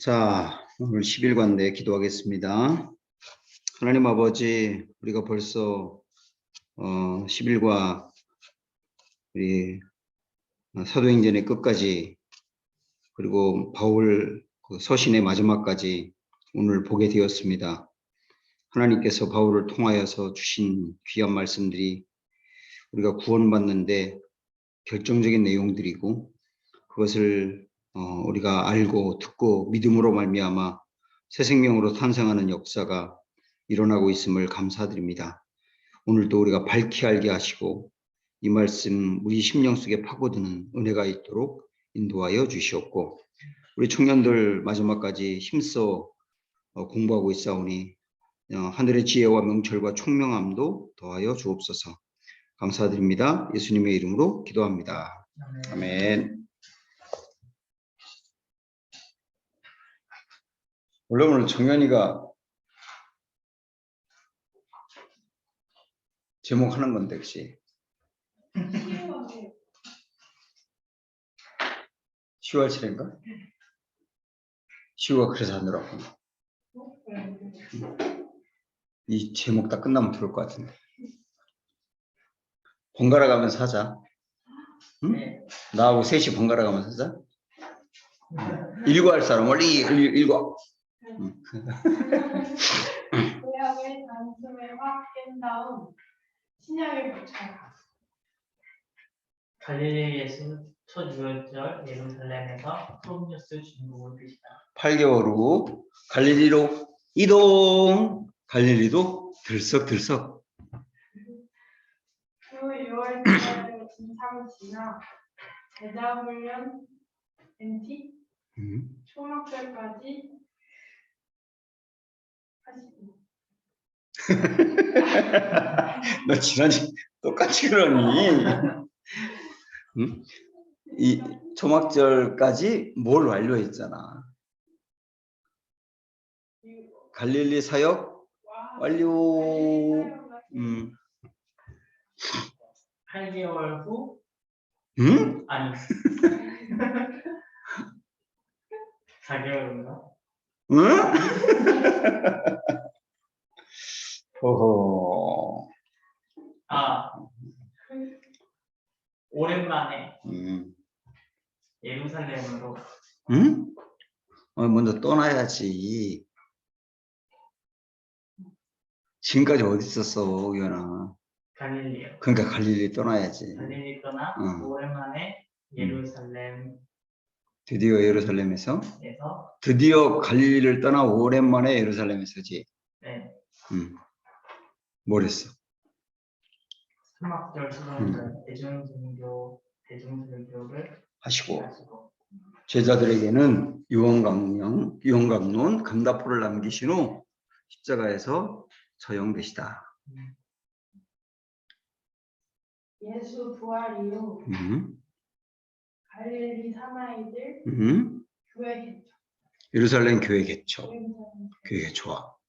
자, 오늘 10일간대 기도하겠습니다. 하나님 아버지, 우리가 벌써 10일과 우리 사도행전의 끝까지 그리고 바울 서신의 마지막까지 오늘 보게 되었습니다. 하나님께서 바울을 통하여서 주신 귀한 말씀들이 우리가 구원받는데 결정적인 내용들이고 그것을 우리가 알고 듣고 믿음으로 말미암아 새 생명으로 탄생하는 역사가 일어나고 있음을 감사드립니다. 오늘도 우리가 밝히 알게 하시고 이 말씀 우리 심령 속에 파고드는 은혜가 있도록 인도하여 주시옵고 우리 청년들 마지막까지 힘써 공부하고 있사오니 하늘의 지혜와 명철과 총명함도 더하여 주옵소서. 감사드립니다. 예수님의 이름으로 기도합니다. 아멘. 원래 오늘 정연이가 제목 하는 건데, 그치? 10월 7일인가? 시우가 그래서 하느라고. 이 제목 다 끝나면 들을 것 같은데. 번갈아 가면서 하자. 응? 나하고 셋이 번갈아 가면서 하자. 읽어 할 사람, 원리 읽어. 구약의 단숨에 확 깬 다음 신약에 붙여라. 갈릴리에서 첫 유월절 예루살렘에서 프롬뉴스 중국을 드시다. 8개월 후 갈릴리로 이동. 갈릴리도 들썩들썩. 그 6월절에 이상 지나 제자훈련 NT 초막절까지 하시고. 너 지난주 똑같이 그러니? 응? 이 초막절까지 뭘 완료했잖아. 갈릴리 사역 완료. 8개월 후 응? 아니 4개월인가? 응? 어허. 오랜만에 예루살렘으로. 응? 먼저 떠나야지. 지금까지 어디 있었어, 의연아? 갈릴리요. 그러니까 갈릴리 떠나야지. 갈릴리 떠나 오랜만에 예루살렘. 드디어 예루살렘에서? 에서. 드디어 갈릴리를 떠나 오랜만에 예루살렘에서지. 네. 뭘 했어? 초막절, 초막절, 대중설교를 하시고 제자들에게는 유언강론, 감다포를 남기신 후 십자가에서 처형되시다. 예수 부활 이후 갈릴리 사나이들 교회 개척. 예루살렘 교회 개척. 교회 개척.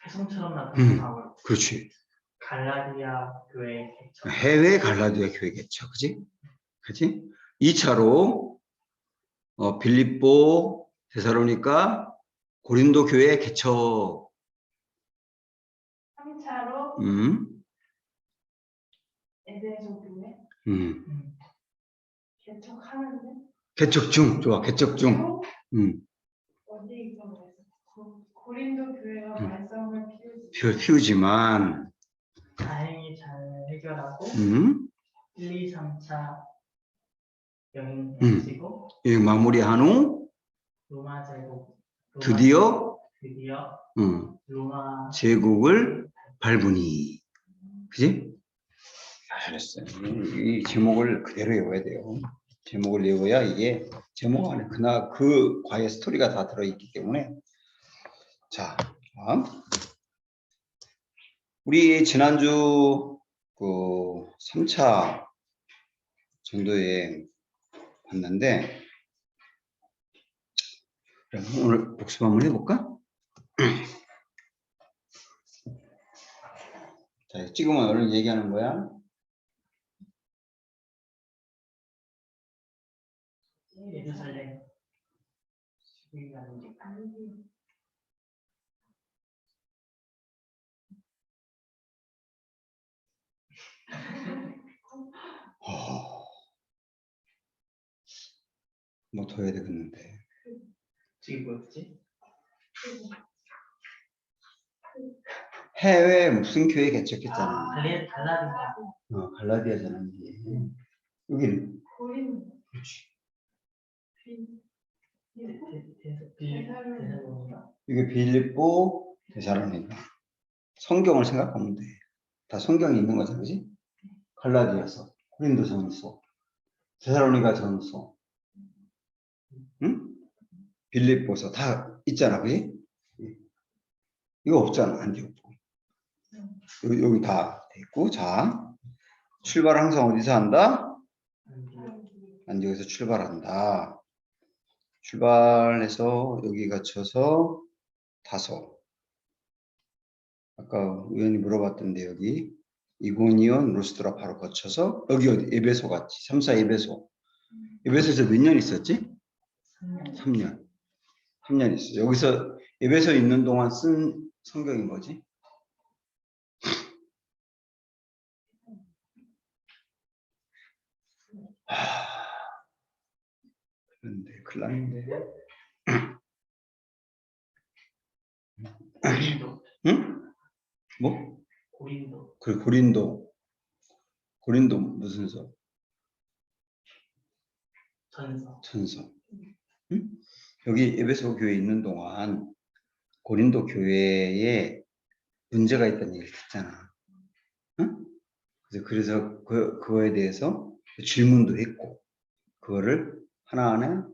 사성처럼 나타나는 바울. 그렇지. 갈라디아 교회 개척. 해외 갈라디아 교회 개척. 그지? 2차로 빌립보, 데살로니가, 고린도 교회 개척. 3차로 에베소 교회 개척하는데. 개척 중. 좋아. 개척 중. 어디 있어? 고린도 교회가 말썽을 피우지만 다행히 잘 해결하고 1, 2, 3차 여행 마치고 마무리한 후 로마 제국 드디어 로마 제국을 밟으니. 그지? 잘했어요. 이 제목을 그대로 외워야 돼요. 제목을 외워야 이게 제목 안에 그 과의 스토리가 다 들어있기 때문에. 자, 우리 지난주 그 3차 정도에 봤는데 오늘 복습 한번 해볼까? 자, 찍으면 오늘 얘기하는 거야. 예루살렘 시위하는 뭐 더 해야 되겠는데. 지금 뭐였지? 해외에 무슨 교회 개척했잖아. 갈라디아. 갈라디아잖아. 이게. 여기는 고린도. 그렇지. 데살로니가. 이게 빌립보, 데살로니가. 성경을 생각하면 돼. 다 성경이 있는 거잖아, 그지? 갈라디아서, 고린도전서, 데살로니가 전서, 응? 빌립보서 다 있잖아, 그지? 이거 없잖아, 안디옥도. 여기 다 있고, 자, 출발 항상 어디서 한다? 안디옥에서 출발한다. 출발해서 여기 거쳐서 다소. 아까 의원이 물어봤던데 여기 이고니온 루스드라 바로 거쳐서 여기 어디 에베소 같이 3사 에베소. 에베소에서 몇 년 있었지? 3년. 3년 있어. 여기서 에베소에 있는 동안 쓴 성경이 뭐지? 그런데 큰일 났는데. 고린도. 응? 뭐? 고린도. 그 고린도. 고린도 무슨 서? 전서. 전서. 응? 여기 에베소 교회에 있는 동안 고린도 교회에 문제가 있다는 얘기를 듣잖아. 응? 그래서 그거에 대해서 질문도 했고, 그거를 하나하나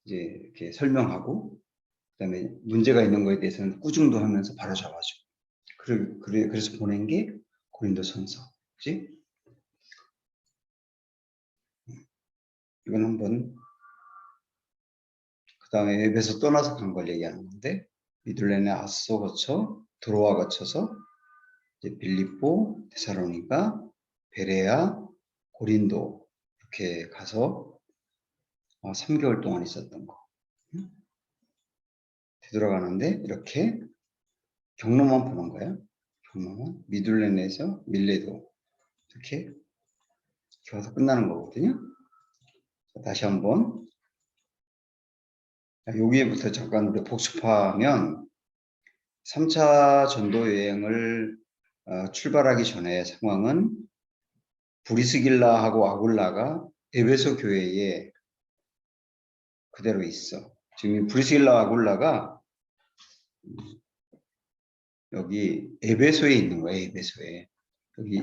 이제 이렇게 설명하고, 그다음에 문제가 있는 거에 대해서는 꾸중도 하면서 바로 잡아줘. 그래서 보낸 게 고린도전서, 그렇지? 이건 한번 그다음에 에베소 떠나서 간 걸 얘기하는 건데, 미둘레네 아소 거쳐 드로아 거쳐서 이제 빌립보, 데살로니가, 베레아, 고린도 이렇게 가서 3개월 동안 있었던 거. 되돌아가는데 이렇게 경로만 보는 거야. 경로만 미둘레네에서 밀레도 이렇게 와서 끝나는 거거든요. 자, 다시 한번 여기에부터 잠깐 복습하면 3차 전도 여행을 출발하기 전에 상황은 브리스길라하고 아굴라가 에베소 교회에 그대로 있어. 지금 브리스길라 아굴라가 여기 에베소에 있는 거예요. 에베소에.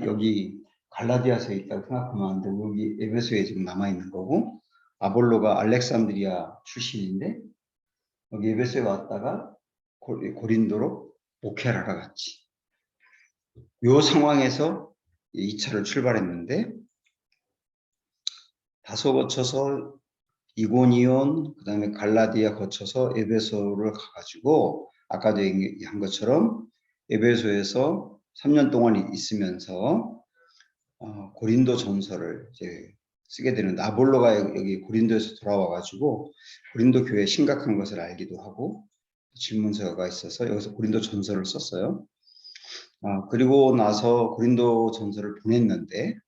여기 갈라디아서에 있다고 생각하면 안 되고 여기 에베소에 지금 남아 있는 거고, 아볼로가 알렉산드리아 출신인데 여기 에베소에 왔다가 고린도로 목회를 하러 갔지. 요 상황에서 2차를 출발했는데 다소 거쳐서 이고니온, 그 다음에 갈라디아 거쳐서 에베소를 가가지고 아까도 얘기한 것처럼 에베소에서 3년 동안 있으면서 고린도 전서를 이제 쓰게 되는, 아볼로가 여기 고린도에서 돌아와가지고 고린도 교회에 심각한 것을 알기도 하고 질문서가 있어서 여기서 고린도 전서를 썼어요. 그리고 나서 고린도 전서를 보냈는데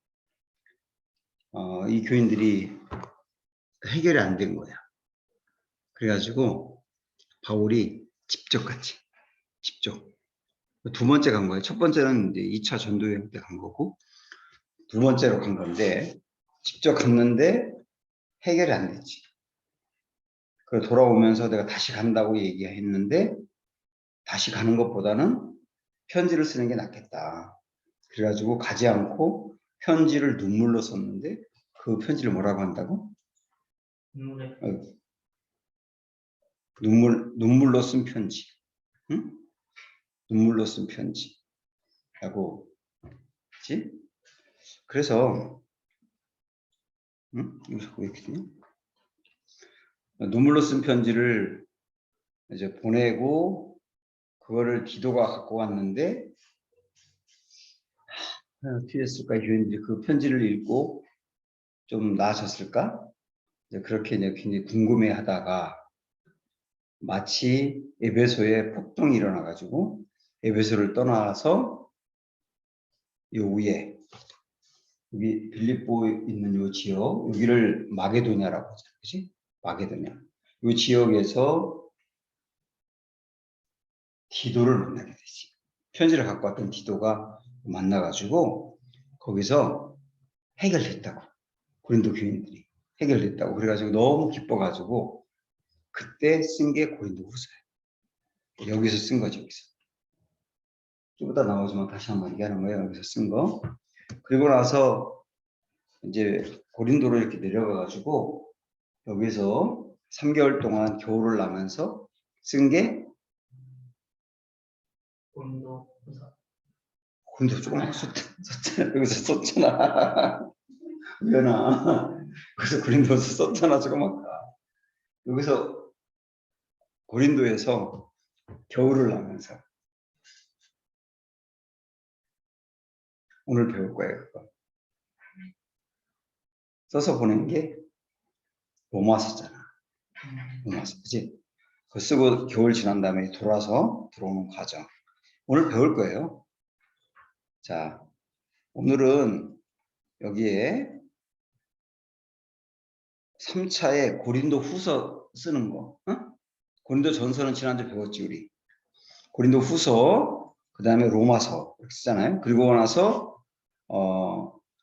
이 교인들이 해결이 안 된 거야. 그래가지고 바울이 직접 갔지. 직접. 두 번째 간 거예요. 첫 번째는 이제 2차 전도여행 때 간 거고, 두 번째로 간 건데 직접 갔는데 해결이 안 됐지. 그래서 돌아오면서 내가 다시 간다고 얘기했는데 다시 가는 것보다는 편지를 쓰는 게 낫겠다. 그래가지고 가지 않고 편지를 눈물로 썼는데 그 편지를 뭐라고 한다고? 눈물로 쓴 편지. 응? 눈물로 쓴 편지라고 했지? 그래서 이거 자꾸 왜 이렇게 되냐? 눈물로 쓴 편지를 이제 보내고 그거를 기도가 갖고 왔는데 어떻게 했을까? 교인들이 그 편지를 읽고 좀 나아졌을까? 이제 그렇게 이제 굉장히 궁금해하다가 마치 에베소에 폭동이 일어나가지고 에베소를 떠나서 요 위에 여기 빌립보 있는 요 지역 여기를 마게도냐라고 하죠, 그렇지? 마게도냐. 요 지역에서 디도를 만나게 되지. 편지를 갖고 왔던 디도가 만나가지고 거기서 해결됐다고. 고린도 교인들이 해결됐다고. 그래가지고 너무 기뻐가지고 그때 쓴 게 고린도 후서예요. 여기서 쓴 거죠, 여기서. 좀 이따 나오지만 다시 한번 얘기하는 거예요, 여기서 쓴 거. 그리고 나서 이제 고린도로 이렇게 내려가가지고 여기서 3개월 동안 겨울을 나면서 쓴 게 고린도 후서. 고린도 조그맣게 썼잖아. 여기서 썼잖아. 왜나 그래서 고린도에서 썼잖아, 조그맣게. 여기서 고린도에서 겨울을 나면서 오늘 배울 거예요, 그거. 써서 보낸 게 로마서잖아. 로마서, 그치? 그거 쓰고 겨울 지난 다음에 돌아서 들어오는 과정. 오늘 배울 거예요. 자, 오늘은 여기에 3차에 고린도 후서 쓰는 거. 어? 고린도 전서는 지난주에 배웠지, 우리. 고린도 후서, 그 다음에 로마서 이렇게 쓰잖아요. 그리고 나서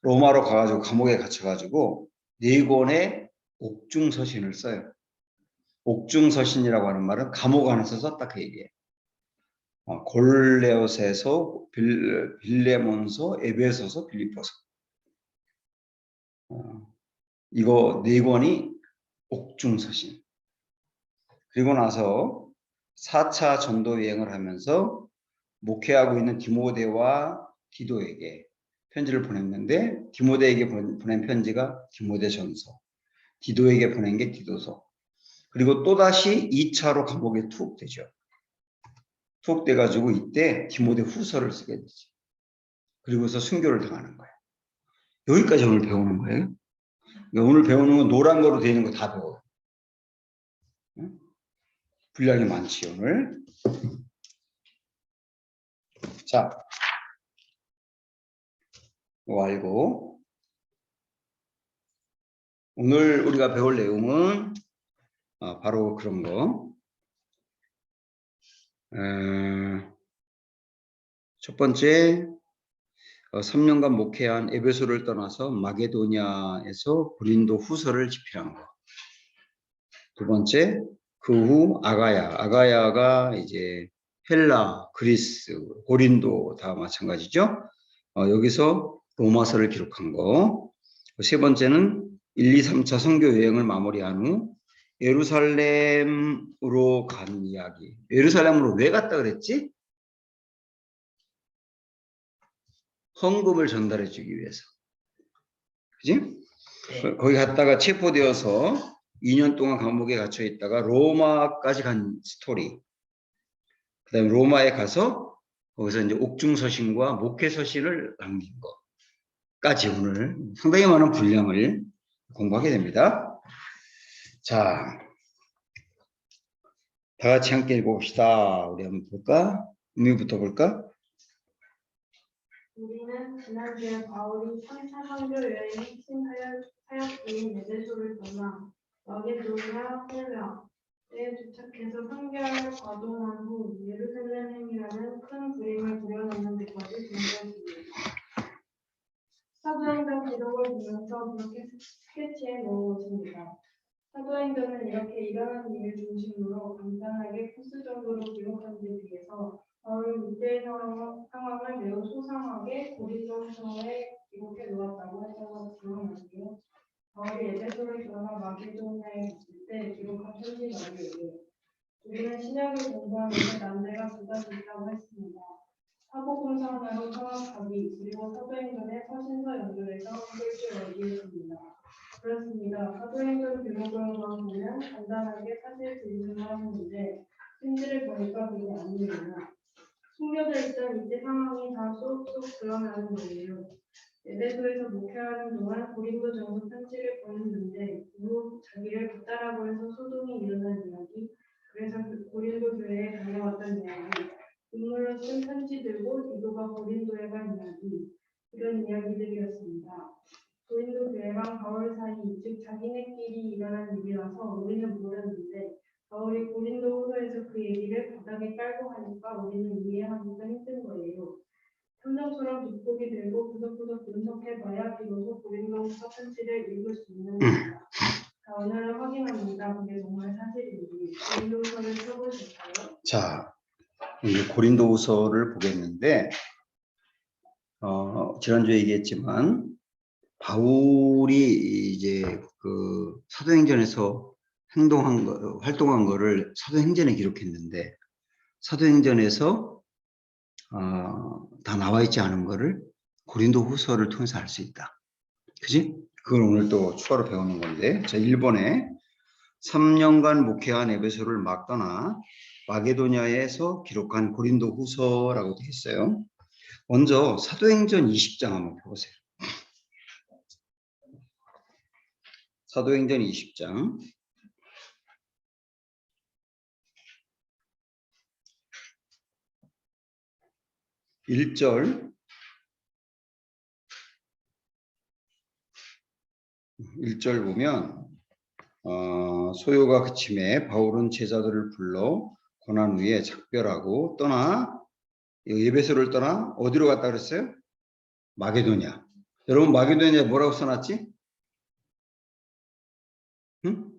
로마로 가가지고 감옥에 갇혀가지고 4권의 옥중서신을 써요. 옥중서신이라고 하는 말은 감옥 안에서 썼다 그 얘기예요. 골레오세서, 빌레몬서, 에베소서, 빌립보서. 이거 4권이 옥중서신. 그리고 나서 4차 전도 여행을 하면서 목회하고 있는 디모데와 디도에게 편지를 보냈는데 디모데에게 보낸 편지가 디모데전서, 디도에게 보낸 게 디도서. 그리고 또다시 2차로 감옥에 투옥되죠. 투옥돼가지고 이때 디모데 후서를 쓰게 되지. 그리고서 순교를 당하는 거예요. 여기까지 오늘 배우는 거예요. 그러니까 오늘 배우는 건 노란 거로 되어 있는 거 다 배워요. 분량이 많지 오늘. 자, 이거 알고 오늘 우리가 배울 내용은 바로 그런 거. 첫 번째 3년간 목회한 에베소를 떠나서 마게도냐에서 고린도 후서를 집필한 거. 두 번째, 그 후 아가야가 이제 헬라, 그리스, 고린도 다 마찬가지죠. 여기서 로마서를 기록한 거. 세 번째는 1, 2, 3차 선교 여행을 마무리한 후 예루살렘으로 간 이야기. 예루살렘으로 왜 갔다 그랬지? 헌금을 전달해 주기 위해서. 그지? 네. 거기 갔다가 체포되어서 2년 동안 감옥에 갇혀 있다가 로마까지 간 스토리. 그 다음에 로마에 가서 거기서 이제 옥중서신과 목회서신을 남긴 거까지 오늘 상당히 많은 분량을 공부하게 됩니다. 자, 다 같이 함께 읽어봅시다. 우리 한번 볼까? 의미부터 볼까? 우리는 지난주에 바울이 3차 선교 여행의 핵심 사역지인 에베소를 떠나 마게도냐 헬라에 도착해서 3개월 과동한 후 예루살렘행이라는 큰 그림을 그려놓는 데까지 전개했습니다. 사도행전 기록을 보면서 그렇게 스케치해 놓은 것입니다. 사도행전은 이렇게 일어난 일을 중심으로 간단하게 코스 정도로 기록한 데 비해서 바울은 이때의 상황을 매우 소상하게 고린도서에 기록해 놓았다고 해서 기억나는데요. 바울이 에베소를 떠나 마게도냐에 갔을 때 기록한 편지 말이에요. 우리는 신약을 공부하는데 난제가 2가지 있다고 했습니다. 사복음서하나로 성악하기 그리고 사도행전의 서신서 연결해서 쓸줄 얘기했습니다. 그렇습니다. 사도행전 기록으로만 보면 간단하게 사실 진술을 하는데 편지를 보니까 그게 아니에요. 숨겨져 있던 이때 상황이 다 쏙쏙 드러나는 거예요. 에베소에서 목회하는 동안 고린도전서 편지를 보냈는데 이후 자기를 붙다라고 해서 소동이 일어난 이야기, 그래서 그 고린도 교회에 다녀왔던 이야기, 인물로 쓴 편지들고 디도가 고린도에 간 이야기, 이런 이야기들이었습니다. 고린도 교회랑 바울 사이, 즉 자기네끼리 일어난 일이라서 우리는 모르는데 바울이 고린도 후서에서 그 얘기를 바닥에 깔고 하니까 우리는 이해하기가 힘든 거예요. 탐정처럼 돋보기 들고 구석구석 분석해봐야 비로소 고린도후서 편지를 읽을 수 있는 겁니다. 자, 오늘은 확인합니다. 그게 정말 사실인지. 고린도후서를 써보실까요? 자, 이제 고린도후서를 보겠는데 지난주에 얘기했지만 바울이 이제 그 사도행전에서 활동한 거를 사도행전에 기록했는데 사도행전에서 다 나와 있지 않은 거를 고린도후서를 통해서 알 수 있다. 그지? 그걸 오늘 또 추가로 배우는 건데, 자, 1번에 3년간 목회한 에베소를 막 떠나 마게도냐에서 기록한 고린도후서라고 되어 있어요. 먼저 사도행전 20장 한번 펴보세요. 사도행전 20장 1절 1절 보면 소요가 그침에 바울은 제자들을 불러 고난 후에 작별하고 떠나 에베소를 떠나 어디로 갔다 그랬어요? 마게도냐. 여러분 마게도냐에 뭐라고 써놨지? 응?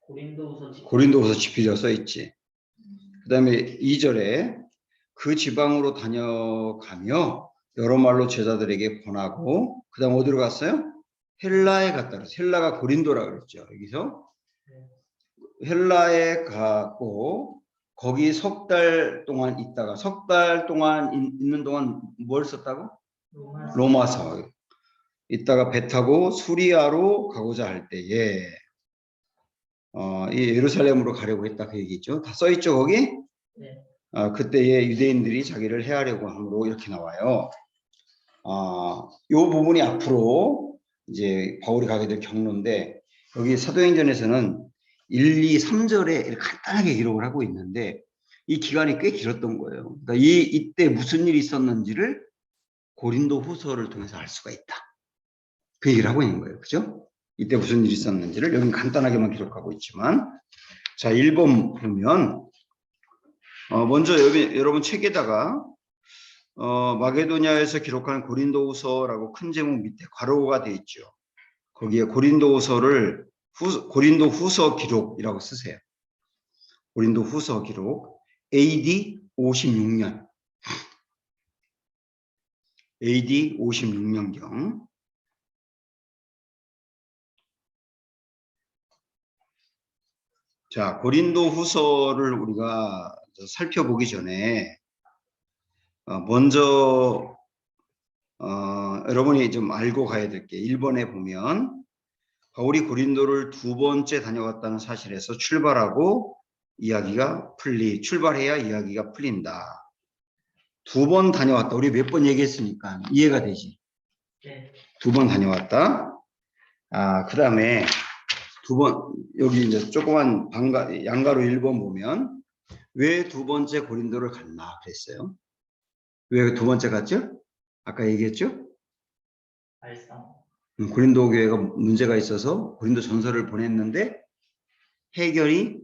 고린도후서 지필이라고 써있지. 그 다음에 2절에 그 지방으로 다녀가며 여러 말로 제자들에게 권하고 그 다음 어디로 갔어요? 헬라에 갔다 그랬어요. 헬라가 고린도라 그랬죠. 여기서 헬라에 가고 거기 석 달 동안 있다가 석 달 동안 있는 동안 뭘 썼다고? 로마서. 있다가 배 타고 수리아로 가고자 할 때에 이 예루살렘으로 가려고 했다 그 얘기죠. 다 써있죠 거기? 네. 그때에 유대인들이 자기를 해하려고 함으로 이렇게 나와요. 이 부분이 앞으로 이제 바울이 가게 될 경로인데 여기 사도행전에서는 1, 2, 3절에 이렇게 간단하게 기록을 하고 있는데 이 기간이 꽤 길었던 거예요. 그러니까 이때 무슨 일이 있었는지를 고린도 후서를 통해서 알 수가 있다. 그 얘기를 하고 있는 거예요. 그죠? 이때 무슨 일이 있었는지를 여기는 간단하게만 기록하고 있지만 자 1번 보면 먼저 여러분 책에다가 마게도냐에서 기록한 고린도후서라고 큰 제목 밑에 괄호가 되어 있죠. 거기에 고린도후서를 고린도후서 기록이라고 쓰세요. 고린도후서 기록 AD 56년 AD 56년경 자 고린도후서를 우리가 살펴보기 전에 먼저 여러분이 좀 알고 가야 될 게 1번에 보면 바울이 고린도를 2번째 다녀갔다는 사실에서 출발해야 이야기가 풀린다. 2번 다녀왔다. 우리 몇 번 얘기했으니까 이해가 되지. 네. 2번 다녀왔다. 그 다음에 2번 여기 이제 조그만 양가로 1번 보면 왜 2번째 고린도를 갔나 그랬어요. 왜 2번째 갔죠? 아까 얘기했죠? 발상. 고린도 교회가 문제가 있어서 고린도 전서를 보냈는데 해결이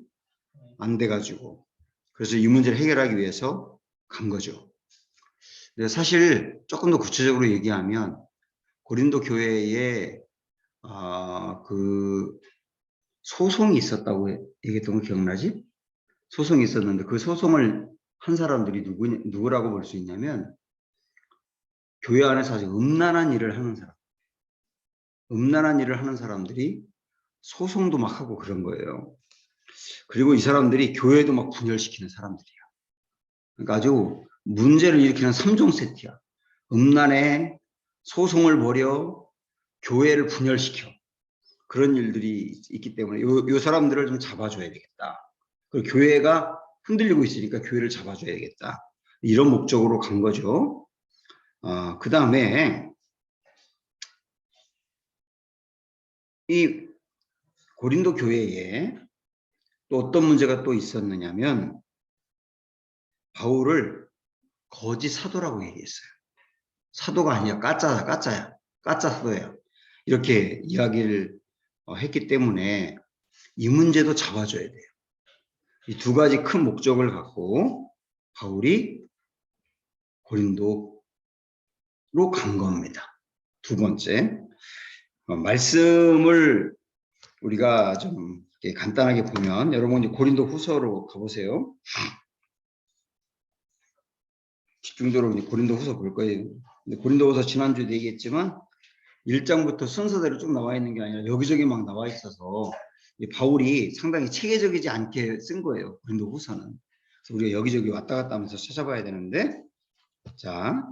안 돼가지고 그래서 이 문제를 해결하기 위해서 간 거죠. 근데 사실 조금 더 구체적으로 얘기하면 고린도 교회에 그 소송이 있었다고 얘기했던 거 기억나지? 소송이 있었는데 그 소송을 한 사람들이 누구라고 볼 수 있냐면 교회 안에서 아주 음란한 일을 하는 사람들이 소송도 막 하고 그런 거예요. 그리고 이 사람들이 교회도 막 분열시키는 사람들이야. 그러니까 아주 문제를 일으키는 3종 세트야. 음란에 소송을 벌여 교회를 분열시켜. 그런 일들이 있기 때문에 요 사람들을 좀 잡아줘야 되겠다. 그리고 교회가 흔들리고 있으니까 교회를 잡아줘야 되겠다. 이런 목적으로 간 거죠. 그 다음에 이 고린도 교회에 또 어떤 문제가 또 있었느냐면 바울을 거짓 사도라고 얘기했어요. 사도가 아니야. 가짜야. 가짜 사도예요. 이렇게 이야기를 했기 때문에 이 문제도 잡아줘야 돼요. 이 두 가지 큰 목적을 갖고 바울이 고린도로 간 겁니다. 두 번째, 말씀을 우리가 좀 간단하게 보면 여러분 이제 고린도 후서로 가보세요. 집중적으로 고린도 후서 볼 거예요. 고린도 후서 지난주에도 얘기했지만 1장부터 순서대로 쭉 나와 있는 게 아니라 여기저기 막 나와 있어서 바울이 상당히 체계적이지 않게 쓴 거예요. 고린도 후서는. 그래서 우리가 여기저기 왔다 갔다 하면서 찾아봐야 되는데, 자,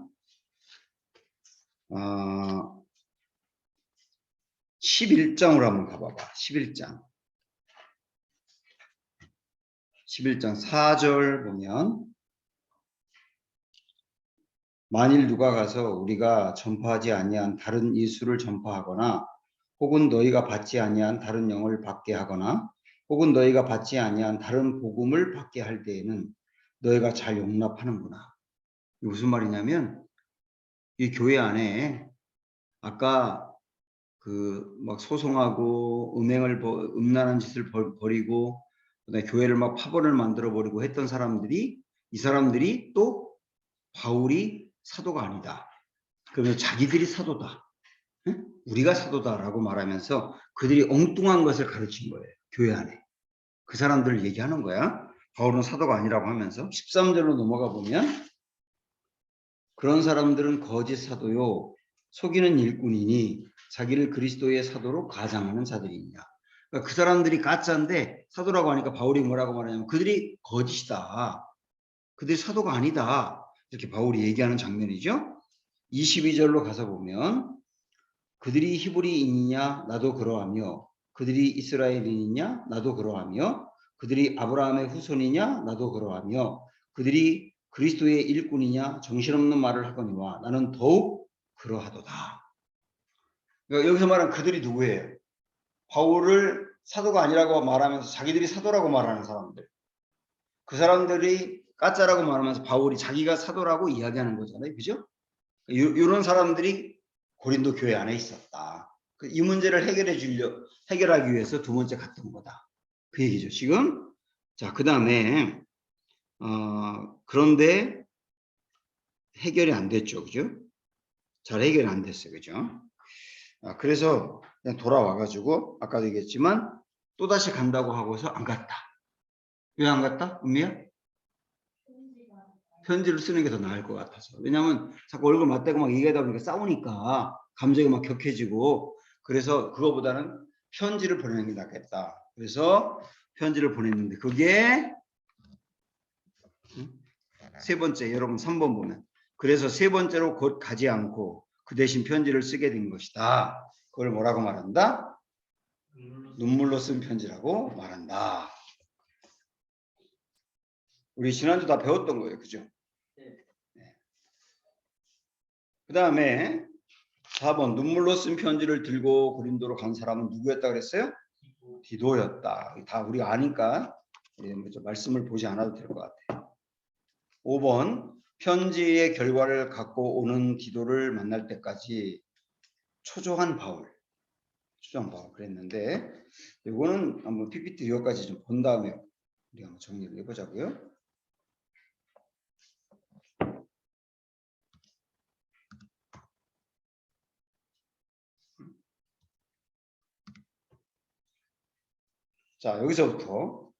11장으로 한번 가봐봐. 11장 4절 보면 만일 누가 가서 우리가 전파하지 아니한 다른 예수를 전파하거나 혹은 너희가 받지 아니한 다른 영을 받게 하거나 혹은 너희가 받지 아니한 다른 복음을 받게 할 때에는 너희가 잘 용납하는구나. 이게 무슨 말이냐면 이 교회 안에 아까 그 막 소송하고 음란한 짓을 벌이고 그다음에 교회를 막 파벌을 만들어 버리고 했던 사람들이 이 사람들이 또 바울이 사도가 아니다. 그러면 자기들이 사도다. 응? 우리가 사도다라고 말하면서 그들이 엉뚱한 것을 가르친 거예요. 교회 안에. 그 사람들을 얘기하는 거야. 바울은 사도가 아니라고 하면서 13절로 넘어가 보면 그런 사람들은 거짓 사도요. 속이는 일꾼이니 자기를 그리스도의 사도로 가장하는 자들이냐. 그러니까 그 사람들이 가짜인데 사도라고 하니까 바울이 뭐라고 말하냐면 그들이 거짓이다. 그들이 사도가 아니다. 이렇게 바울이 얘기하는 장면이죠. 22절로 가서 보면 그들이 히브리인이냐 나도 그러하며 그들이 이스라엘인이냐 나도 그러하며 그들이 아브라함의 후손이냐 나도 그러하며 그들이 그리스도의 일꾼이냐 정신없는 말을 하거니와 나는 더욱 그러하도다. 그러니까 여기서 말하는 그들이 누구예요? 바울을 사도가 아니라고 말하면서 자기들이 사도라고 말하는 사람들. 그 사람들이 가짜라고 말하면서 바울이 자기가 사도라고 이야기하는 거잖아요. 그죠? 이런 사람들이 고린도 교회 안에 있었다. 이 문제를 해결하기 위해서 두 번째 갔던 거다. 그 얘기죠. 지금 자, 그 다음에 그런데 해결이 안 됐죠. 그죠? 잘 해결이 안 됐어요. 그죠? 그래서 그냥 돌아와가지고 아까도 얘기했지만 또다시 간다고 하고서 안 갔다. 왜 안 갔다? 은미야? 편지를 쓰는 게 더 나을 것 같아서. 왜냐하면 자꾸 얼굴 맞대고 막 얘기하다 보니까 싸우니까 감정이 막 격해지고 그래서 그거보다는 편지를 보내는 게 낫겠다. 그래서 편지를 보냈는데 그게 세 번째 여러분 3번 보면 그래서 세 번째로 곧 가지 않고 그 대신 편지를 쓰게 된 것이다. 그걸 뭐라고 말한다? 눈물로 쓴 편지라고 말한다. 우리 지난주 다 배웠던 거예요. 그죠? 네. 그 다음에 4번 눈물로 쓴 편지를 들고 고린도로 간 사람은 누구였다 그랬어요? 디도였다. 다 우리가 아니까 말씀을 보지 않아도 될 것 같아요. 5번 편지의 결과를 갖고 오는 디도를 만날 때까지 초조한 바울 그랬는데 이거는 한번 PPT 이거까지 좀 본 다음에 우리가 한번 정리를 해보자고요. 자, 여기서부터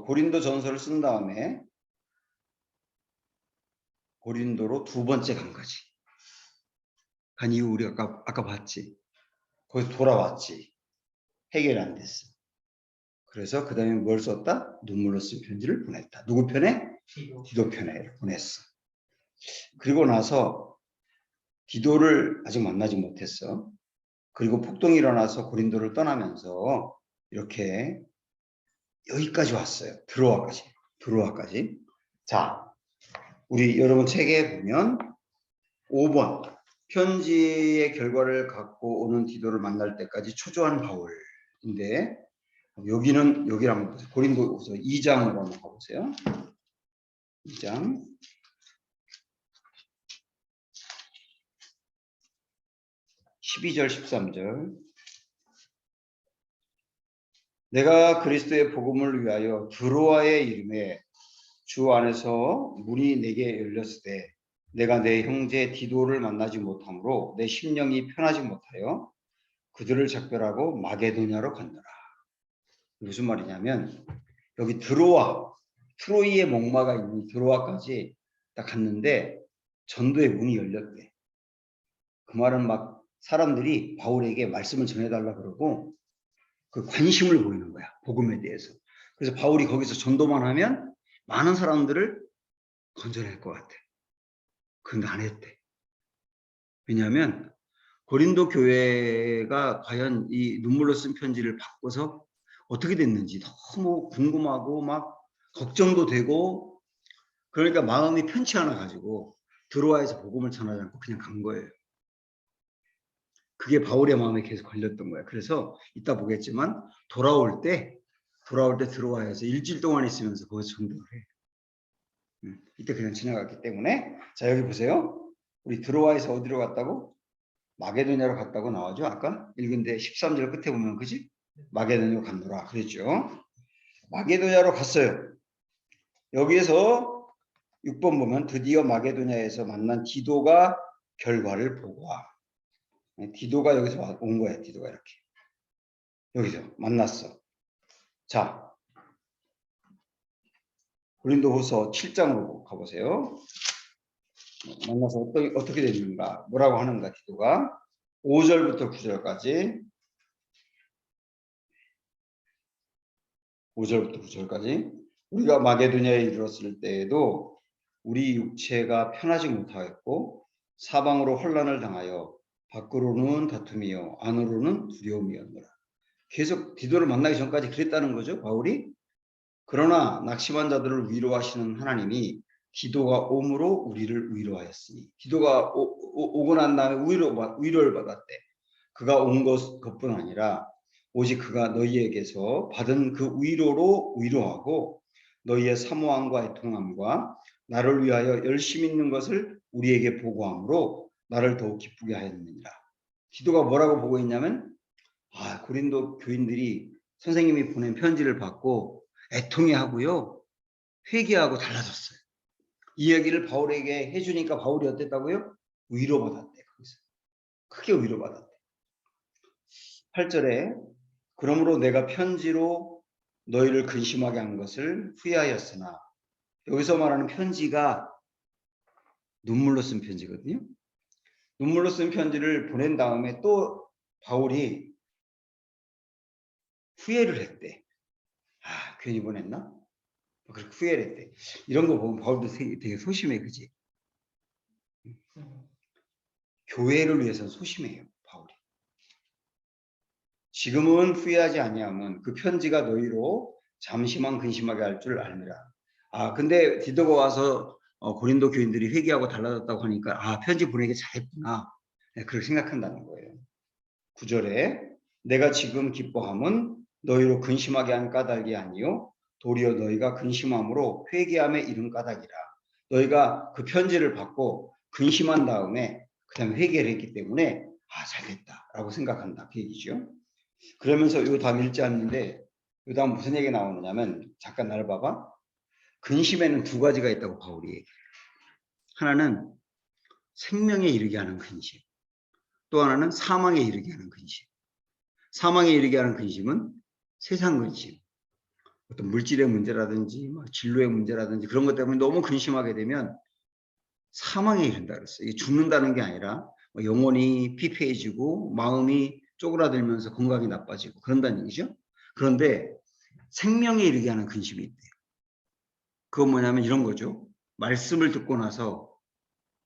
고린도 전서를 쓴 다음에 고린도로 두 번째 간 거지. 간 이후 우리 아까 봤지. 거기서 돌아왔지. 해결이 안 됐어. 그래서 그 다음에 뭘 썼다? 눈물로 쓴 편지를 보냈다. 누구 편에? 디도 편에 보냈어. 그리고 나서 디도를 아직 만나지 못했어. 그리고 폭동이 일어나서 고린도를 떠나면서 이렇게 여기까지 왔어요. 드로아까지. 자, 우리 여러분 책에 보면 5번 편지의 결과를 갖고 오는 디도를 만날 때까지 초조한 바울인데 여기는 여기를 한번 보세요. 고린도후서 2장으로 한번 가보세요. 2장 12절 13절 내가 그리스도의 복음을 위하여 드로아의 이름에 주 안에서 문이 내게 열렸을 때 내가 내 형제 디도를 만나지 못하므로 내 심령이 편하지 못하여 그들을 작별하고 마게도냐로 갔노라. 무슨 말이냐면 여기 드로아, 트로이의 목마가 있는 드로아까지 딱 갔는데 전도의 문이 열렸대. 그 말은 막 사람들이 바울에게 말씀을 전해달라 그러고 그 관심을 보이는 거야. 복음에 대해서. 그래서 바울이 거기서 전도만 하면 많은 사람들을 건져낼 것 같아. 그런데 안 했대. 왜냐하면 고린도 교회가 과연 이 눈물로 쓴 편지를 받고서 어떻게 됐는지 너무 궁금하고 막 걱정도 되고 그러니까 마음이 편치 않아 가지고 드로아에서 복음을 전하지 않고 그냥 간 거예요. 그게 바울의 마음에 계속 걸렸던 거야. 그래서 이따 보겠지만 돌아올 때 드로아에서 일주일 동안 있으면서 거기서 전도를 해. 이때 그냥 지나갔기 때문에 자 여기 보세요. 우리 드로아에서 어디로 갔다고? 마게도냐로 갔다고 나오죠. 아까 읽은데 13절 끝에 보면 그지? 마게도냐로 갔노라 그랬죠. 마게도냐로 갔어요. 여기에서 6번 보면 드디어 마게도냐에서 만난 디도가 결과를 보고와. 디도가 여기서 온 거야. 디도가 이렇게. 여기서 만났어. 자, 고린도후서 7장으로 가보세요. 만나서 어떻게 됐는가? 뭐라고 하는가? 디도가 5절부터 9절까지 5절부터 9절까지 우리가 마게도냐에 이르렀을 때에도 우리 육체가 편하지 못하였고 사방으로 혼란을 당하여 밖으로는 다툼이요 안으로는 두려움이었노라. 계속 디도를 만나기 전까지 그랬다는 거죠. 바울이. 그러나 낙심한 자들을 위로하시는 하나님이 디도가 옴으로 우리를 위로하였으니 디도가 오고 난 다음에 위로를 받았대. 그가 온 것뿐 아니라 오직 그가 너희에게서 받은 그 위로로 위로하고 너희의 사모함과 애통함과 나를 위하여 열심히 있는 것을 우리에게 보고함으로 나를 더욱 기쁘게 하였느니라. 디도가 뭐라고 보고 있냐면 고린도 교인들이 선생님이 보낸 편지를 받고 애통해하고요. 회개하고 달라졌어요. 이 얘기를 바울에게 해주니까 바울이 어땠다고요? 위로받았대. 거기서. 크게 위로받았대. 8절에 그러므로 내가 편지로 너희를 근심하게 한 것을 후회하였으나 여기서 말하는 편지가 눈물로 쓴 편지거든요. 눈물로 쓴 편지를 보낸 다음에 또 바울이 후회를 했대. 괜히 보냈나? 그렇게 후회를 했대. 이런 거 보면 바울도 되게 소심해, 그지? 교회를 위해서 소심해요, 바울이. 지금은 후회하지 아니하면 그 편지가 너희로 잠시만 근심하게 할 줄 알미라. 근데 디도가 와서 고린도 교인들이 회개하고 달라졌다고 하니까 편지 보내기 잘했구나. 그렇게 생각한다는 거예요. 9절에 내가 지금 기뻐함은 너희로 근심하게 한 까닭이 아니요 도리어 너희가 근심함으로 회개함에 이른 까닭이라. 너희가 그 편지를 받고 근심한 다음에 그 다음에 회개를 했기 때문에 잘됐다라고 생각한다. 그 얘기죠. 그러면서 요 다음 읽지 않는데 요 다음 무슨 얘기가 나오느냐면 잠깐 나를 봐봐. 근심에는 두 가지가 있다고 바울이 얘기해요. 하나는 생명에 이르게 하는 근심. 또 하나는 사망에 이르게 하는 근심. 사망에 이르게 하는 근심은 세상 근심. 어떤 물질의 문제라든지 진로의 문제라든지 그런 것 때문에 너무 근심하게 되면 사망에 이른다 그랬어요. 이게 죽는다는 게 아니라 영혼이 피폐해지고 마음이 쪼그라들면서 건강이 나빠지고 그런다는 얘기죠. 그런데 생명에 이르게 하는 근심이 있대요. 그건 뭐냐면 이런 거죠. 말씀을 듣고 나서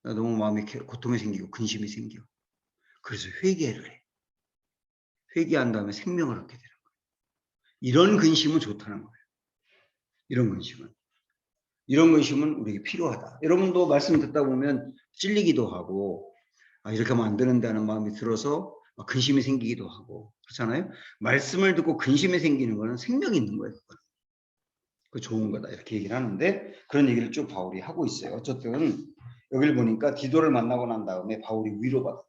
너무 마음에 고통이 생기고 근심이 생겨. 그래서 회개를 해. 회개한 다음에 생명을 얻게 되는 거예요. 이런 근심은 좋다는 거예요. 이런 근심은 우리에게 필요하다. 여러분도 말씀 듣다 보면 찔리기도 하고 이렇게 하면 안 되는다는 마음이 들어서 근심이 생기기도 하고 그렇잖아요. 말씀을 듣고 근심이 생기는 거는 생명이 있는 거예요. 그 좋은 거다 이렇게 얘기를 하는데 그런 얘기를 쭉 바울이 하고 있어요. 어쨌든 여기를 보니까 디도를 만나고 난 다음에 바울이 위로받았다.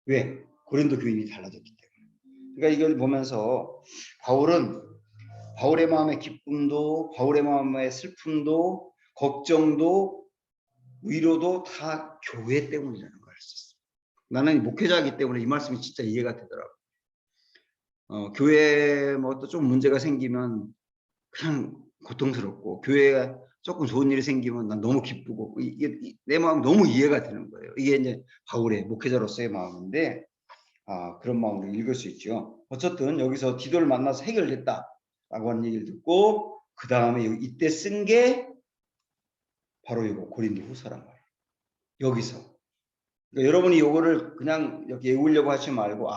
왜? 고린도 교인이 달라졌기 때문에. 그러니까 이걸 보면서 바울은 바울의 마음의 기쁨도 바울의 마음의 슬픔도 걱정도 위로도 다 교회 때문이라는 걸 알 수 있어요. 나는 목회자이기 때문에 이 말씀이 진짜 이해가 되더라고요. 교회에 뭐 또 좀 문제가 생기면 그냥 고통스럽고 교회에 조금 좋은 일이 생기면 난 너무 기쁘고 이게 내 마음 너무 이해가 되는 거예요. 이게 이제 바울의 목회자로서의 마음인데 그런 마음으로 읽을 수 있죠. 어쨌든 여기서 디도를 만나서 해결됐다라고 하는 얘기를 듣고 그 다음에 이때 쓴 게 바로 이거 고린도후서란 말이에요. 여기서 그러니까 여러분이 이거를 그냥 이렇게 외우려고 하지 말고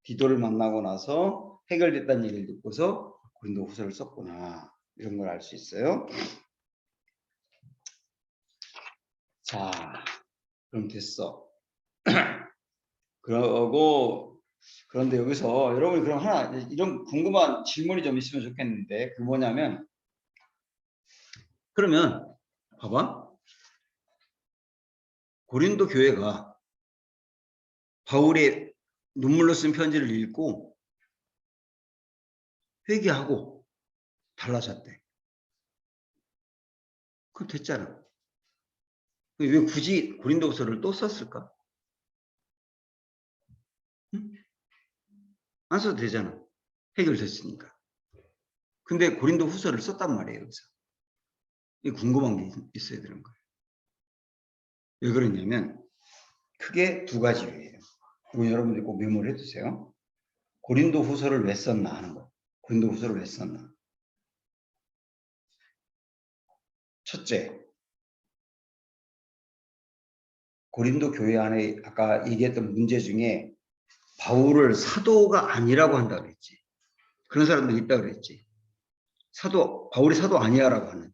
디도를 만나고 나서 해결됐다는 얘기를 듣고서 고린도후서를 썼구나 이런 걸 알 수 있어요. 자, 그럼 됐어. 그런데 여기서 여러분이 그럼 하나 이런 궁금한 질문이 좀 있으면 좋겠는데 그 뭐냐면 그러면 봐봐. 고린도 교회가 바울의 눈물로 쓴 편지를 읽고 회개하고 달라졌대. 그럼 됐잖아. 왜 굳이 고린도후서를 또 썼을까? 응? 안 써도 되잖아. 해결됐으니까. 근데 고린도후서를 썼단 말이에요. 여기서. 이 궁금한 게 있어야 되는 거예요. 왜 그러냐면 크게 두 가지 이유예요. 이거 여러분들 꼭 메모를 해두세요. 고린도후서를 왜 썼나 하는 거예요. 고린도후서를 왜 썼나? 첫째, 고린도 교회 안에 아까 얘기했던 문제 중에 바울을 사도가 아니라고 한다 그랬지. 그런 사람들이 있다 그랬지. 바울이 사도 아니야라고 하는.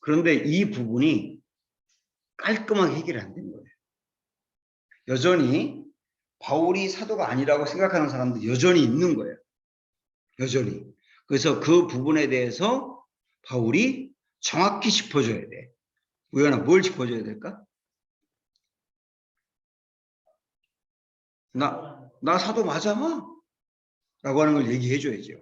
그런데 이 부분이 깔끔하게 해결이 안 된 거예요. 여전히 바울이 사도가 아니라고 생각하는 사람도 여전히 있는 거예요. 여전히. 그래서 그 부분에 대해서 바울이 정확히 짚어줘야 돼. 우연아, 뭘 짚어줘야 될까? 나 사도 맞아? 라고 하는 걸 얘기해줘야죠.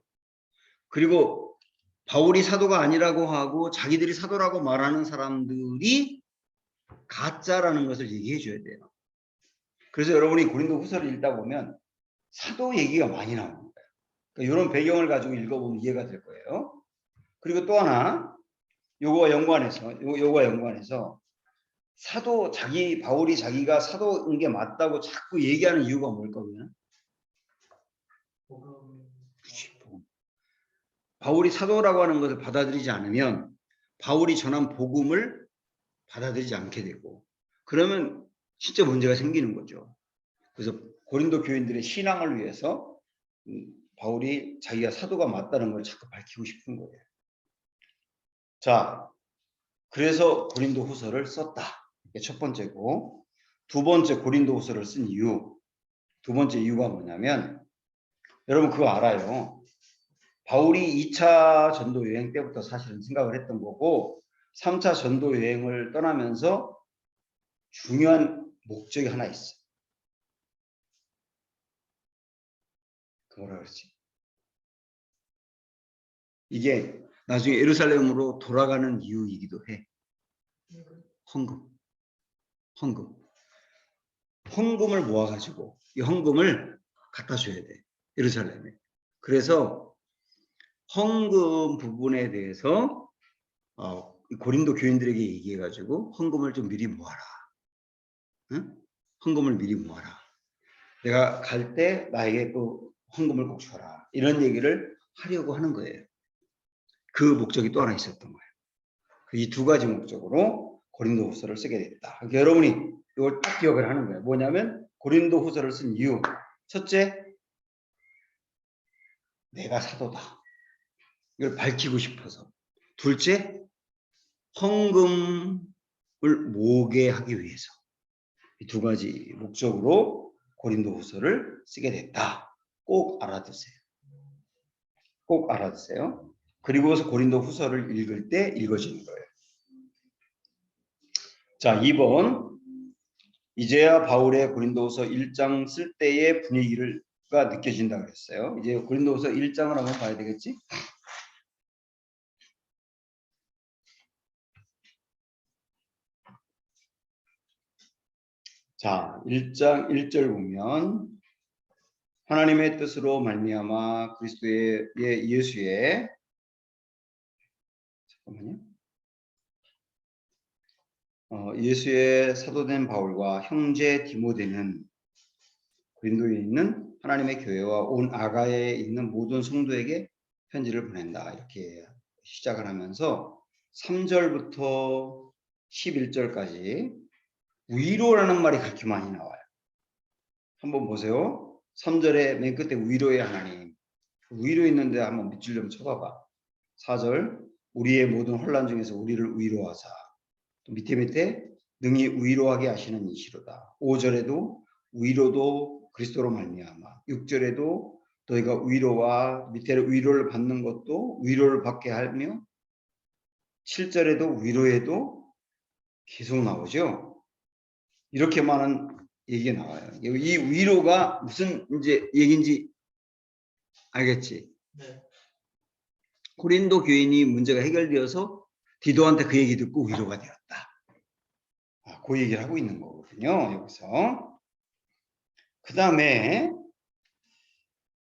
그리고 바울이 사도가 아니라고 하고 자기들이 사도라고 말하는 사람들이 가짜라는 것을 얘기해줘야 돼요. 그래서 여러분이 고린도후서를 읽다 보면 사도 얘기가 많이 나옵니다. 그러니까 이런 배경을 가지고 읽어보면 이해가 될 거예요. 그리고 또 하나 요거와 연관해서 바울이 자기가 사도인 게 맞다고 자꾸 얘기하는 이유가 뭘까요? 바울이 사도라고 하는 것을 받아들이지 않으면 바울이 전한 복음을 받아들이지 않게 되고 그러면 진짜 문제가 생기는 거죠. 그래서 고린도 교인들의 신앙을 위해서 바울이 자기가 사도가 맞다는 걸 자꾸 밝히고 싶은 거예요. 자, 그래서 고린도후서를 썼다. 이게 첫 번째고 두 번째 고린도후서를 쓴 이유. 두 번째 이유가 뭐냐면 여러분 그거 알아요. 바울이 2차 전도 여행 때부터 사실은 생각을 했던 거고 3차 전도 여행을 떠나면서 중요한 목적이 하나 있어. 그 뭐라 그러지? 이게 나중에 예루살렘으로 돌아가는 이유이기도 해. 헌금을 모아가지고 이 헌금을 갖다 줘야 돼. 예루살렘에. 그래서 헌금 부분에 대해서 고린도 교인들에게 얘기해가지고 헌금을 좀 미리 모아라. 응? 헌금을 미리 모아라. 내가 갈 때 나에게 또 헌금을 꼭 줘라. 이런 얘기를 하려고 하는 거예요. 그 목적이 또 하나 있었던 거예요. 이 두 가지 목적으로 고린도후서를 쓰게 됐다. 그러니까 여러분이 이걸 딱 기억을 하는 거예요. 뭐냐면 고린도후서를 쓴 이유. 첫째, 내가 사도다. 이걸 밝히고 싶어서. 둘째, 헌금을 모으게 하기 위해서. 이 두 가지 목적으로 고린도후서를 쓰게 됐다. 꼭 알아두세요. 꼭 알아두세요. 그리고서 고린도후서를 읽을 때 읽어지는 거예요. 자, 2번. 이제야 바울의 고린도후서 1장 쓸 때의 분위기가 느껴진다 그랬어요. 이제 고린도후서 1장을 한번 봐야 되겠지? 자, 1장 1절 보면 하나님의 뜻으로 말미암아 그리스도의 예수의 잠깐만요. 예수의 사도된 바울과 형제 디모데는 고린도에 있는 하나님의 교회와 온 아가야에 있는 모든 성도에게 편지를 보낸다. 이렇게 시작을 하면서 3절부터 11절까지 위로라는 말이 그렇게 많이 나와요. 한번 보세요. 3절에 맨 끝에 위로의 하나님. 위로 있는데 한번 밑줄 좀 쳐봐봐. 4절 우리의 모든 혼란 중에서 우리를 위로하사. 또 밑에 능히 위로하게 하시는 이시로다. 5절에도 위로도 그리스도로 말미암아. 6절에도 너희가 위로와 밑에를 위로를 받는 것도 위로를 받게 하며 7절에도 위로에도 계속 나오죠. 이렇게 많은 얘기가 나와요. 이 위로가 무슨 이제 얘기인지 알겠지? 네. 고린도 교인이 문제가 해결되어서 디도한테 그 얘기 듣고 위로가 되었다. 그 얘기를 하고 있는 거거든요. 여기서. 그 다음에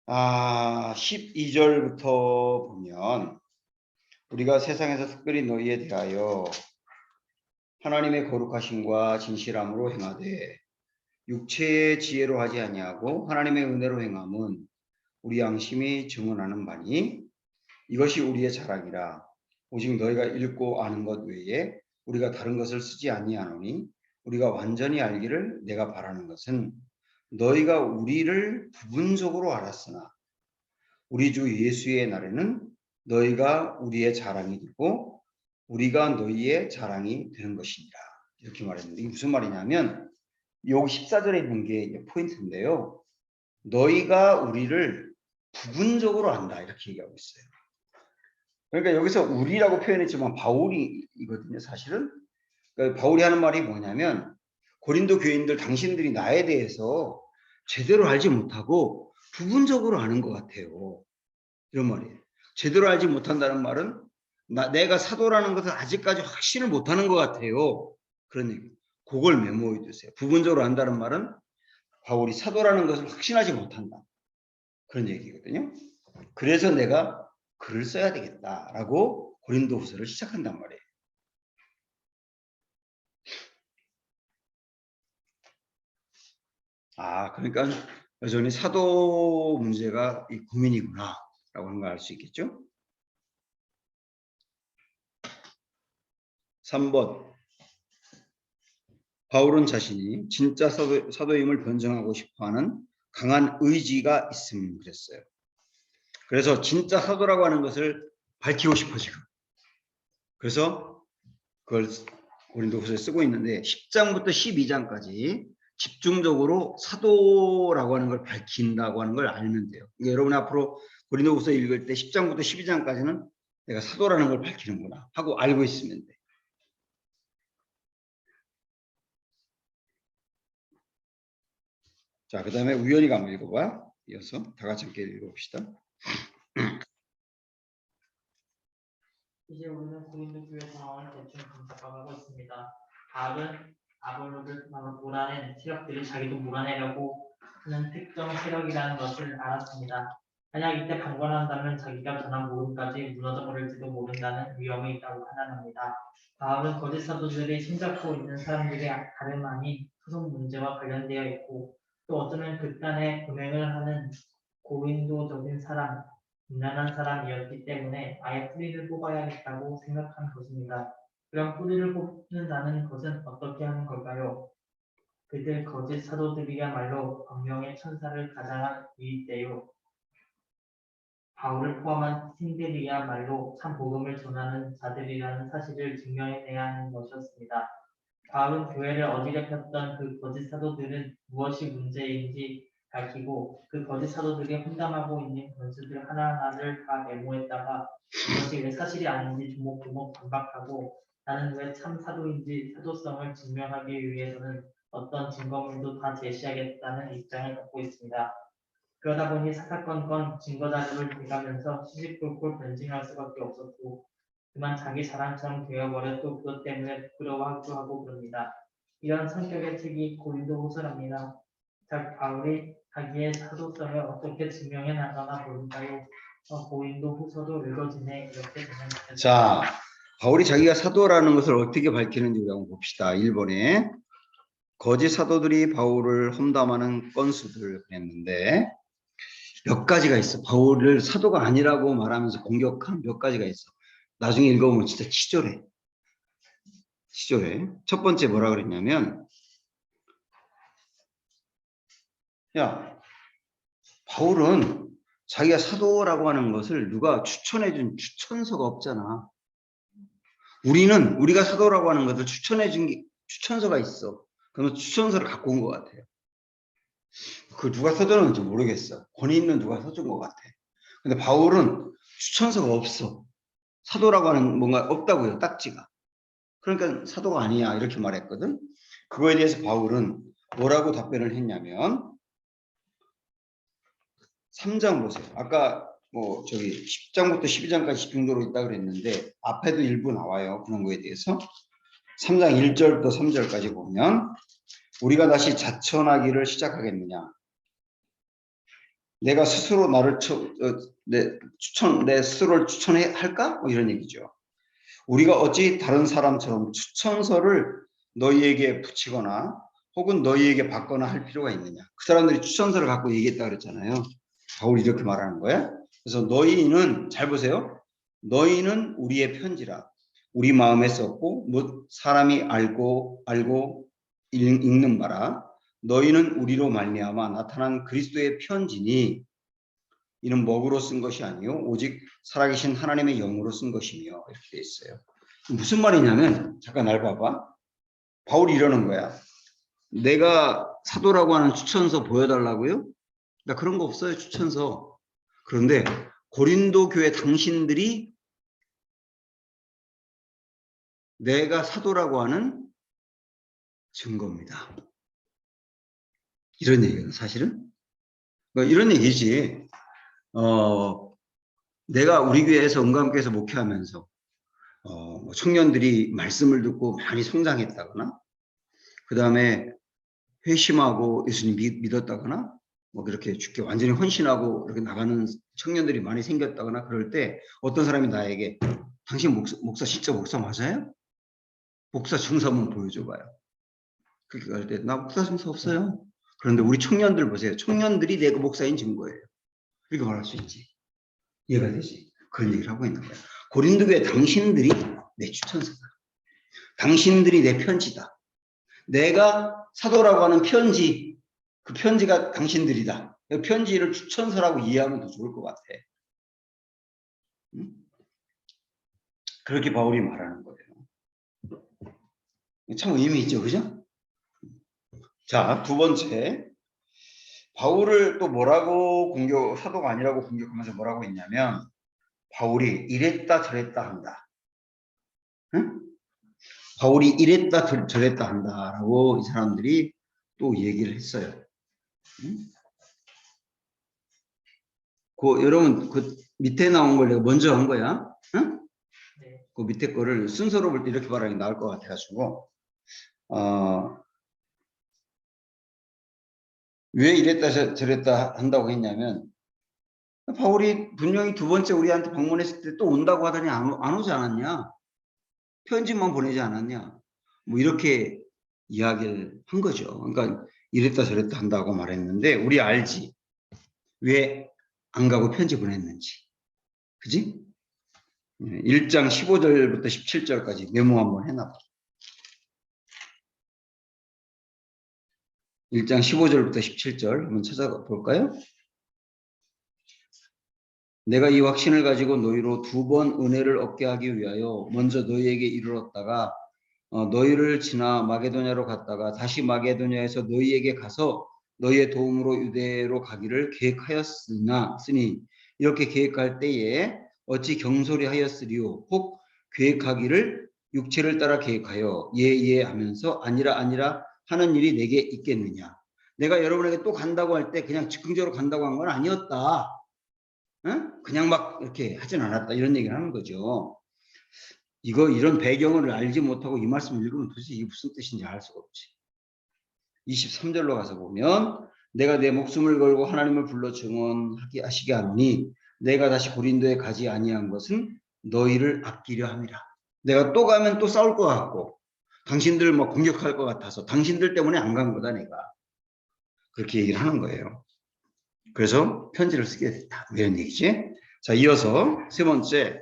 12절부터 보면 우리가 세상에서 특별히 너희에 대하여 하나님의 거룩하심과 진실함으로 행하되 육체의 지혜로 하지 아니하고 하나님의 은혜로 행함은 우리 양심이 증언하는 바니 이것이 우리의 자랑이라. 오직 너희가 읽고 아는 것 외에 우리가 다른 것을 쓰지 아니하노니 우리가 완전히 알기를 내가 바라는 것은 너희가 우리를 부분적으로 알았으나 우리 주 예수의 날에는 너희가 우리의 자랑이 되고 우리가 너희의 자랑이 되는 것이니라. 이렇게 말했는데 이게 무슨 말이냐면 여기 14절에 있는 게 포인트인데요. 너희가 우리를 부분적으로 안다. 이렇게 얘기하고 있어요. 그러니까 여기서 우리라고 표현했지만 바울이거든요. 사실은. 그러니까 바울이 하는 말이 뭐냐면 고린도 교인들 당신들이 나에 대해서 제대로 알지 못하고 부분적으로 아는 것 같아요. 이런 말이에요. 제대로 알지 못한다는 말은 내가 사도라는 것을 아직까지 확신을 못하는 것 같아요. 그런 얘기. 그걸 메모해 두세요. 부분적으로 안다는 말은 바울이 사도라는 것을 확신하지 못한다. 그런 얘기거든요. 그래서 내가 글을 써야 되겠다라고 고린도후서를 시작한단 말이에요. 그러니까 여전히 사도 문제가 이 고민이구나 라고 하는 걸 알 수 있겠죠. 3번 바울은 자신이 진짜 사도임을 변증하고 싶어하는 강한 의지가 있음 그랬어요. 그래서 진짜 사도라고 하는 것을 밝히고 싶어 지금. 그래서 그걸 고린도후서에 쓰고 있는데 10장부터 12장까지 집중적으로 사도라고 하는 걸 밝힌다고 하는 걸 알면 돼요. 그러니까 여러분 앞으로 고린도후서 읽을 때 10장부터 12장까지는 내가 사도라는 걸 밝히는구나 하고 알고 있으면 돼. 자, 그 다음에 우연히가 한번 읽어봐. 이어서 다 같이 함께 읽어봅시다. 이제 우리는 고린도 교회 상황을 대충 분석하고 있습니다. 바울은 아볼로를 몰아낸 세력들이 자기도 몰아내려고 하는 특정 세력이라는 것을 알았습니다. 만약 이때 방관한다면 자기가 전한 복음까지 무너져버릴지도 모른다는 위험이 있다고 판단합니다. 바울은 거짓 사도들이 손잡고 있는 사람들의 다름 아닌 소속 문제와 관련되어 있고 또 어쩌면 극단의 범행을 하는 고린도적인 사람, 음란한 사람이었기 때문에 아예 뿌리를 뽑아야겠다고 생각한 것입니다. 그럼 뿌리를 뽑는다는 것은 어떻게 하는 걸까요? 그들 거짓 사도들이야말로 광명의 천사를 가장한 이때요. 바울을 포함한 신들이야말로 참 복음을 전하는 자들이라는 사실을 증명해내야 하는 것이었습니다. 바울은 교회를 어지럽혔던 그 거짓 사도들은 무엇이 문제인지 밝히고 그 거짓 사도들이 험담하고 있는 변수들 하나하나를 다 메모했다가 그것이 왜 사실이 아닌지 조목조목 반박하고 나는 왜 참 사도인지 사도성을 증명하기 위해서는 어떤 증거물도 다 제시하겠다는 입장을 갖고 있습니다. 그러다 보니 사사건건 증거자료를 대가면서 시시콜콜 변증할 수밖에 없었고 그만 자기 자랑처럼 되어버려 또 그것 때문에 부끄러워하기도 하고 그럽니다. 이런 성격의 책이 고린도 후서랍니다. 바울이 자기의 사도성을 어떻게 증명해 나가나 볼까요? 고린도 후서도 읽어지네 이렇게 되면 좋겠습니다. 자, 바울이 자기가 사도라는 것을 어떻게 밝히는지 우리 한번 봅시다. 1번에 거짓 사도들이 바울을 험담하는 건수들을 그랬는데 몇 가지가 있어. 바울을 사도가 아니라고 말하면서 공격한 몇 가지가 있어. 나중에 읽어보면 진짜 치졸해. 치졸해. 첫 번째 뭐라 그랬냐면 야, 바울은 자기가 사도라고 하는 것을 누가 추천해준 추천서가 없잖아. 우리가 사도라고 하는 것을 추천해준 추천서가 있어. 그러면 추천서를 갖고 온 것 같아요. 그 누가 써줬는지 모르겠어. 권위 있는 누가 써준 것 같아. 근데 바울은 추천서가 없어. 사도라고 하는 뭔가 없다고요. 딱지가. 그러니까 사도가 아니야 이렇게 말했거든. 그거에 대해서 바울은 뭐라고 답변을 했냐면 3장 보세요. 아까 뭐 저기 10장부터 12장까지 집중도로 있다 그랬는데 앞에도 일부 나와요. 그런 거에 대해서 3장 1절부터 3절까지 보면 우리가 다시 자천하기를 시작하겠느냐. 내가 스스로 내 스스로를 추천해 할까? 뭐 이런 얘기죠. 우리가 어찌 다른 사람처럼 추천서를 너희에게 붙이거나 혹은 너희에게 받거나 할 필요가 있느냐. 그 사람들이 추천서를 갖고 얘기했다 그랬잖아요. 바울이 이렇게 말하는 거야. 그래서 너희는 잘 보세요. 너희는 우리의 편지라. 우리 마음에 썼고 뭐 사람이 알고 읽는 바라. 너희는 우리로 말미암아 나타난 그리스도의 편지니 이는 먹으로 쓴 것이 아니요 오직 살아계신 하나님의 영으로 쓴 것이며 이렇게 돼 있어요. 무슨 말이냐면 잠깐 날 봐봐. 바울이 이러는 거야. 내가 사도라고 하는 추천서 보여달라고요? 나 그런 거 없어요. 추천서. 그런데 고린도 교회 당신들이 내가 사도라고 하는 증거입니다. 이런 얘기예요. 사실은. 이런 얘기지. 내가 우리 교회에서 은감교회에서 목회하면서 청년들이 말씀을 듣고 많이 성장했다거나 그 다음에 회심하고 예수님 믿었다거나 뭐 그렇게 죽게 완전히 헌신하고 이렇게 나가는 청년들이 많이 생겼다거나 그럴 때 어떤 사람이 나에게 당신 목사 진짜 목사 맞아요? 목사 증서 한번 보여줘봐요. 그렇게 할 때 나 목사 증서 없어요. 그런데 우리 청년들 보세요. 청년들이 내가 목사인 증거예요. 이렇게 말할 수 있지. 이해가 되지? 그런 얘기를 하고 있는 거야. 고린도 교회 당신들이 내 추천서다. 당신들이 내 편지다. 내가 사도라고 하는 편지, 그 편지가 당신들이다. 그 편지를 추천서라고 이해하면 더 좋을 것 같아. 응? 그렇게 바울이 말하는 거예요. 참 의미 있죠, 그죠? 자, 두 번째. 바울을 또 뭐라고 사도가 아니라고 공격하면서 뭐라고 했냐면, 바울이 이랬다 저랬다 한다. 응? 바울이 이랬다 저랬다 한다라고 이 사람들이 또 얘기를 했어요. 응? 여러분 그 밑에 나온 걸 내가 먼저 한 거야. 응? 네. 그 밑에 거를 순서로 볼 때 이렇게 말하는 게 나을 것 같아가지고 왜 이랬다 저랬다 한다고 했냐면 바울이 분명히 두 번째 우리한테 방문했을 때 또 온다고 하더니 안 오지 않았냐. 편지만 보내지 않았냐. 뭐 이렇게 이야기를 한 거죠. 그러니까 이랬다 저랬다 한다고 말했는데 우리 알지. 왜 안 가고 편지 보냈는지. 그지? 1장 15절부터 17절까지 메모 한번 해놔봐. 1장 15절부터 17절 한번 찾아볼까요? 내가 이 확신을 가지고 너희로 두 번 은혜를 얻게 하기 위하여 먼저 너희에게 이르렀다가 너희를 지나 마게도냐로 갔다가 다시 마게도냐에서 너희에게 가서 너희의 도움으로 유대로 가기를 계획하였으니 이렇게 계획할 때에 어찌 경솔히 하였으리요 혹 계획하기를 육체를 따라 계획하여 예 하면서 아니라 하는 일이 내게 있겠느냐. 내가 여러분에게 또 간다고 할 때 그냥 즉흥적으로 간다고 한 건 아니었다. 응? 그냥 막 이렇게 하진 않았다. 이런 얘기를 하는 거죠. 이런 배경을 알지 못하고 이 말씀을 읽으면 도대체 이게 무슨 뜻인지 알 수가 없지. 23절로 가서 보면 내가 내 목숨을 걸고 하나님을 불러 증언하게 하시게 하노니 내가 다시 고린도에 가지 아니한 것은 너희를 아끼려 함이라. 내가 또 가면 또 싸울 것 같고 당신들 뭐 공격할 것 같아서 당신들 때문에 안 간 거다 내가. 그렇게 얘기를 하는 거예요. 그래서 편지를 쓰게 됐다. 이런 얘기지. 자, 이어서 세 번째,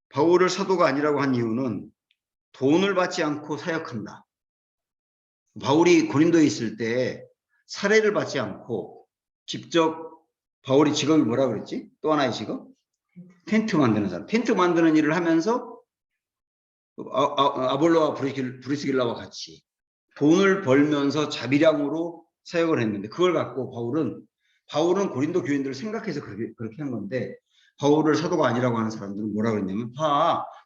바울을 사도가 아니라고 한 이유는 돈을 받지 않고 사역한다. 바울이 고린도에 있을 때 사례를 받지 않고 직접 바울이 직업이 뭐라 그랬지? 또 하나의 직업? 텐트 만드는 사람. 텐트 만드는 일을 하면서 아볼로와 브리스길라와 같이 돈을 벌면서 자비량으로 사역을 했는데 그걸 갖고 바울은 고린도 교인들을 생각해서 그렇게 한 건데 바울을 사도가 아니라고 하는 사람들은 뭐라 그랬냐면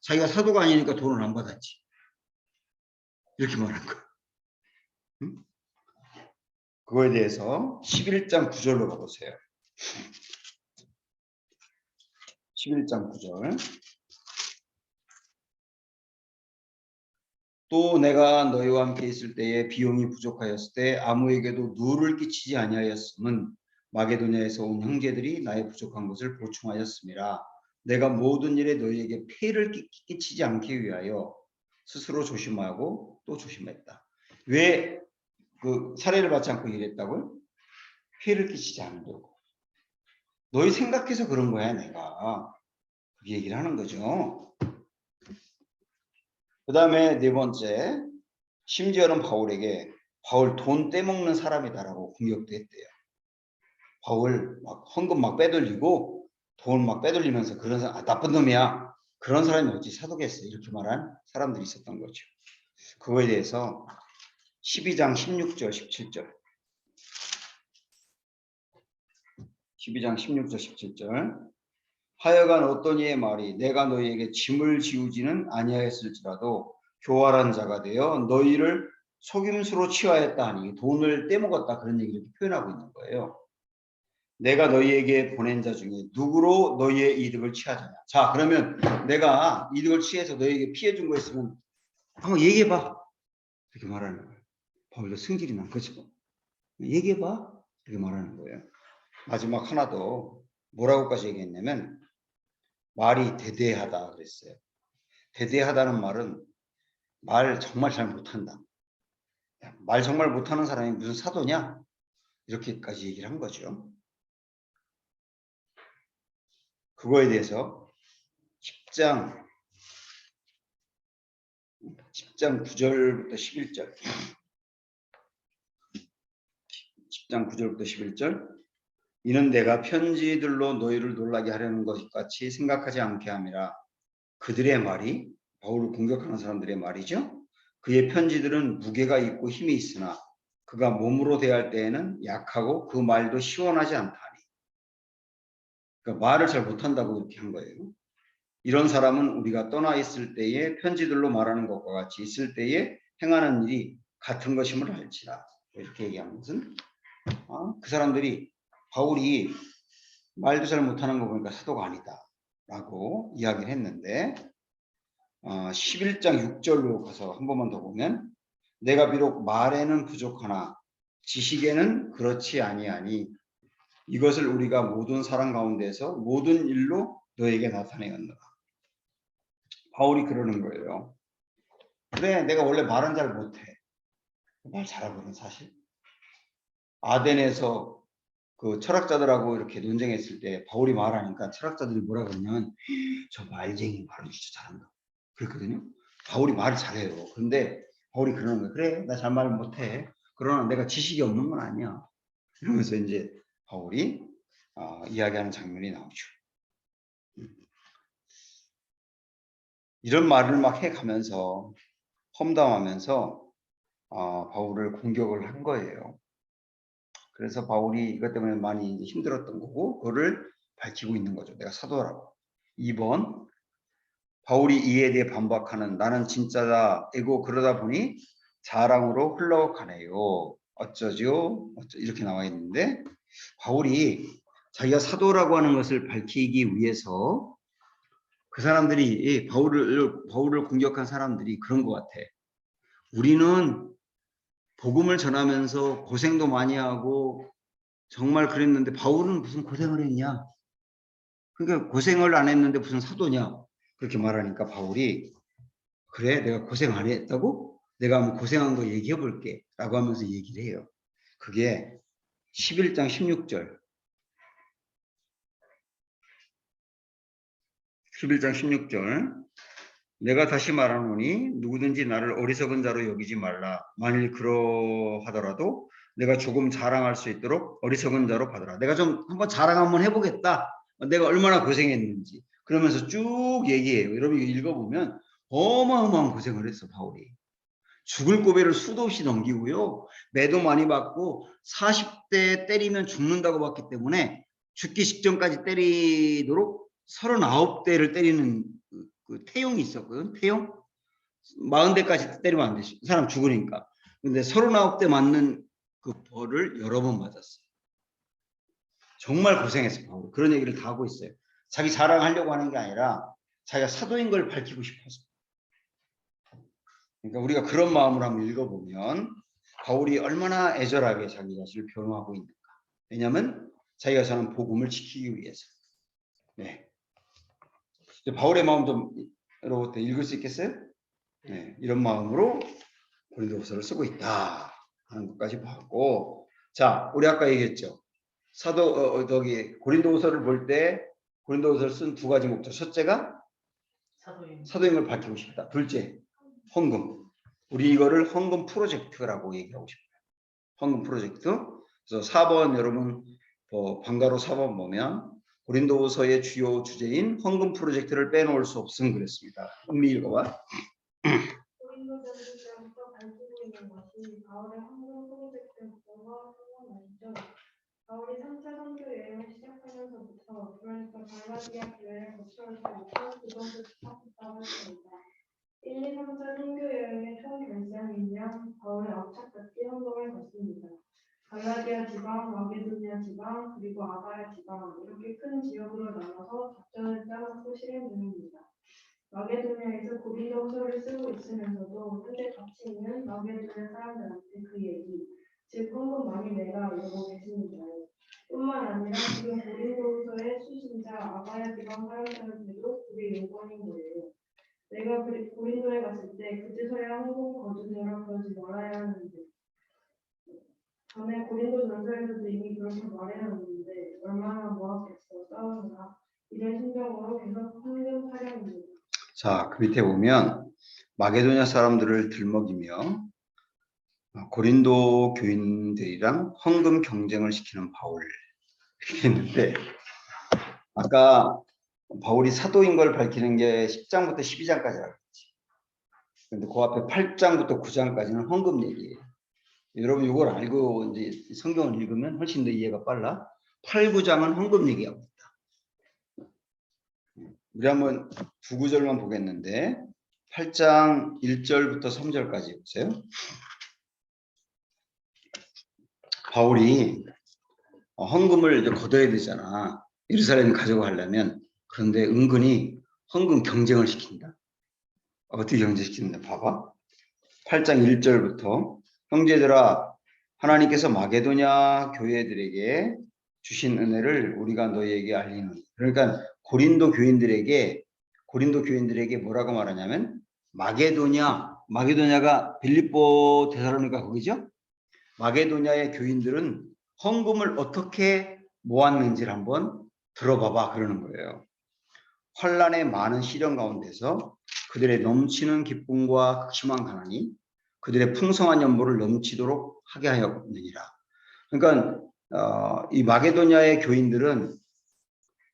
자기가 사도가 아니니까 돈을 안 받았지. 이렇게 말한 거야. 응? 그거에 대해서 11장 9절로 가보세요. 11장 9절. 또 내가 너희와 함께 있을 때에 비용이 부족하였을 때 아무에게도 누를 끼치지 아니하였음은 마게도냐에서 온 형제들이 나의 부족한 것을 보충하였음이라. 내가 모든 일에 너희에게 폐를 끼치지 않기 위하여 스스로 조심하고 또 조심했다. 왜 그 사례를 받지 않고 일했다고요? 폐를 끼치지 않으려고. 너희 생각해서 그런 거야 내가. 그 얘기를 하는 거죠. 그 다음에 네 번째, 심지어는 바울 돈 떼먹는 사람이다라고 공격도 했대요. 바울 막 헌금 막 빼돌리고 돈 막 빼돌리면서 그런 사람, 나쁜 놈이야. 그런 사람이 어찌 사도겠어. 이렇게 말한 사람들이 있었던 거죠. 그거에 대해서 12장 16절 17절 12장 16절 17절 하여간 어떤 이의 말이 내가 너희에게 짐을 지우지는 아니하였을지라도 교활한 자가 되어 너희를 속임수로 취하였다 하니 돈을 떼먹었다 그런 얘기를 표현하고 있는 거예요. 내가 너희에게 보낸 자 중에 누구로 너희의 이득을 취하자냐. 자, 그러면 내가 이득을 취해서 너희에게 피해 준 거 있으면 한번 얘기해봐. 이렇게 말하는 거예요. 바울도 승질이 난 거죠. 얘기해봐. 이렇게 말하는 거예요. 마지막 하나 더 뭐라고까지 얘기했냐면 말이 대대하다 그랬어요. 대대하다는 말은 말 정말 잘 못한다. 말 정말 못하는 사람이 무슨 사도냐? 이렇게까지 얘기를 한 거죠. 그거에 대해서 10장 9절부터 11절 10장 9절부터 11절 이는 내가 편지들로 너희를 놀라게 하려는 것 같이 생각하지 않게 함이라. 그들의 말이 바울을 공격하는 사람들의 말이죠. 그의 편지들은 무게가 있고 힘이 있으나 그가 몸으로 대할 때에는 약하고 그 말도 시원하지 않다니. 그러니까 말을 잘 못한다고 그렇게 한 거예요. 이런 사람은 우리가 떠나 있을 때에 편지들로 말하는 것과 같이 있을 때에 행하는 일이 같은 것임을 알지라. 이렇게 얘기하는 것은 그 사람들이 바울이 말도 잘 못하는 거 보니까 사도가 아니다 라고 이야기를 했는데 11장 6절로 가서 한 번만 더 보면 내가 비록 말에는 부족하나 지식에는 그렇지 아니하니 이것을 우리가 모든 사람 가운데서 모든 일로 너에게 나타내었노라. 바울이 그러는 거예요. 그래, 내가 원래 말은 잘 못해. 말 잘하거든 사실. 아덴에서 그 철학자들하고 이렇게 논쟁했을 때 바울이 말하니까 철학자들이 뭐라 그러냐면 저 말쟁이 말을 진짜 잘한다. 그랬거든요. 바울이 말을 잘해요. 그런데 바울이 그러는 거예요. 그래, 나 잘 말 못해. 그러나 내가 지식이 없는 건 아니야. 이러면서 이제 바울이 이야기하는 장면이 나오죠. 이런 말을 막 해가면서 험담하면서 바울을 공격을 한 거예요. 그래서 바울이 이것 때문에 많이 이제 힘들었던 거고 그거를 밝히고 있는 거죠. 내가 사도라고. 2번 바울이 이에 대해 반박하는 나는 진짜다 에고 그러다 보니 자랑으로 흘러가네요. 어쩌죠? 이렇게 나와 있는데 바울이 자기가 사도라고 하는 것을 밝히기 위해서 그 사람들이 바울을 공격한 사람들이 그런 것 같아. 우리는 복음을 전하면서 고생도 많이 하고 정말 그랬는데 바울은 무슨 고생을 했냐? 그러니까 고생을 안 했는데 무슨 사도냐? 그렇게 말하니까 바울이 그래 내가 고생 안 했다고? 내가 한번 고생한 거 얘기해 볼게 라고 하면서 얘기를 해요. 그게 11장 16절 11장 16절 내가 다시 말하노니 누구든지 나를 어리석은 자로 여기지 말라. 만일 그러하더라도 내가 조금 자랑할 수 있도록 어리석은 자로 받으라. 내가 좀 한번 자랑 한번 해보겠다. 내가 얼마나 고생했는지. 그러면서 쭉 얘기해요. 여러분 이거 읽어보면 어마어마한 고생을 했어 바울이. 죽을 고비를 수도 없이 넘기고요. 매도 많이 받고 40대 때리면 죽는다고 봤기 때문에 죽기 직전까지 때리도록 39대를 때리는 그 태용이 있었거든. 태용? 40대까지 때리면 안 되지. 사람 죽으니까. 근데 39대 맞는 그 벌을 여러 번 맞았어요. 정말 고생했어요. 바울. 그런 얘기를 다 하고 있어요. 자기 자랑하려고 하는 게 아니라 자기가 사도인 걸 밝히고 싶어서. 그러니까 우리가 그런 마음으로 한번 읽어보면 바울이 얼마나 애절하게 자기 자신을 변호하고 있는가. 왜냐하면 자기가 전한 복음을 지키기 위해서. 네. 바울의 마음 좀 여러분 읽을 수 있겠어요? 네. 이런 마음으로 고린도후서를 쓰고 있다 하는 것까지 봤고, 자 우리 아까 얘기했죠. 고린도후서를 볼 때 고린도후서를 쓴 두 가지 목적. 첫째가 사도임을 밝히고 싶다. 둘째 헌금. 우리 이거를 헌금 프로젝트라고 얘기하고 싶어요. 헌금 프로젝트. 그래서 4번 여러분 방가로 4번 보면 고린도후서의 주요 주제인 헌금 프로젝트를 빼놓을 수 없음 그랬습니다. 은미 읽어봐. 고린도전서 때부터 밝히고 있는 것이 바울의 헌금 프로젝트 목표와 성공이죠. 바울이 3차 선교 여행을 시작하면서부터 그러니까 갈라디아 교회를 거쳐서부터 두 번째 시작했다고 했습니다. 1, 2, 3차 선교 여행의 총 결장이면 바울의 악착같이 헌금을 받습니다. 갈라디아 지방, 마게도니아 지방, 그리고 아가야 지방 이렇게 큰 지역으로 나눠서 작전을 짜놓고 실행 중입니다. 마게도니아에서 고린도후서를 쓰고 있으면서도 현재 같이 있는 마게도니아 사람들한테 그 얘기, 즉 헌금 많이 내라 이러고 계십니다. 뿐만 아니라 지금 고린도후서의 수신자 아가야 지방 사람들한테도 그게 요건인 거예요. 내가 고린도에 갔을 때 그제서야 헌금 거두느라 그러지 말아야 하는데 전에 고린도전서에서도 이미 그렇게 말해놨는데 얼마나 모았겠어 싸우느라 이런 심정으로 계속 헌금 타령입니다. 자, 그 밑에 보면 마게도냐 사람들을 들먹이며 고린도 교인들이랑 헌금 경쟁을 시키는 바울 이렇게 했는데 아까 바울이 사도인 걸 밝히는 게 10장부터 12장까지라고 했지. 근데 그 앞에 8장부터 9장까지는 헌금 얘기예요. 여러분 이걸 알고 이제 성경을 읽으면 훨씬 더 이해가 빨라. 8, 9장은 헌금 얘기하고 있다. 우리 한번 두 구절만 보겠는데 8장 1절부터 3절까지 보세요. 바울이 헌금을 이제 걷어야 되잖아. 예루살렘에 가져가려면. 그런데 은근히 헌금 경쟁을 시킨다. 어떻게 경쟁시키는데 봐봐. 8장 1절부터 형제들아 하나님께서 마게도냐 교회들에게 주신 은혜를 우리가 너희에게 알리는. 그러니까 고린도 교인들에게 뭐라고 말하냐면 마게도냐가 빌립보 데살로니가 거기죠. 마게도냐의 교인들은 헌금을 어떻게 모았는지를 한번 들어봐봐 그러는 거예요. 환난의 많은 시련 가운데서 그들의 넘치는 기쁨과 극심한 가난이 그들의 풍성한 연보를 넘치도록 하게 하였느니라. 그러니까 이 마게도냐의 교인들은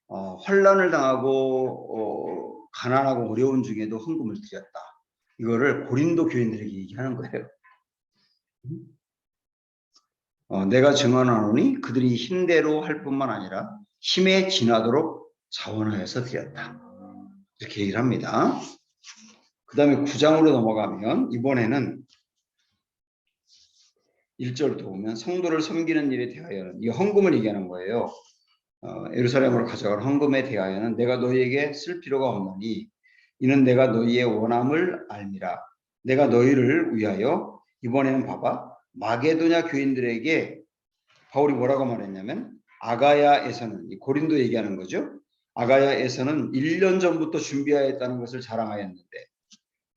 환난을 당하고 가난하고 어려운 중에도 헌금을 드렸다. 이거를 고린도 교인들에게 얘기하는 거예요. 내가 증언하노니 그들이 힘대로 할 뿐만 아니라 힘에 지나도록 자원하여서 드렸다. 이렇게 얘기를 합니다. 그 다음에 9장으로 넘어가면 이번에는 1절부터 보면 성도를 섬기는 일에 대하여는 이 헌금을 얘기하는 거예요. 예루살렘으로 가져갈 헌금에 대하여는 내가 너희에게 쓸 필요가 없나니 이는 내가 너희의 원함을 알미라. 내가 너희를 위하여 이번에는 봐봐 마게도냐 교인들에게 바울이 뭐라고 말했냐면 아가야에서는 이 고린도 얘기하는 거죠. 아가야에서는 1년 전부터 준비하였다는 것을 자랑하였는데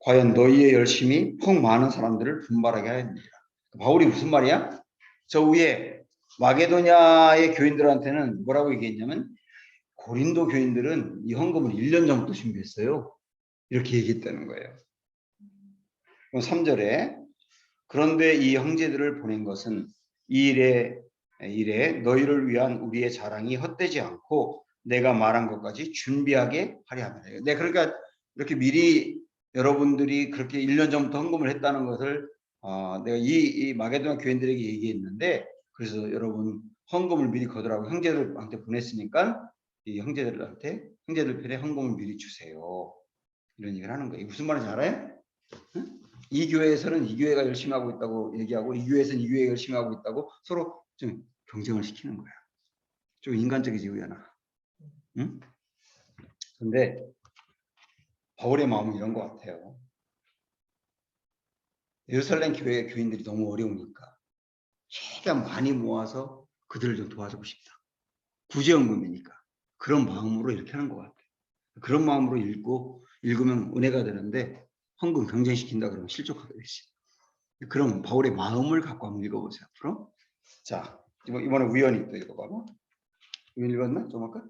과연 너희의 열심이 폭 많은 사람들을 분발하게 하였느니라. 바울이 무슨 말이야? 저 위에 마게도냐의 교인들한테는 뭐라고 얘기했냐면 고린도 교인들은 이 헌금을 1년 전부터 준비했어요. 이렇게 얘기했다는 거예요. 3절에 그런데 이 형제들을 보낸 것은 이 일에 너희를 위한 우리의 자랑이 헛되지 않고 내가 말한 것까지 준비하게 하려 합니다. 네, 그러니까 이렇게 미리 여러분들이 그렇게 1년 전부터 헌금을 했다는 것을 내가 이 마게도냐 교인들에게 얘기했는데 그래서 여러분 헌금을 미리 거두라고 형제들한테 보냈으니까 이 형제들 편에 헌금을 미리 주세요. 이런 얘기를 하는 거예요. 무슨 말인지 알아요? 응? 이 교회에서는 이 교회가 열심히 하고 있다고 얘기하고 이 교회에서는 이 교회가 열심히 하고 있다고 서로 좀 경쟁을 시키는 거야. 좀 인간적이지 우연아. 응? 근데 바울의 마음은 이런 것 같아요. 예루살렘 교회 교인들이 너무 어려우니까 최대한 많이 모아서 그들을 좀 도와주고 싶다. 구제연금이니까 그런 마음으로 이렇게 하는 것 같아요. 그런 마음으로 읽으면 은혜가 되는데 헌금 경쟁시킨다 그러면 실족하게 되지. 그럼 바울의 마음을 갖고 한번 읽어보세요. 앞으로. 자, 이번에 우연히 또 읽어봐봐. 우연 읽었나? 좀 아까?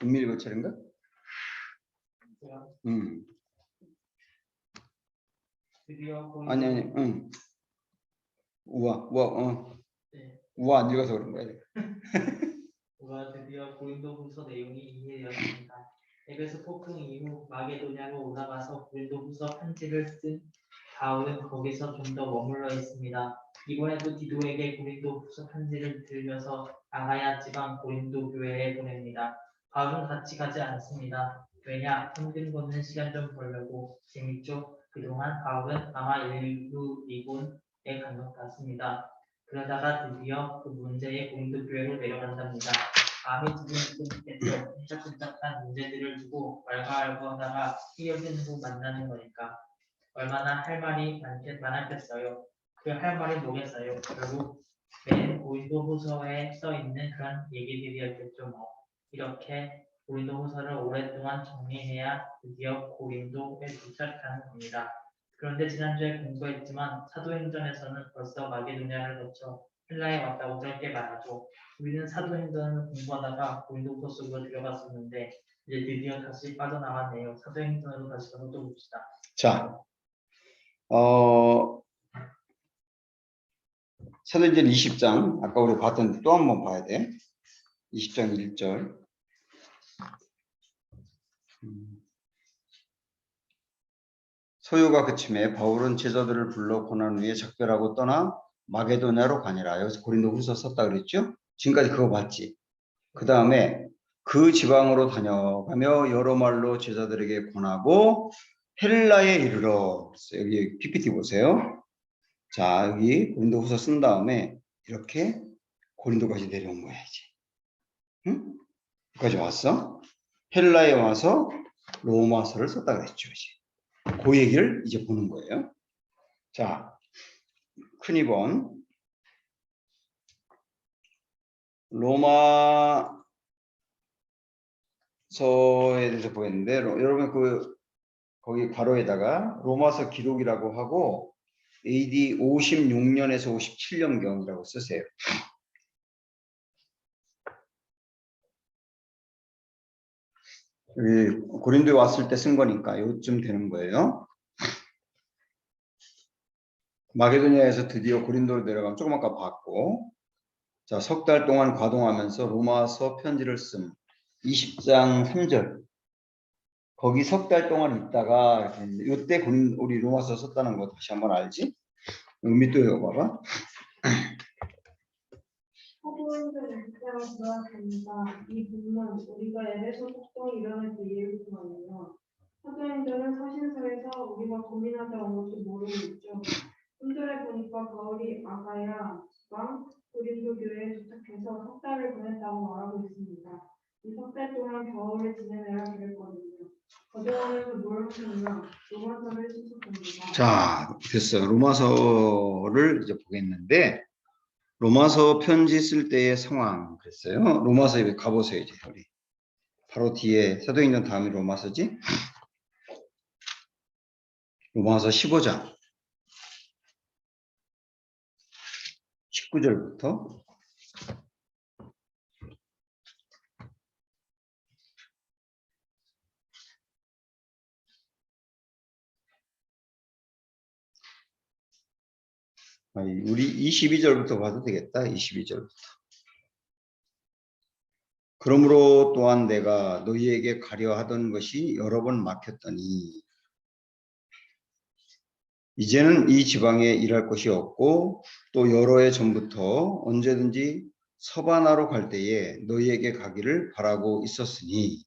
은밀 읽을 차례인가? 드디어 고린도 아니, 응. 우와 안 읽어서 그런 거야. 우리가 드디어 고린도후서 내용이 이해되었습니다. 에베소 폭풍 이후 마게도냐로 올라가서 고린도후서 편지를 쓴 바울은 거기서 좀 더 머물러 있습니다. 이번에도 디도에게 고린도후서 편지를 들려서 아가야 지방 고린도 교회에 보냅니다. 바울은 같이 가지 않습니다. 왜냐? 힘든 거는 시간 좀 벌려고. 재밌죠? 그동안 바울은 아마 일루리곤에 간 것 같습니다. 그러다가 드디어 그 문제의 고린도 교회로 내려간답니다. 마음이 두근두근했죠. 끈적끈적한 문제들을 두고 왈가왈부하다가 헤어진 후 만나는 거니까 얼마나 할 말이 많았겠어요. 그 할 말이 뭐겠어요. 결국 맨 고린도후서에 써 있는 그런 얘기들이었겠죠. 뭐 이렇게 고린도후서를 오랫동안 정리해야 드디어 고린도에 도착하는 겁니다. 그런데 지난주에 공부했지만 사도행전에서는 벌써 마게도냐를 거쳐 헬라에 왔다고 짧게 말하죠. 우리는 사도행전을 공부하다가 고린도후서 속으로 들어갔었는데 이제 드디어 다시 빠져나왔네요. 사도행전으로 다시 가서 또 봅시다. 자, 사도행전 20장 아까 우리 봤던데 또 한 번 봐야 돼. 20장 1절. 소요가 그침에 바울은 제자들을 불러 고난 후에 작별하고 떠나 마게도냐로 가니라. 여기서 고린도후서 썼다 그랬죠? 지금까지 그거 봤지. 그 다음에 그 지방으로 다녀가며 여러 말로 제자들에게 권하고 헬라에 이르러. 여기 PPT 보세요. 자, 여기 고린도후서 쓴 다음에 이렇게 고린도까지 내려온 거야 이제. 응? 여기까지 왔어. 헬라에 와서 로마서를 썼다 그랬죠 이제. 그 얘기를 이제 보는 거예요. 자, 큰 2번 로마서에 대해서 보겠는데 여러분 거기 괄호에다가 로마서 기록이라고 하고 AD 56년에서 57년경이라고 쓰세요. 여기 고린도에 왔을 때 쓴 거니까 요쯤 되는 거예요. 마게도냐에서 드디어 고린도로 내려가면 조금 아까 봤고, 자, 석 달 동안 과동하면서 로마서 편지를 쓴 20장 3절. 거기 석 달 동안 있다가 이때 우리 로마서 썼다는 거 다시 한번 알지? 의미 또 읽어봐봐. 사도행전 6장을 요약합니다. 이 부분은 우리가 에베소 폭동이 일어날 때 이해했지만요. 사도행전은 서신서에서 우리가 고민하다 온 것도 모르고 있죠. 손절해 보니까 바울이 아가야 지방 고린도 교회에 도착해서 석 달을 보냈다고 말하고 있습니다. 이 석 달 동안 겨울을 지내느라 그랬거든요. 거정하면서 뭘 하셨나? 로마서를 신속합니다. 자, 됐어요. 로마서를 이제 보겠는데 로마서 편지 쓸 때의 상황 그랬어요. 로마서에 가보세요. 이제 우리 바로 뒤에 사도행전 다음이 로마서지. 로마서 15장 19절부터 우리 22절부터 봐도 되겠다. 22절부터. 그러므로 또한 내가 너희에게 가려 하던 것이 여러 번 막혔더니 이제는 이 지방에 일할 곳이 없고 또 여러 해 전부터 언제든지 서바나로 갈 때에 너희에게 가기를 바라고 있었으니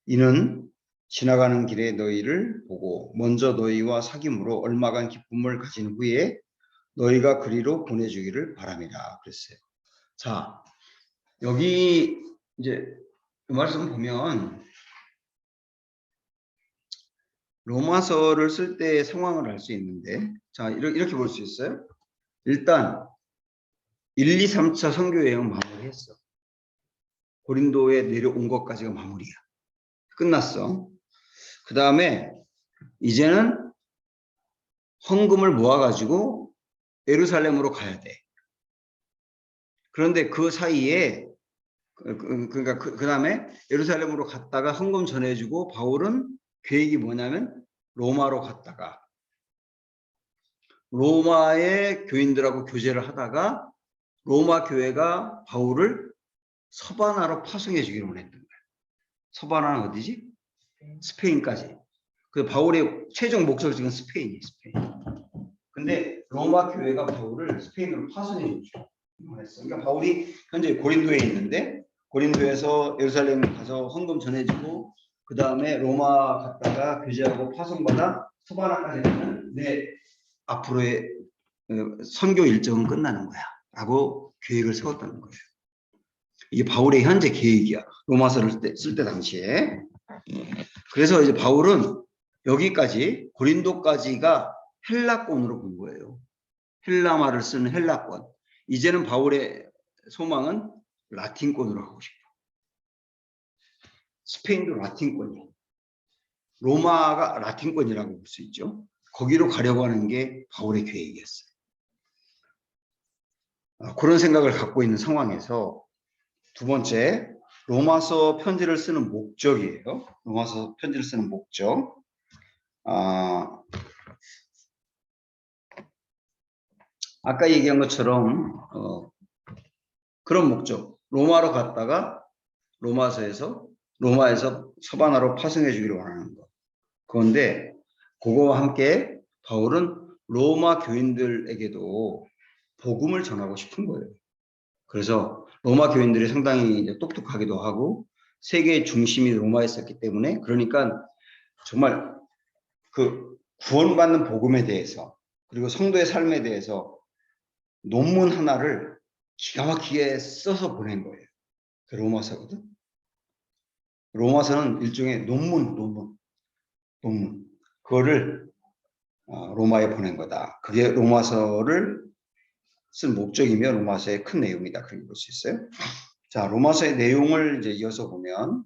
이는 지나가는 길에 너희를 보고 먼저 너희와 사귐으로 얼마간 기쁨을 가진 후에 너희가 그리로 보내주기를 바랍니다. 그랬어요. 자, 여기 이제 이 말씀 보면 로마서를 쓸 때의 상황을 알 수 있는데, 자, 이렇게 볼 수 있어요. 일단 1, 2, 3차 선교 여행은 마무리했어. 고린도에 내려온 것까지가 마무리야. 끝났어. 그 다음에 이제는 헌금을 모아가지고 예루살렘으로 가야 돼. 그런데 그 사이에 그러니까 그 다음에 예루살렘으로 갔다가 헌금 전해주고 바울은 계획이 뭐냐면 로마로 갔다가 로마의 교인들하고 교제를 하다가 로마 교회가 바울을 서바나로 파송해 주기로 원했던 거예요. 서바나는 어디지? 스페인까지. 그 바울의 최종 목적지는 스페인이에요. 스페인. 근데 로마 교회가 바울을 스페인으로 파송해 주기로 원했어요. 그러니까 바울이 현재 고린도에 있는데 고린도에서 예루살렘 가서 헌금 전해주고 그 다음에 로마 갔다가 교제하고 파송받아 서바나까지 가면 내 앞으로의 선교 일정은 끝나는 거야 라고 계획을 세웠다는 거예요. 이게 바울의 현재 계획이야. 로마서를 쓸 때 당시에. 그래서 이제 바울은 여기까지 고린도까지가 헬라권으로 본 거예요. 헬라말을 쓰는 헬라권. 이제는 바울의 소망은 라틴권으로 하고 싶어. 스페인도 라틴권이야. 로마가 라틴권이라고 볼 수 있죠. 거기로 가려고 하는 게 바울의 계획이었어요. 그런 생각을 갖고 있는 상황에서 두 번째, 로마서 편지를 쓰는 목적이에요. 로마서 편지를 쓰는 목적. 아까 얘기한 것처럼 그런 목적. 로마로 갔다가 로마에서 서바나로 파송해 주기를 원하는 것. 그런데 그거와 함께 바울은 로마 교인들에게도 복음을 전하고 싶은 거예요. 그래서 로마 교인들이 상당히 이제 똑똑하기도 하고 세계의 중심이 로마에 있었기 때문에 그러니까 정말 그 구원받는 복음에 대해서 그리고 성도의 삶에 대해서 논문 하나를 기가 막히게 써서 보낸 거예요. 그 로마서거든. 로마서는 일종의 논문. 그거를 로마에 보낸 거다. 그게 로마서를 쓴 목적이며 로마서의 큰 내용이다. 그렇게 볼 수 있어요. 자, 로마서의 내용을 이제 이어서 보면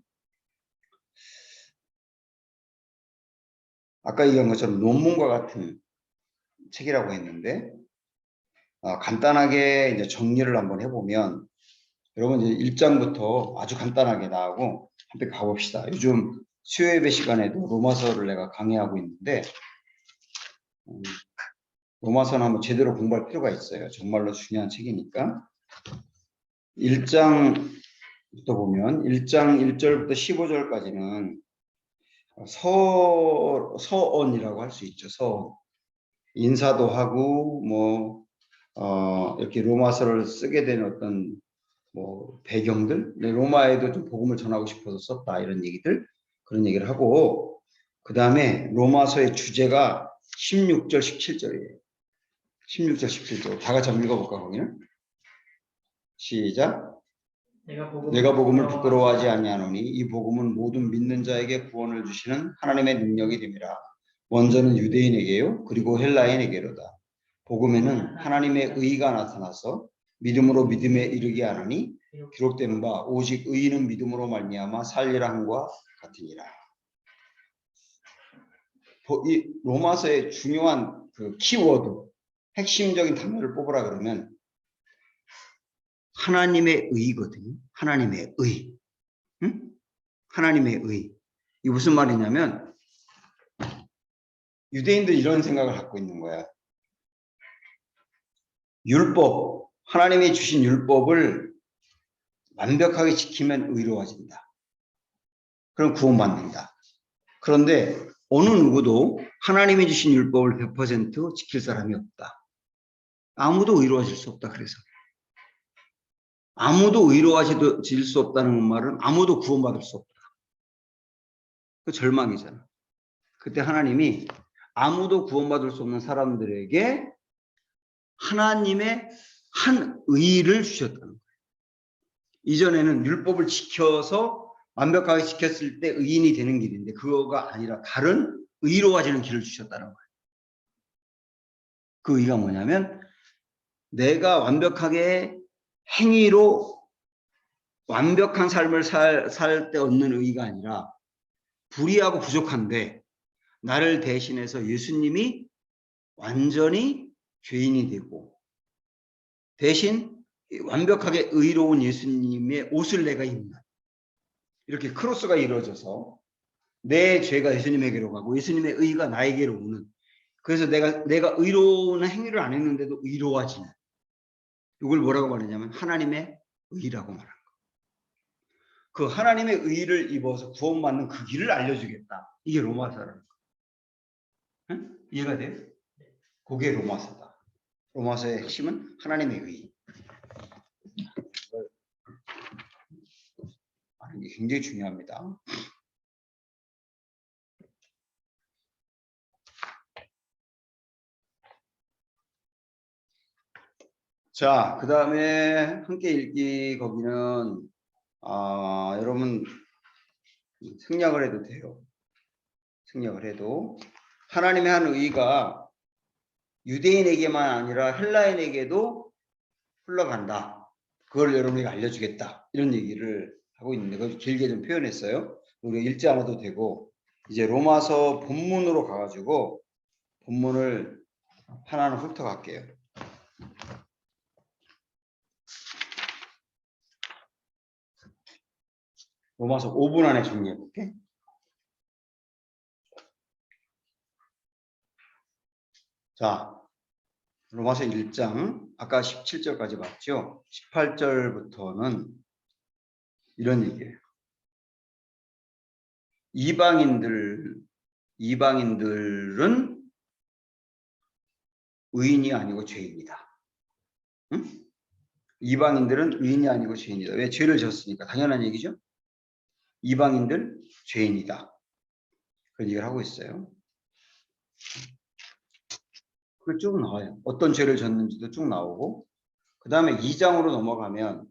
아까 얘기한 것처럼 논문과 같은 책이라고 했는데 간단하게 이제 정리를 한번 해보면 여러분 이제 1장부터 아주 간단하게 나오고 함께 가봅시다. 요즘 수요 예배 시간에도 로마서를 내가 강의하고 있는데 로마서는 한번 제대로 공부할 필요가 있어요. 정말로 중요한 책이니까. 1장부터 보면 1장 1절부터 15절까지는 서언이라고 할 수 있죠. 서언. 인사도 하고 이렇게 로마서를 쓰게 된 어떤 배경들, 로마에도 좀 복음을 전하고 싶어서 썼다 이런 얘기들, 그런 얘기를 하고, 그 다음에 로마서의 주제가 16절, 17절이에요. 16절, 17절. 다 같이 한번 읽어볼까, 거기는? 시작. 내가 복음을 부끄러워하지 아니하노니 이 복음은 모든 믿는 자에게 구원을 주시는 하나님의 능력이 됨이라. 먼저는 유대인에게요, 그리고 헬라인에게로다. 복음에는 하나님의 의가 나타나서 믿음으로 믿음에 이르게 하나니 기록되는 바 오직 의인은 믿음으로 말미암아 살리라 함과 같으니라. 이 로마서의 중요한 그 키워드, 핵심적인 단어를 뽑으라 그러면 하나님의 의거든요. 하나님의 의. 응? 하나님의 의. 이게 무슨 말이냐면 유대인들 이런 생각을 갖고 있는 거야. 율법, 하나님이 주신 율법을 완벽하게 지키면 의로워진다. 그럼 구원받는다. 그런데 어느 누구도 하나님이 주신 율법을 100% 지킬 사람이 없다. 아무도 의로워질 수 없다. 그래서 아무도 의로워질 수 없다는 말은 아무도 구원받을 수 없다. 그 절망이잖아. 그때 하나님이 아무도 구원받을 수 없는 사람들에게 하나님의 한 의를 주셨다는 거예요. 이전에는 율법을 지켜서 완벽하게 지켰을 때 의인이 되는 길인데 그거가 아니라 다른 의로워지는 길을 주셨다는 거예요. 그 의가 뭐냐면 내가 완벽하게 행위로 완벽한 삶을 살 때 얻는 의가 아니라 불의하고 부족한데 나를 대신해서 예수님이 완전히 죄인이 되고 대신 완벽하게 의로운 예수님의 옷을 내가 입는 이렇게 크로스가 이루어져서 내 죄가 예수님에게로 가고 예수님의 의가 나에게로 오는, 그래서 내가 의로운 행위를 안 했는데도 의로워지는, 이걸 뭐라고 말하냐면 하나님의 의라고 말하는 거예요. 그 하나님의 의를 입어서 구원받는 그 길을 알려주겠다. 이게 로마서라는 거예요. 응? 이해가 돼요? 그게 로마서다. 로마서의 핵심은 하나님의 의. 이게 굉장히 중요합니다. 자, 그 다음에 함께 읽기 거기는 여러분 생략을 해도 돼요. 생략을 해도 하나님의 한 의가 유대인에게만 아니라 헬라인에게도 흘러간다. 그걸 여러분에게 알려주겠다. 이런 얘기를 하고 있는데 그걸 길게 좀 표현했어요. 우리가 읽지 않아도 되고 이제 로마서 본문으로 가가지고 본문을 하나하나 훑어갈게요. 로마서 5분 안에 정리해볼게. 자, 로마서 1장 아까 17절까지 봤죠. 18절부터는 이런 얘기예요. 이방인들은 의인이 아니고 죄인이다. 응? 이방인들은 의인이 아니고 죄인이다. 왜? 죄를 졌으니까. 당연한 얘기죠. 이방인들 죄인이다. 그런 얘기를 하고 있어요. 그게 쭉 나와요. 어떤 죄를 졌는지도 쭉 나오고, 그 다음에 2장으로 넘어가면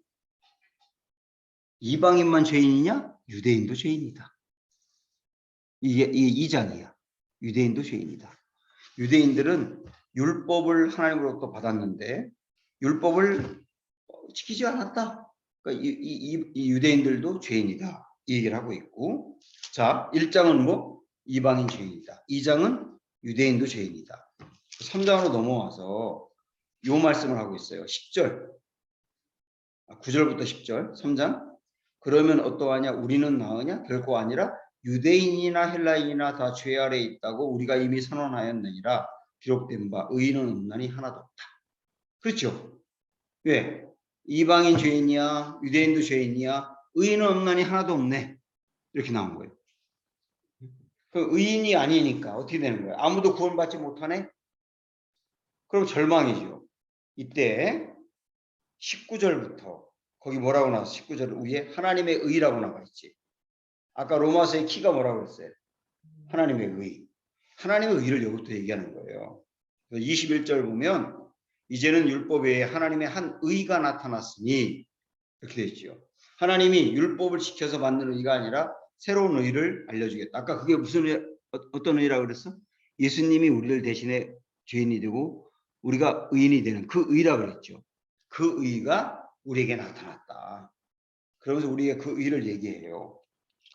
이방인만 죄인이냐? 유대인도 죄인이다. 이게 2장이야. 유대인도 죄인이다. 유대인들은 율법을 하나님으로부터 받았는데 율법을 지키지 않았다. 그러니까 이 유대인들도 죄인이다. 이 얘기를 하고 있고, 자, 1장은 뭐? 이방인 죄인이다. 2장은 유대인도 죄인이다. 3장으로 넘어와서 요 말씀을 하고 있어요. 10절. 9절부터 10절. 3장. 그러면 어떠하냐? 우리는 나으냐? 결코 아니라 유대인이나 헬라인이나 다 죄 아래에 있다고 우리가 이미 선언하였느니라. 기록된 바 의인은 없나니 하나도 없다. 그렇죠? 왜? 이방인 죄인이야? 유대인도 죄인이야? 의인은 없나니 하나도 없네. 이렇게 나온 거예요. 그 의인이 아니니까 어떻게 되는 거예요? 아무도 구원받지 못하네? 그럼 절망이죠. 이때 19절부터 거기 뭐라고 나왔어? 19절 위에 하나님의 의라고 나와 있지. 아까 로마서의 키가 뭐라고 그랬어요? 하나님의 의. 하나님의 의를 여기부터 얘기하는 거예요. 21절 보면 이제는 율법 외에 하나님의 한 의가 나타났으니 이렇게 되어 있죠. 하나님이 율법을 지켜서 만든 의가 아니라 새로운 의를 알려주겠다. 아까 그게 무슨 의, 어떤 의라고 그랬어? 예수님이 우리를 대신에 죄인이 되고 우리가 의인이 되는 그 의라고 그랬죠. 그 의가 우리에게 나타났다. 그러면서 우리의 그 의를 얘기해요.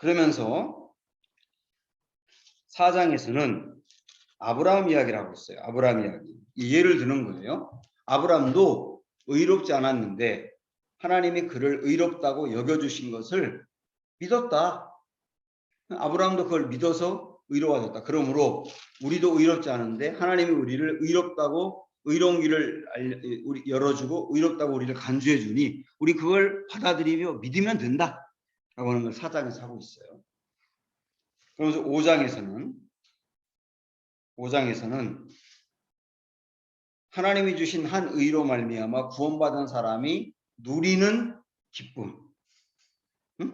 그러면서 4장에서는 아브라함 이야기를 하고 있어요. 아브라함 이야기. 예를 드는 거예요. 아브라함도 의롭지 않았는데 하나님이 그를 의롭다고 여겨주신 것을 믿었다. 아브라함도 그걸 믿어서 의로워졌다. 그러므로 우리도 의롭지 않은데 하나님이 우리를 의롭다고 의로운 길을 열어주고 의롭다고 우리를 간주해 주니 우리 그걸 받아들이며 믿으면 된다. 라고 하는 걸 4장에서 하고 있어요. 그러면서 5장에서는 하나님이 주신 한 의로 말미암아 구원받은 사람이 누리는 기쁨.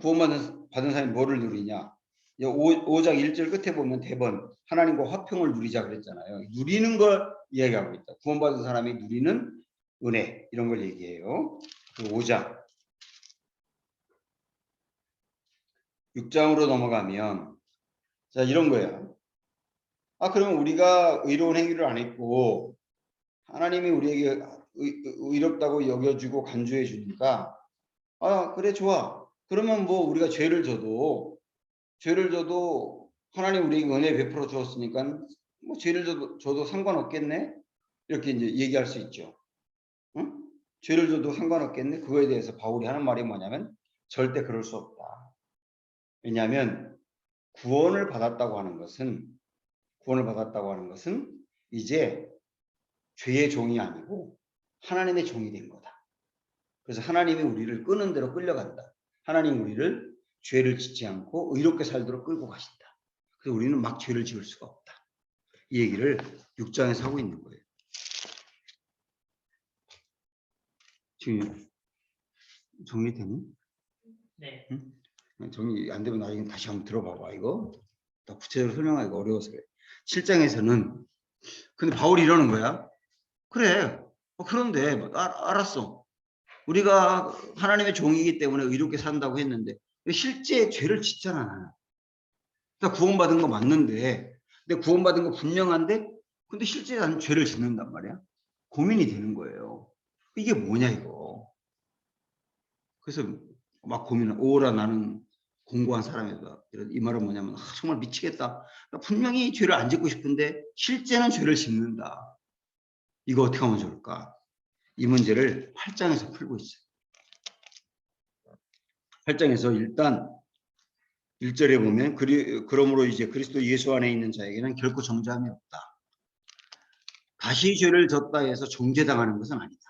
구원받은 사람이 뭐를 누리냐? 5장 1절 끝에 보면 대번 하나님과 화평을 누리자 그랬잖아요. 누리는 걸 이야기하고 있다. 구원받은 사람이 누리는 은혜 이런 걸 얘기해요. 5장 6장으로 넘어가면 자 이런 거야. 그러면 우리가 의로운 행위를 안 했고 하나님이 우리에게 의롭다고 여겨주고 간주해 주니까 그래 좋아. 그러면 뭐 우리가 죄를 져도 하나님 우리에게 은혜 베풀어 주었으니까 뭐 죄를 져도 상관없겠네. 이렇게 이제 얘기할 수 있죠. 응? 죄를 져도 상관없겠네. 그거에 대해서 바울이 하는 말이 뭐냐면 절대 그럴 수 없다. 왜냐하면 구원을 받았다고 하는 것은 이제 죄의 종이 아니고 하나님의 종이 된 거다. 그래서 하나님이 우리를 끄는 대로 끌려간다. 하나님 우리를 죄를 짓지 않고 의롭게 살도록 끌고 가신다. 그래서 우리는 막 죄를 지을 수가 없다. 이 얘기를 6장에서 하고 있는 거예요. 지금 정리되니? 네. 응? 정리 안 되면 나중에 다시 한번 들어봐봐. 이거 더 구체적으로 설명하기가 어려워서 그래. 7장에서는 근데 바울이 이러는 거야. 그래. 그런데 알았어. 우리가 하나님의 종이기 때문에 의롭게 산다고 했는데 실제 죄를 짓잖아. 그러니까 구원받은 거 맞는데 근데 구원받은 거 분명한데 근데 실제 나는 죄를 짓는단 말이야. 고민이 되는 거예요. 이게 뭐냐 이거. 그래서 막 고민을 오라 나는 공고한 사람이다. 이 말은 뭐냐면 정말 미치겠다. 분명히 죄를 안 짓고 싶은데 실제는 죄를 짓는다. 이거 어떻게 하면 좋을까? 이 문제를 8장에서 풀고 있어요. 8장에서 일단 1절에 보면 그러므로 이제 그리스도 예수 안에 있는 자에게는 결코 정죄함이 없다. 다시 죄를 졌다 해서 정죄당하는 것은 아니다.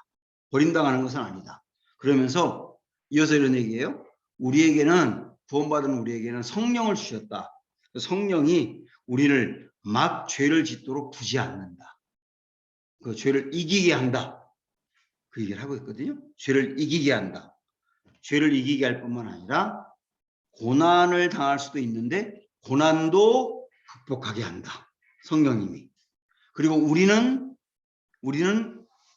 버림당하는 것은 아니다. 그러면서 이어서 이런 얘기예요. 구원받은 우리에게는 성령을 주셨다. 성령이 우리를 막 죄를 짓도록 두지 않는다. 그 죄를 이기게 한다. 그 얘기를 하고 있거든요. 죄를 이기게 한다. 죄를 이기게 할 뿐만 아니라 고난을 당할 수도 있는데 고난도 극복하게 한다. 성령님이. 그리고 우리는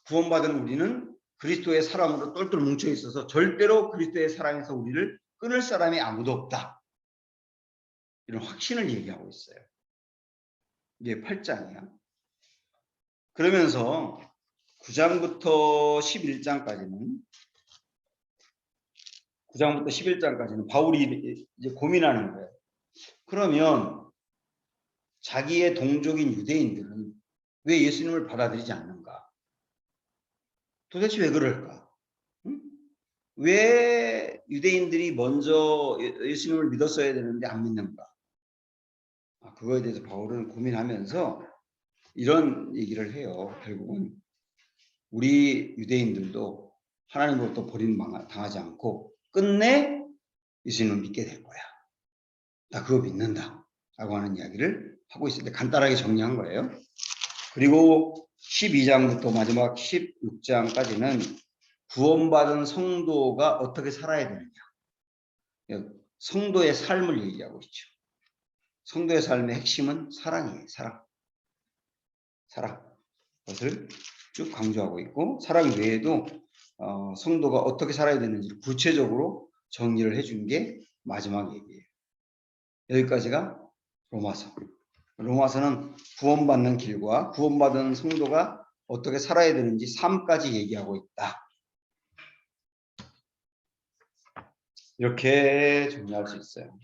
구원받은 우리는 그리스도의 사랑으로 똘똘 뭉쳐 있어서 절대로 그리스도의 사랑에서 우리를 끊을 사람이 아무도 없다. 이런 확신을 얘기하고 있어요. 이게 8장이야. 그러면서 9장부터 11장까지는 바울이 이제 고민하는 거예요. 그러면 자기의 동족인 유대인들은 왜 예수님을 받아들이지 않는가? 도대체 왜 그럴까? 응? 왜 유대인들이 먼저 예수님을 믿었어야 되는데 안 믿는가? 그거에 대해서 바울은 고민하면서 이런 얘기를 해요. 결국은 우리 유대인들도 하나님으로부터 버림당하지 않고 끝내 예수님을 믿게 될 거야. 나 그거 믿는다. 라고 하는 이야기를 하고 있습니다. 간단하게 정리한 거예요. 그리고 12장부터 마지막 16장까지는 구원받은 성도가 어떻게 살아야 되느냐. 성도의 삶을 얘기하고 있죠. 성도의 삶의 핵심은 사랑이에요. 사랑. 사랑. 그것을 쭉 강조하고 있고, 사랑 외에도 성도가 어떻게 살아야 되는지 구체적으로 정리를 해준 게 마지막 얘기예요. 여기까지가 로마서. 로마서는 구원받는 길과 구원받은 성도가 어떻게 살아야 되는지 삶까지 얘기하고 있다. 이렇게 정리할 수 있어요.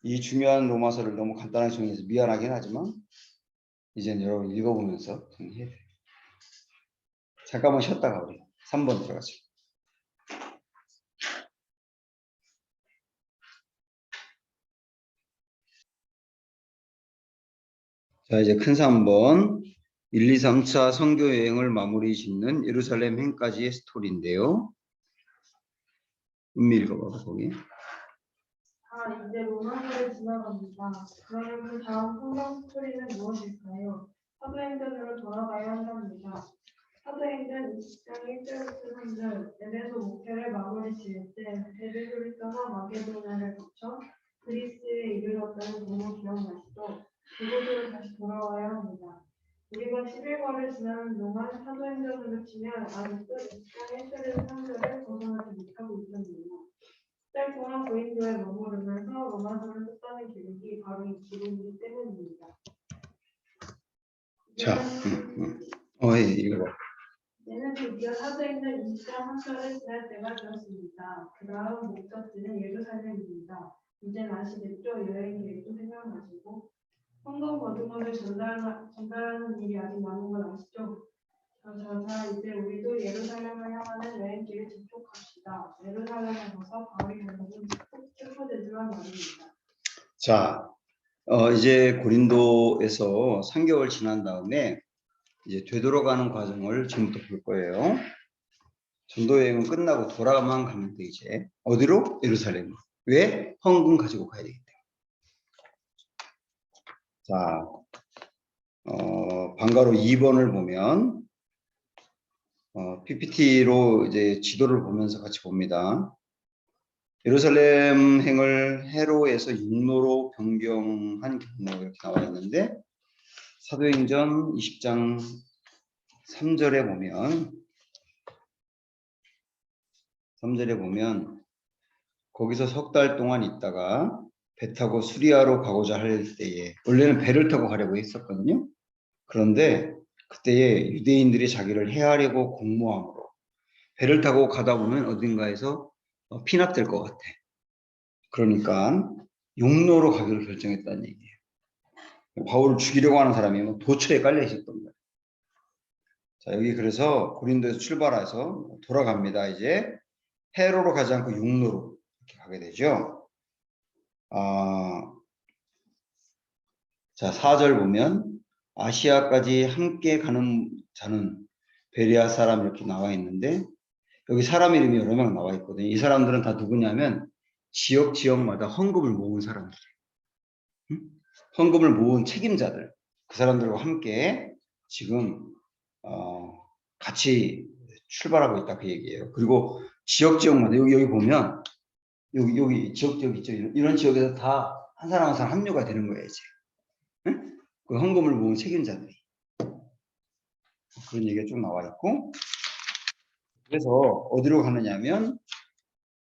이 중요한 로마서를 너무 간단하게 정리해서 미안하긴 하지만 이제는 여러분 읽어보면서 정리해야 돼요. 잠깐만 쉬었다가 우리 3번 들어가죠. 자, 이제 큰 3번 1, 2, 3차 선교 여행을 마무리 짓는 예루살렘 행까지의 스토리인데요. 읽어봐 거기. 이제 로마서를 지나갑니다. 그러면 그 다음 성경 스토리는 무엇일까요? 사도행전으로 돌아가야 한답니다. 사도행전 20장 1절부터 3절, 에베소 목회를 마무리 지을 때 에베소를 떠나 마게도냐를 거쳐 그리스에 이르렀다는 부분 기억나시죠? 그곳으로 다시 돌아와야 합니다. 우리가 11권을 지나는 동안 사도행전으로 치면 아직도 20장 1절에서 3절을 벗어나지 못하고 있었네요. 달 동안 고린도에 머무르면서 로마서를 썼다는 기록이 바로 이 기록이기 때문입니다. 자, 예, 읽어봐. 이제는 드디어 사도행전 20장 3절을 지날 때가 되었습니다. 그 다음 목적지는 예루살렘입니다. 이젠 아시겠죠? 여행 계획도 생각나시고 성경 거두문을 전달하는 일이 아직 남은 건 아시죠? 자, 이제 우리도 예루살렘을 향하는 여행길을 접촉합시다. 예루살렘에 가서 바울이 결국은 체포되지만 말입니다. 자, 이제 고린도에서 3개월 지난 다음에 이제 되돌아가는 과정을 지금부터 볼 거예요. 전도 여행은 끝나고 돌아만 가면 돼 이제. 어디로? 예루살렘. 왜? 헌금 가지고 가야 되기 때문에. 자, 방가로 2번을 보면 PPT로 이제 지도를 보면서 같이 봅니다. 예루살렘 행을 해로에서 육로로 변경한 경우 이렇게 나와 있는데 사도행전 20장 3절에 보면 거기서 석 달 동안 있다가 배 타고 수리아로 가고자 할 때에 원래는 배를 타고 가려고 했었거든요. 그런데 그때에 유대인들이 자기를 해하려고 공모함으로 배를 타고 가다 보면 어딘가에서 피납될 것 같아. 그러니까 육로로 가기로 결정했다는 얘기예요. 바울을 죽이려고 하는 사람이 도처에 깔려 있었던 거예요. 자, 여기 그래서 고린도에서 출발해서 돌아갑니다. 이제 해로로 가지 않고 육로로 이렇게 가게 되죠. 자, 4절 보면 아시아까지 함께 가는 자는 베레아 사람 이렇게 나와 있는데 여기 사람 이름이 여러 명 나와 있거든요. 이 사람들은 다 누구냐면 지역마다 헌금을 모은 사람들. 헌금을 모은 책임자들. 그 사람들과 함께 지금 같이 출발하고 있다 그 얘기예요. 그리고 지역마다 여기 보면 여기 지역 있죠. 이런 지역에서 다 한 사람 한 사람 합류가 되는 거예요. 이제. 응? 그 헌금을 모은 책임자들이. 그런 얘기가 쭉 나와 있고 그래서 어디로 가느냐면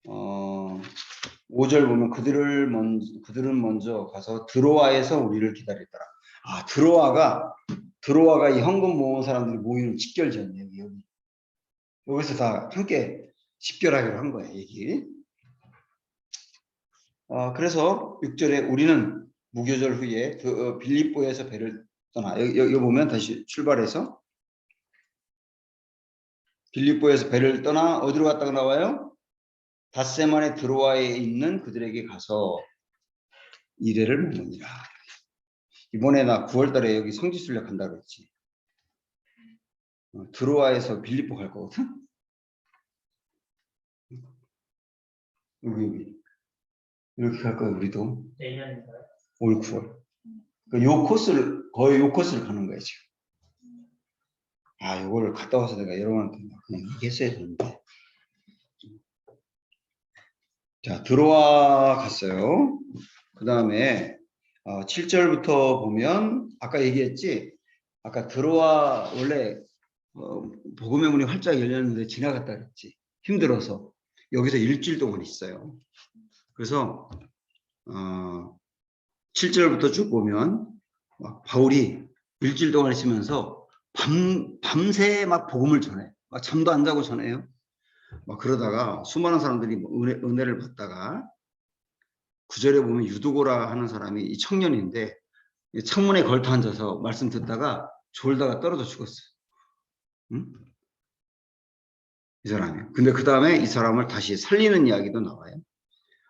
5절 보면 그들은 먼저 가서 드로아에서 우리를 기다리더라. 드로아가 이 헌금 모은 사람들이 모이는 직결지였네요. 여기서 다 함께 집결하기로 한 거예요. 얘기. 그래서 6절에 우리는 무교절 후에 빌립보에서 배를 떠나 여기 보면 다시 출발해서 빌립보에서 배를 떠나 어디로 갔다가 나와요? 닷새만에 드로아에 있는 그들에게 가서 이레를 먹느니라. 이번에 나 9월달에 여기 성지순례 간다 그랬지. 드로아에서 빌립보 갈 거거든. 여기 이렇게 갈 거예요, 우리도. 내년인가요? 올 9월. 요 코스를, 거의 요 코스를 가는 거예요, 지금. 아, 요거를 갔다 와서 내가 여러분한테 그냥 얘기했어야 되는데. 자, 들어와 갔어요. 그 다음에 7절부터 보면 아까 얘기했지. 아까 들어와 원래 복음의 문이 활짝 열렸는데 지나갔다 그랬지. 힘들어서 여기서 일주일 동안 있어요. 그래서 7절부터 쭉 보면 막 바울이 일주일 동안 있으면서 밤새 막 복음을 전해. 막 잠도 안 자고 전해요. 막 그러다가 수많은 사람들이 은혜를 받다가 9절에 보면 유두고라 하는 사람이 이 청년인데 창문에 걸터 앉아서 말씀 듣다가 졸다가 떨어져 죽었어요. 응? 이 사람이. 근데 그 다음에 이 사람을 다시 살리는 이야기도 나와요.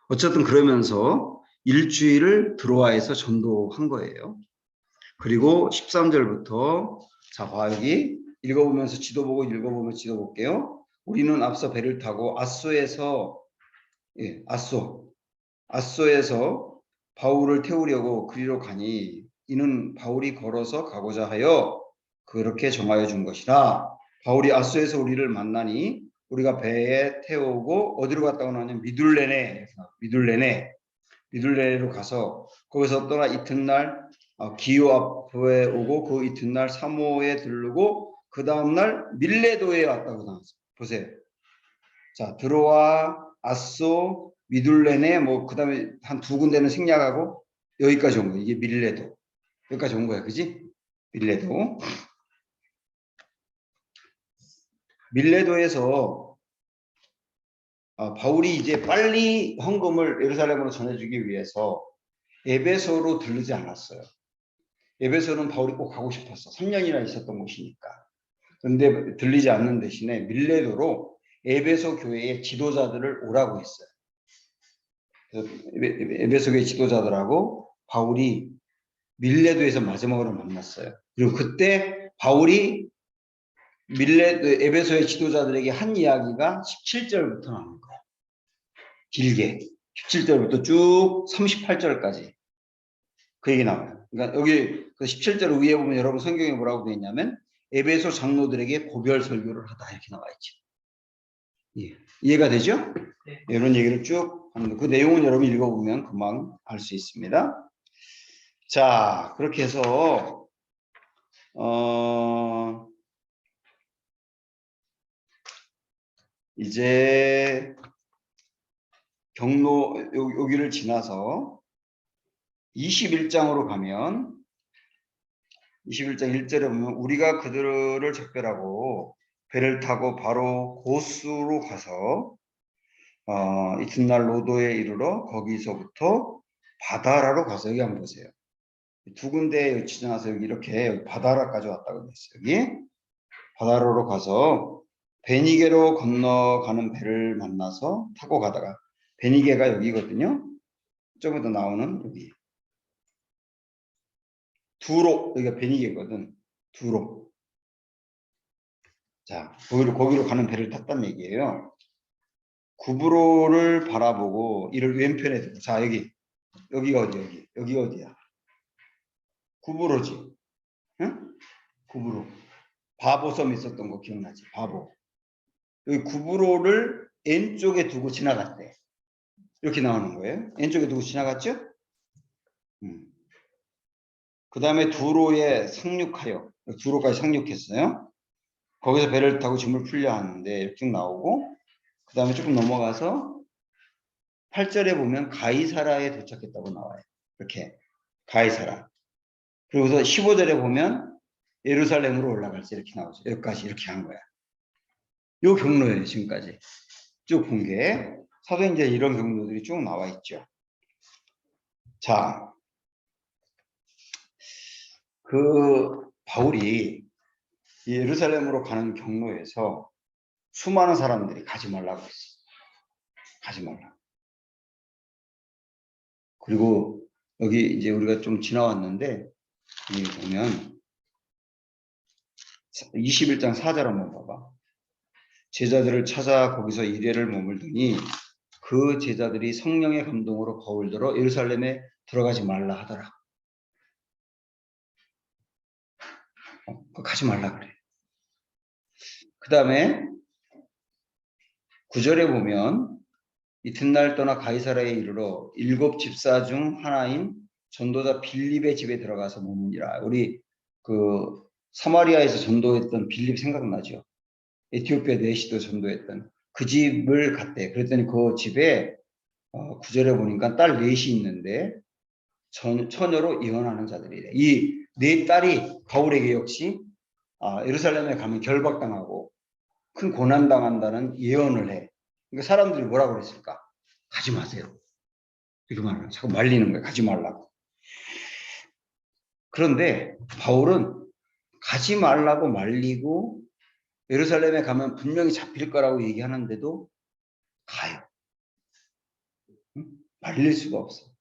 어쨌든 그러면서 일주일을 드로아에서 전도한 거예요. 그리고 13절부터 자, 여기 읽어보면서 지도 보고 읽어보면 지도 볼게요. 우리는 앞서 배를 타고 아소에서 아소에서 바울을 태우려고 그리로 가니 이는 바울이 걸어서 가고자 하여 그렇게 정하여 준 것이라. 바울이 아소에서 우리를 만나니 우리가 배에 태우고 어디로 갔다고 하냐면 미둘레네로 가서 거기서 떠나 이튿날 기요 앞에 오고 그 이튿날 사모에 들르고 그 다음날 밀레도에 왔다고 나왔어요. 보세요. 자, 드로아, 아소, 미둘레네 뭐 그 다음에 한 두 군데는 생략하고 여기까지 온 거예요. 이게 밀레도. 여기까지 온 거야. 그지? 밀레도. 밀레도에서 바울이 이제 빨리 헌금을 예루살렘으로 전해주기 위해서 에베소로 들르지 않았어요. 에베소는 바울이 꼭 가고 싶었어. 3년이나 있었던 곳이니까. 그런데 들리지 않는 대신에 밀레도로 에베소 교회의 지도자들을 오라고 했어요. 에베소 교회 지도자들하고 바울이 밀레도에서 마지막으로 만났어요. 그리고 그때 바울이 에베소의 지도자들에게 한 이야기가 17절부터 나오는 거예요. 길게 17절부터 쭉 38절까지 그 얘기 나와요. 그러니까 여기 그 17절 위에 보면 여러분 성경에 뭐라고 되어 있냐면 에베소 장로들에게 고별 설교를 하다 이렇게 나와 있죠. 예. 이해가 되죠? 네. 이런 얘기를 쭉 하는데 그 내용은 여러분 읽어보면 금방 알 수 있습니다. 자, 그렇게 해서 이제 경로 여기를 지나서 21장으로 가면 21장 1절에 보면 우리가 그들을 작별하고 배를 타고 바로 고수로 가서 이튿날 로도에 이르러 거기서부터 바다라로 가서 여기 한번 보세요. 두 군데 지나서 여기 이렇게 바다라까지 왔다고 했어요. 여기 바다로로 가서 베니게로 건너가는 배를 만나서 타고 가다가 베니게가 여기거든요. 좀 더 나오는 여기 두로 여기가 베니게거든. 두로. 자, 거기로 가는 배를 탔다는 얘기예요. 구브로를 바라보고 이를 왼편에 두고 자 여기가 어디 여기 어디야? 구브로지. 응? 구브로. 바보섬 있었던 거 기억나지? 바보. 여기 구브로를 N쪽에 두고 지나갔대. 이렇게 나오는 거예요. N쪽에 두고 지나갔죠? 그 다음에 두로에 상륙하여 두로까지 상륙했어요. 거기서 배를 타고 짐을 풀려 하는데 이렇게 나오고 그 다음에 조금 넘어가서 8절에 보면 가이사라에 도착했다고 나와요. 이렇게 가이사라. 그리고서 15절에 보면 예루살렘으로 올라갈 때 이렇게 나오죠. 여기까지 이렇게 한 거야. 요 경로예요. 지금까지 쭉 본 게 사도행전에 이런 경로들이 쭉 나와 있죠. 자, 그 바울이 예루살렘으로 가는 경로에서 수많은 사람들이 가지 말라고 했어. 가지 말라. 그리고 여기 이제 우리가 좀 지나왔는데 여기 보면 21장 4절 한번 봐봐. 제자들을 찾아 거기서 이래를 머물더니 그 제자들이 성령의 감동으로 바울더러 예루살렘에 들어가지 말라 하더라. 가지 말라 그래. 그 다음에 9절에 보면 이튿날 떠나 가이사라에 이르러 7 집사 중 하나인 전도자 빌립의 집에 들어가서 머무니라. 우리 그 사마리아에서 전도했던 빌립 생각나죠? 에티오피아 내시도 전도했던 그 집을 갔대. 그랬더니 그 집에 9절에 보니까 딸 넷이 있는데 처녀로 이혼하는 자들이래. 이 네 딸이 바울에게 역시 예루살렘에 가면 결박당하고 큰 고난당한다는 예언을 해. 그러니까 사람들이 뭐라고 그랬을까? 가지 마세요. 이렇게 말을 자꾸 말리는 거예요. 가지 말라고. 그런데 바울은 가지 말라고 말리고 예루살렘에 가면 분명히 잡힐 거라고 얘기하는데도 가요. 말릴 수가 없어.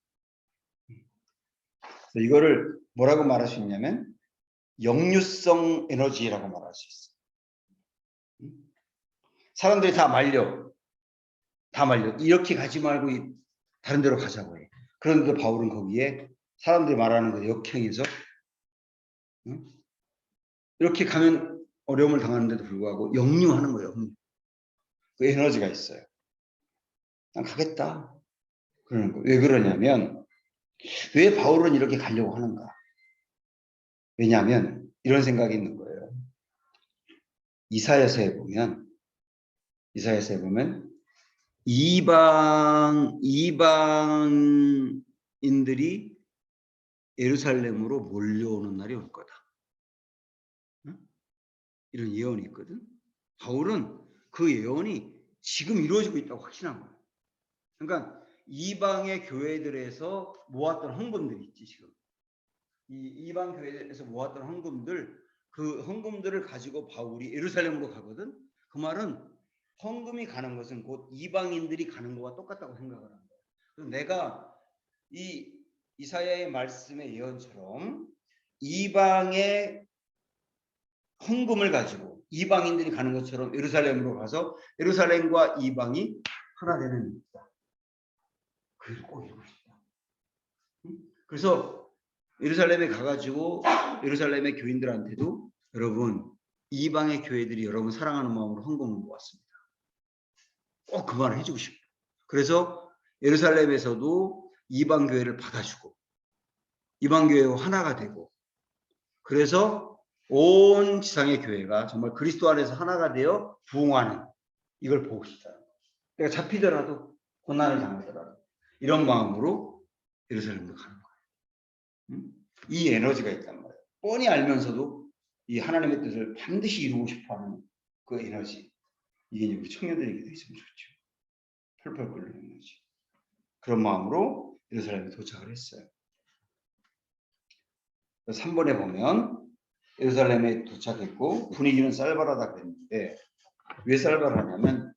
이거를 뭐라고 말할 수 있냐면 역류성 에너지라고 말할 수 있어. 사람들이 다 말려. 이렇게 가지 말고 다른 데로 가자고 해. 그런데도 바울은 거기에 사람들이 말하는 거 역행해서 이렇게 가면 어려움을 당하는데도 불구하고 역류하는 거예요. 그 에너지가 있어요. 난 가겠다. 그러는 거예요. 왜 그러냐면 왜 바울은 이렇게 가려고 하는가? 왜냐하면 이런 생각이 있는 거예요. 이사야서에 보면 이방인들이 예루살렘으로 몰려오는 날이 올 거다. 이런 예언이 있거든. 바울은 그 예언이 지금 이루어지고 있다고 확신한 거예요. 그러니까 이방의 교회들에서 모았던 헌금들이 있지 지금. 이 이방 교회에서 모았던 헌금들, 그 헌금들을 가지고 바울이 예루살렘으로 가거든. 그 말은 헌금이 가는 것은 곧 이방인들이 가는 것과 똑같다고 생각을 한다. 그래서 내가 이 이사야의 말씀의 예언처럼 이방의 헌금을 가지고 이방인들이 가는 것처럼 예루살렘으로 가서 예루살렘과 이방이 하나 되는 일이다. 그래서 꼭 이루고 싶다. 그래서 예루살렘에 가가지고 예루살렘의 교인들한테도 여러분 이방의 교회들이 여러분 사랑하는 마음으로 헌금을 모았습니다. 꼭 그 말을 해주고 싶다. 그래서 예루살렘에서도 이방 교회를 받아주고 이방 교회와 하나가 되고 그래서 온 지상의 교회가 정말 그리스도 안에서 하나가 되어 부흥하는 이걸 보고 싶다. 내가 잡히더라도 고난을 당하더라도 이런 마음으로 예루살렘으로 가는 거예요. 이 에너지가 있단 말이에요. 뻔히 알면서도 이 하나님의 뜻을 반드시 이루고 싶어하는 그 에너지. 이게 우리 청년들에게도 있으면 좋죠. 펄펄 끓는 에너지. 그런 마음으로 예루살렘에 도착을 했어요. 3번에 보면 예루살렘에 도착했고 분위기는 쌀벌하다 그랬는데 왜 쌀벌하냐면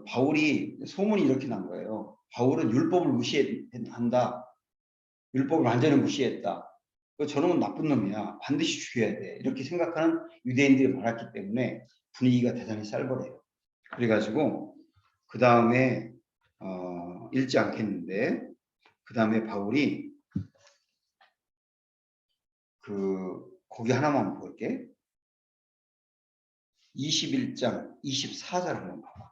바울이 소문이 이렇게 난 거예요. 바울은 율법을 무시한다. 율법을 완전히 무시했다. 저놈은 나쁜 놈이야. 반드시 죽여야 돼. 이렇게 생각하는 유대인들이 많았기 때문에 분위기가 대단히 쌀벌해요. 그래가지고 그 다음에 읽지 않겠는데 그 다음에 바울이 거기 하나만 볼게. 21장 24절 한번 봐봐.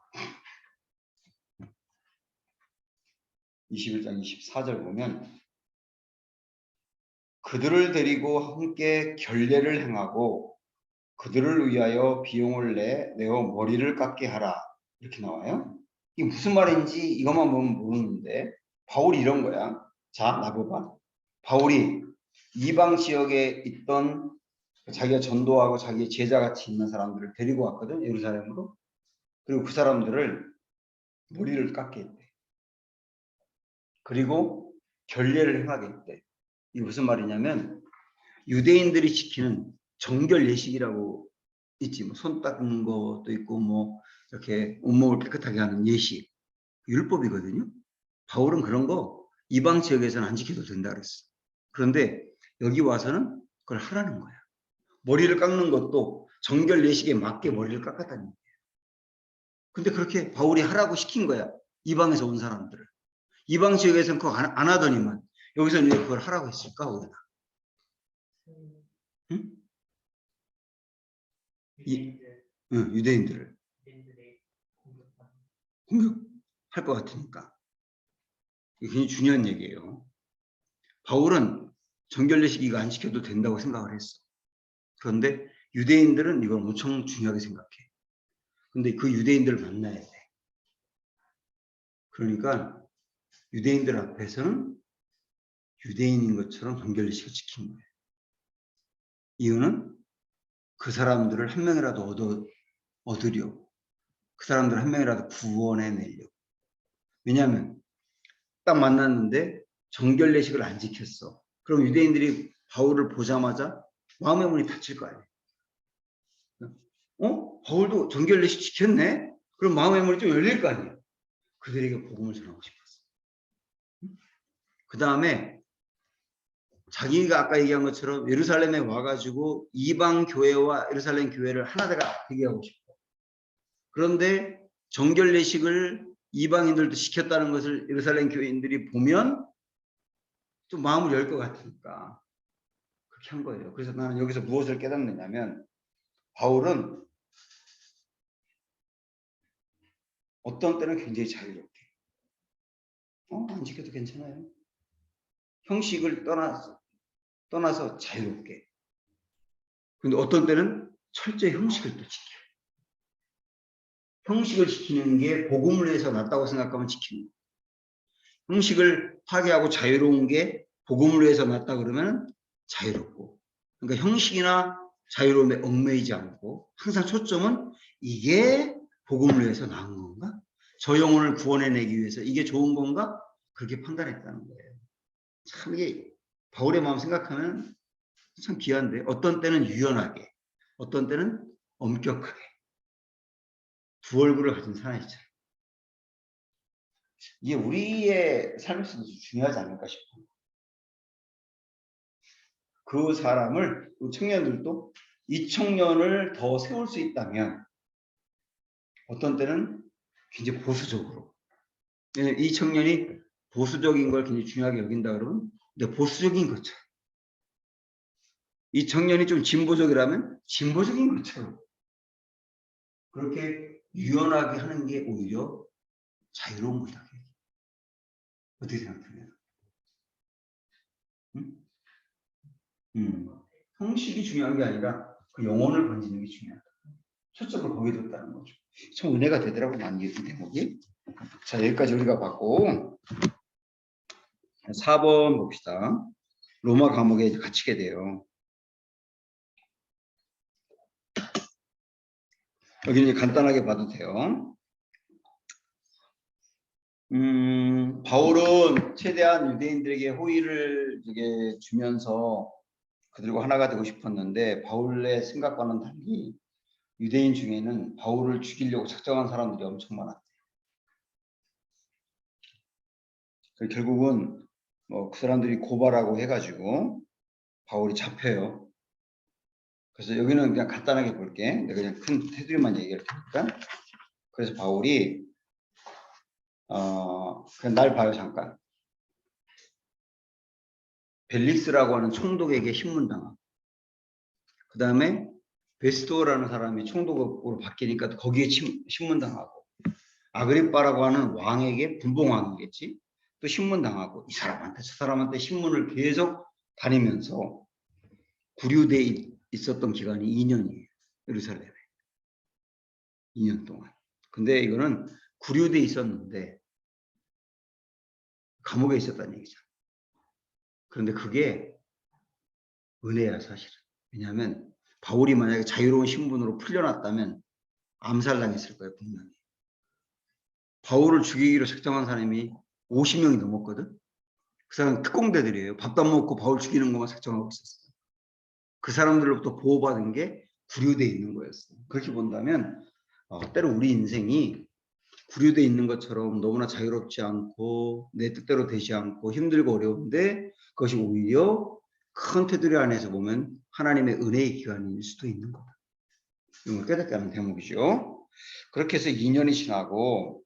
21장 24절 보면 그들을 데리고 함께 결례를 행하고 그들을 위하여 비용을 내어 머리를 깎게 하라. 이렇게 나와요. 이게 무슨 말인지 이것만 보면 모르는데 바울이 이런 거야. 자, 나봐봐. 바울이 이방 지역에 있던 자기가 전도하고 자기의 제자같이 있는 사람들을 데리고 왔거든. 예루살렘으로. 그리고 그 사람들을 머리를 깎게 했대. 그리고 결례를 행하게 했대. 이게 무슨 말이냐면 유대인들이 지키는 정결 예식이라고 있지. 뭐 손 닦는 것도 있고 뭐 이렇게 온몸을 깨끗하게 하는 예식. 율법이거든요. 바울은 그런 거 이방 지역에서는 안 지켜도 된다 그랬어. 그런데 여기 와서는 그걸 하라는 거야. 머리를 깎는 것도 정결 예식에 맞게 머리를 깎았다는 거예요. 근데 그렇게 바울이 하라고 시킨 거야. 이방에서 온 사람들을. 이방 지역에서는 그거 안 하더니만 여기서는 왜 그걸 하라고 했을까? 우리가. 응? 응, 유대인들을 공격할 것 같으니까. 이게 굉장히 중요한 얘기예요. 바울은 정결례식 이거 안 지켜도 된다고 생각을 했어. 그런데 유대인들은 이걸 엄청 중요하게 생각해. 근데 그 유대인들을 만나야 돼. 그러니까 유대인들 앞에서는 유대인인 것처럼 정결례식을 지키는 거예요. 이유는 그 사람들을 한 명이라도 얻으려고. 그 사람들을 한 명이라도 구원해내려고. 왜냐하면 딱 만났는데 정결례식을 안 지켰어. 그럼 유대인들이 바울을 보자마자 마음의 문이 닫힐 거 아니에요. 바울도 정결례식 지켰네? 그럼 마음의 문이 좀 열릴 거 아니에요. 그들에게 복음을 전하고 싶었어. 그 다음에 자기가 아까 얘기한 것처럼 예루살렘에 와가지고 이방 교회와 예루살렘 교회를 하나가 되게 하고 싶어. 그런데 정결례식을 이방인들도 시켰다는 것을 예루살렘 교회인들이 보면 좀 마음을 열 것 같으니까 그렇게 한 거예요. 그래서 나는 여기서 무엇을 깨닫느냐면 바울은 어떤 때는 굉장히 자유롭게 안 지켜도 괜찮아요. 형식을 떠나서 자유롭게. 근데 어떤 때는 철저히 형식을 또 지켜요. 형식을 지키는 게 복음을 위해서 낫다고 생각하면 지키는 거예요. 형식을 파괴하고 자유로운 게 복음을 위해서 낫다 그러면 자유롭고. 그러니까 형식이나 자유로움에 얽매이지 않고 항상 초점은 이게 복음을 위해서 나은 건가? 저 영혼을 구원해내기 위해서 이게 좋은 건가? 그렇게 판단했다는 거예요. 참 이게 바울의 마음 생각하면 참 귀한데 어떤 때는 유연하게 어떤 때는 엄격하게 두 얼굴을 가진 사람이잖아요. 이게 우리의 삶에서도 중요하지 않을까 싶어요. 그 사람을 청년들도 이 청년을 더 세울 수 있다면 어떤 때는 굉장히 보수적으로 이 청년이 보수적인 걸 굉장히 중요하게 여긴다 그러면 근데 보수적인 것처럼 이 청년이 좀 진보적이라면 진보적인 것처럼 그렇게 유연하게 하는 게 오히려 자유로운 거다. 어떻게 생각하세요? 형식이 중요한 게 아니라 그 영혼을 건지는 게 중요하다. 초점을 거기에 뒀다는 거죠. 참 은혜가 되더라고 많이 이 대목이. 자 여기까지 우리가 봤고 4번 봅시다. 로마 감옥에 이제 갇히게 돼요. 여기 이제 간단하게 봐도 돼요. 바울은 최대한 유대인들에게 호의를 주면서 그들과 하나가 되고 싶었는데 바울의 생각과는 달리 유대인 중에는 바울을 죽이려고 작정한 사람들이 엄청 많았대요. 결국은 그 사람들이 고발하고 해가지고 바울이 잡혀요. 그래서 여기는 그냥 간단하게 볼게. 내가 그냥 큰 테두리만 얘기할 테니까. 그래서 바울이 그냥 날 봐요 잠깐. 벨릭스라고 하는 총독에게 신문당하고 그 다음에 베스토라는 사람이 총독으로 바뀌니까 거기에 신문당하고 아그리빠라고 하는 왕에게 분봉왕이겠지 또 신문당하고 이 사람한테 저 사람한테 신문을 계속 다니면서 구류대에 있었던 기간이 2년이에요. 예루살렘에 2년 동안. 근데 이거는 구류대에 있었는데 감옥에 있었다는 얘기죠. 그런데 그게 은혜야 사실은. 왜냐하면 바울이 만약에 자유로운 신분으로 풀려났다면 암살당했을 거예요 분명히. 바울을 죽이기로 작정한 사람이 50명이 넘었거든. 그 사람은 특공대들이에요. 밥도 안 먹고 바울 죽이는 것만 작정하고 있었어요. 그 사람들로부터 보호받은 게 구류대에 있는 거였어요. 그렇게 본다면 때로 우리 인생이 구류대에 있는 것처럼 너무나 자유롭지 않고 내 뜻대로 되지 않고 힘들고 어려운데 그것이 오히려 큰 테두리 안에서 보면 하나님의 은혜의 기간일 수도 있는 거다. 이걸 깨닫게 하는 대목이죠. 그렇게 해서 2년이 지나고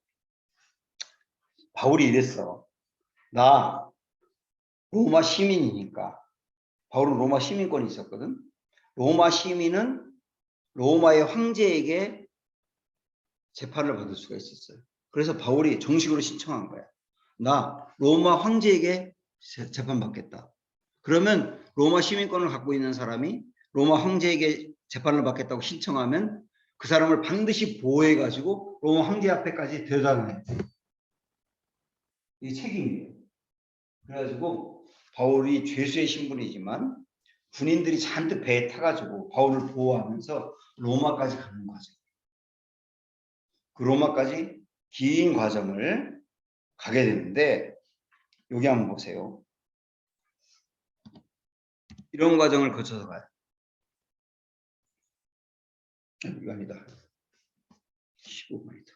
바울이 이랬어. 나 로마 시민이니까. 바울은 로마 시민권이 있었거든. 로마 시민은 로마의 황제에게 재판을 받을 수가 있었어요. 그래서 바울이 정식으로 신청한 거야. 나 로마 황제에게 재판받겠다. 그러면 로마 시민권을 갖고 있는 사람이 로마 황제에게 재판을 받겠다고 신청하면 그 사람을 반드시 보호해가지고 로마 황제 앞에까지 데려다놔야 돼. 이게 책임이에요. 그래가지고 바울이 죄수의 신분이지만 군인들이 잔뜩 배에 타가지고 바울을 보호하면서 로마까지 가는 과정. 그 로마까지 긴 과정을 가게 되는데 여기 한번 보세요. 이런 과정을 거쳐서 가요. 이거 아니다. 15분이다.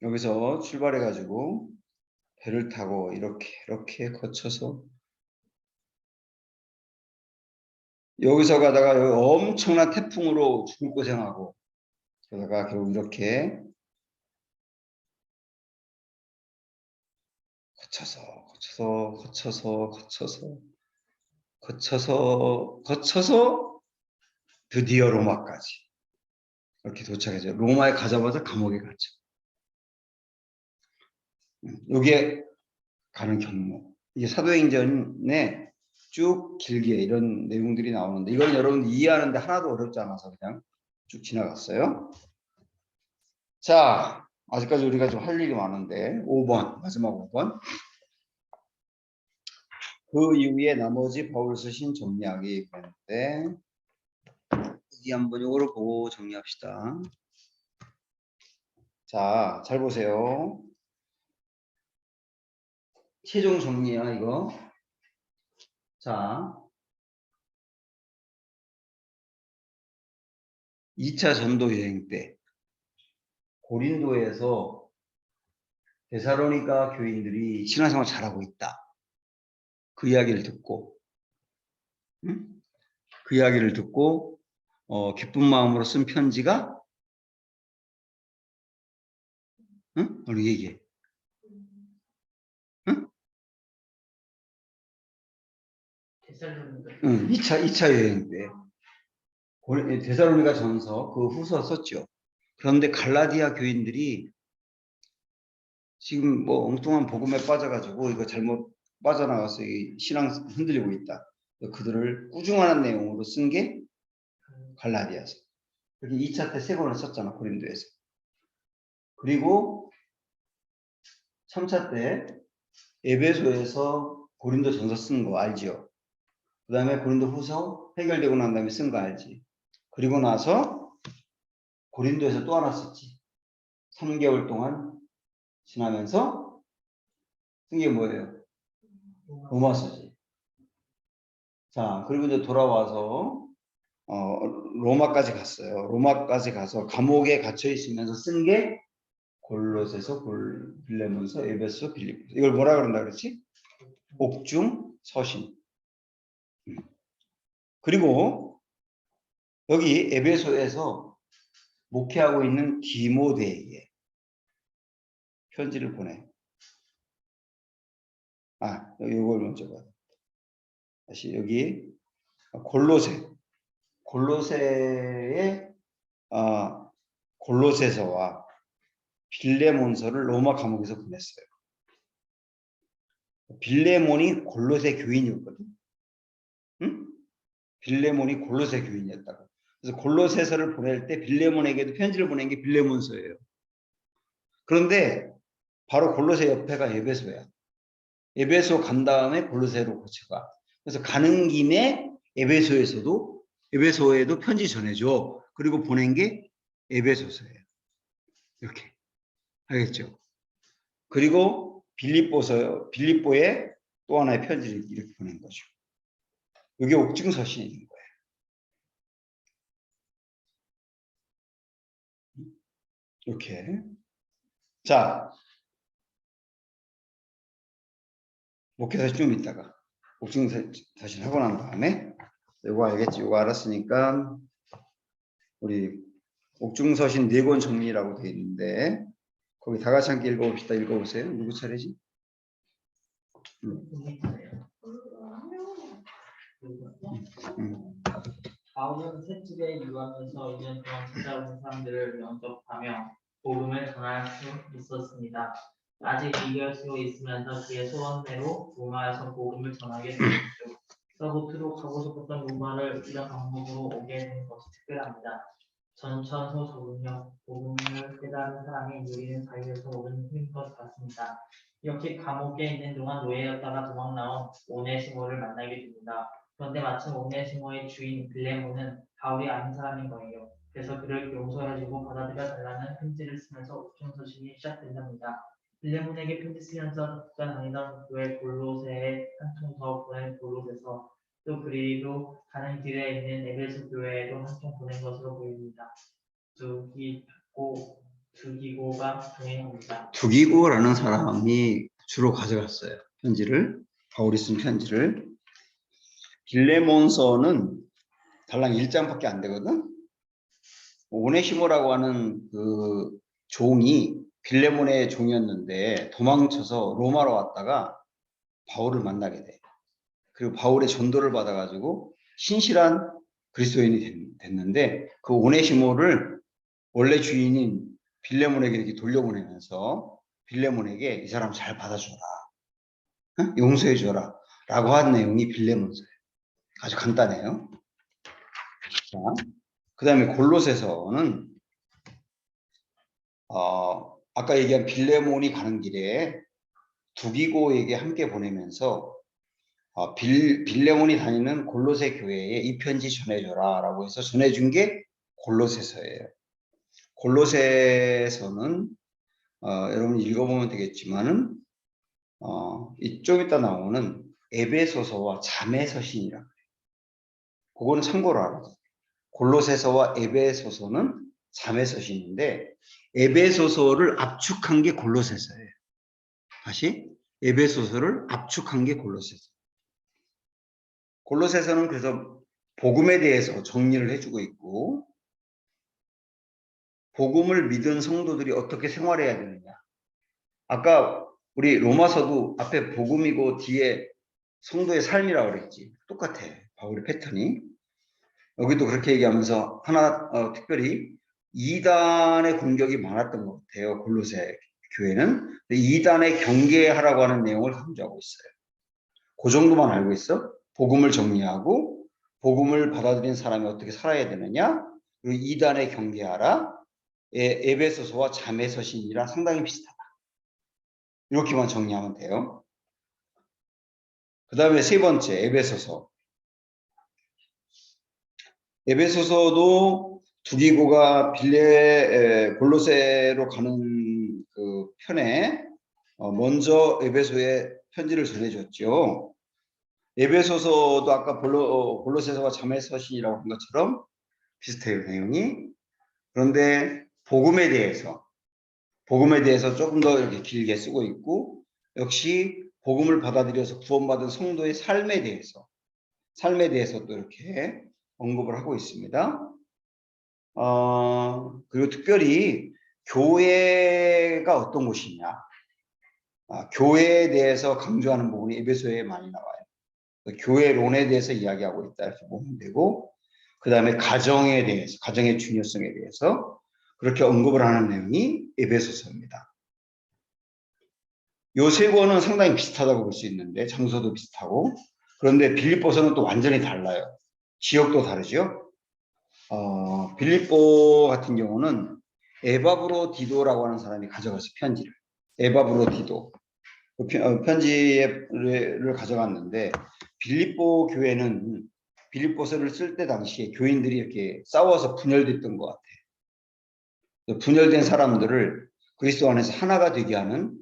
여기서 출발해가지고 배를 타고 이렇게 거쳐서 여기서 가다가 여기 엄청난 태풍으로 죽을 고생하고 그러다가 결국 이렇게 거쳐서 드디어 로마까지 이렇게 도착해서 로마에 가자마자 감옥에 갔죠. 여기에 가는 경로. 이게 사도행전에 쭉 길게 이런 내용들이 나오는데 이건 여러분 이해하는데 하나도 어렵지 않아서 그냥 쭉 지나갔어요. 자, 아직까지 우리가 좀 할 일이 많은데 5번, 마지막 5번. 그 이후에 나머지 바울 쓰신 정리하기 있는데 여기 한번 이거를 보고 정리합시다. 자, 잘 보세요. 최종 정리야 이거. 자, 2차 전도 여행 때 고린도에서 데살로니가 교인들이 신앙생활 잘하고 있다. 그 이야기를 듣고 그 이야기를 듣고 기쁜 마음으로 쓴 편지가 우리 얘기해. 2차 여행 때 데살로니가 전서 그 후서 썼죠. 그런데 갈라디아 교인들이 지금 뭐 엉뚱한 복음에 빠져가지고 이거 잘못 빠져나가서 이 신앙 흔들리고 있다. 그들을 꾸중하는 내용으로 쓴 게 갈라디아서. 여기 2차 때 3권을 썼잖아 고린도에서. 그리고 3차 때 에베소에서 고린도 전서 쓴 거 알지요? 그 다음에 고린도 후서 해결되고 난 다음에 쓴 거 알지? 그리고 나서 고린도에서 또 하나 썼지. 3개월 동안 지나면서 쓴 게 뭐예요? 로마서지. 자, 그리고 이제 돌아와서 로마까지 갔어요. 로마까지 가서 감옥에 갇혀 있으면서 쓴 게 골로새서, 빌레몬서, 에베소, 빌립보. 이걸 뭐라 그런다 그랬지? 옥중 서신. 그리고 여기 에베소에서 목회하고 있는 디모데에게 편지를 보내. 이걸 먼저 봐. 다시 여기 골로새의 골로새서와 빌레몬서를 로마 감옥에서 보냈어요. 빌레몬이 골로새 교인이었거든. 응? 빌레몬이 골로새 교인이었다고. 그래서 골로새서를 보낼 때 빌레몬에게도 편지를 보낸 게 빌레몬서예요. 그런데 바로 골로새 옆에가 에베소야. 에베소 간 다음에 골로새로 거쳐가. 그래서 가는 김에 에베소에도 편지 전해줘. 그리고 보낸 게 에베소서예요. 이렇게. 알겠죠? 그리고 빌립보에 또 하나의 편지를 이렇게 보낸 거죠. 이게 옥중서신인 거예요. 이렇게. 자, 목회사 좀 있다가 옥중서신 하고 난 다음에 이거 알겠지? 이거 알았으니까 우리 옥중서신 4권 정리라고 되어 있는데 거기 다 같이 함께 읽어봅시다. 읽어보세요. 누구 차례지? 바울은 셋집에 유하면서 2년 동안 찾아오는 사람들을 영접하며 복음을 전할 수 있었습니다. 아직 이겨할 수 있으면서 그의 소원대로 로마에서 복음을 전하게 되었죠. 서부트로 가고 싶었던 로마를 이런 방법으로 오게 된 것이 특별합니다. 전천후 적응력, 복음을 깨달은 사람이 누리는 자유에서 오는 힘인 것 같습니다. 이렇게 감옥에 있는 동안 노예였다가 도망 나온 오네시모를 만나게 됩니다. 그런데 마침 오네시모의 주인 빌레몬은 바울이 아닌 사람인 거예요. 그래서 그를 용서해주고 받아들여 달라는 편지를 쓰면서 옥중서신이 시작된답니다. 빌레몬에게 편지 쓰면서 그가 다니던 교회 골로새에 한 통 더 보낸 골로새서 또 그리로 가는 길에 있는 에베소 교회에도 한 통 보낸 것으로 보입니다. 두기고가 동행합니다. 두기고라는 사람이 주로 가져갔어요. 편지를. 바울이 쓴 편지를. 빌레몬서는 달랑 1장밖에 안 되거든. 오네시모라고 하는 그 종이 빌레몬의 종이었는데 도망쳐서 로마로 왔다가 바울을 만나게 돼. 그리고 바울의 전도를 받아가지고 신실한 그리스도인이 됐는데 그 오네시모를 원래 주인인 빌레몬에게 이렇게 돌려보내면서 빌레몬에게 이 사람 잘 받아줘라, 응? 용서해줘라 라고 한 내용이 빌레몬서예요. 아주 간단해요. 자, 그 다음에 골로새서는 아까 얘기한 빌레몬이 가는 길에 두기고에게 함께 보내면서 빌레몬이 다니는 골로새 교회에 이 편지 전해줘라 라고 해서 전해준 게 골로새서예요. 골로새서는 여러분 읽어보면 되겠지만은 좀 이따 나오는 에베소서와 자매서신이라고 해요. 그거는 참고로 알아요. 골로새서와 에베소서는 자매서신인데 에베소서를 압축한 게 골로새서예요. 다시 에베소서를 압축한 게 골로새서. 골로새서는 그래서 복음에 대해서 정리를 해주고 있고 복음을 믿은 성도들이 어떻게 생활해야 되느냐. 아까 우리 로마서도 앞에 복음이고 뒤에 성도의 삶이라고 그랬지. 똑같아. 바울의 패턴이. 여기도 그렇게 얘기하면서 하나 특별히 이단의 공격이 많았던 것 같아요. 골로새 교회는. 이단의 경계하라고 하는 내용을 강조하고 있어요. 그 정도만 알고 있어. 복음을 정리하고 복음을 받아들인 사람이 어떻게 살아야 되느냐. 그리고 이단의 경계하라. 에베소서와 자매서신이랑 상당히 비슷하다. 이렇게만 정리하면 돼요. 그 다음에 세 번째 에베소서. 에베소서도 두기고가 골로새로 가는 그 편에 먼저 에베소에 편지를 전해줬죠. 에베소서도 아까 골로새서와 자매서신이라고 한 것처럼 비슷해요, 내용이. 그런데 복음에 대해서 조금 더 이렇게 길게 쓰고 있고 역시 복음을 받아들여서 구원받은 성도의 삶에 대해서 또 이렇게 언급을 하고 있습니다. 그리고 특별히 교회가 어떤 곳이냐, 교회에 대해서 강조하는 부분이 에베소에 많이 나와요. 교회론에 대해서 이야기하고 있다 이렇게 보면 되고, 그 다음에 가정에 대해서, 가정의 중요성에 대해서 그렇게 언급을 하는 내용이 에베소서입니다. 요 세 권은 상당히 비슷하다고 볼 수 있는데 장소도 비슷하고, 그런데 빌립보서는 또 완전히 달라요. 지역도 다르죠. 빌립보 같은 경우는 에바브로디도라고 하는 사람이 가져가서 편지를, 에바브로디도 그 편지를 가져갔는데, 빌립보 교회는 빌립보서를 쓸 때 당시에 교인들이 이렇게 싸워서 분열됐던 것 같아요. 분열된 사람들을 그리스도 안에서 하나가 되게 하는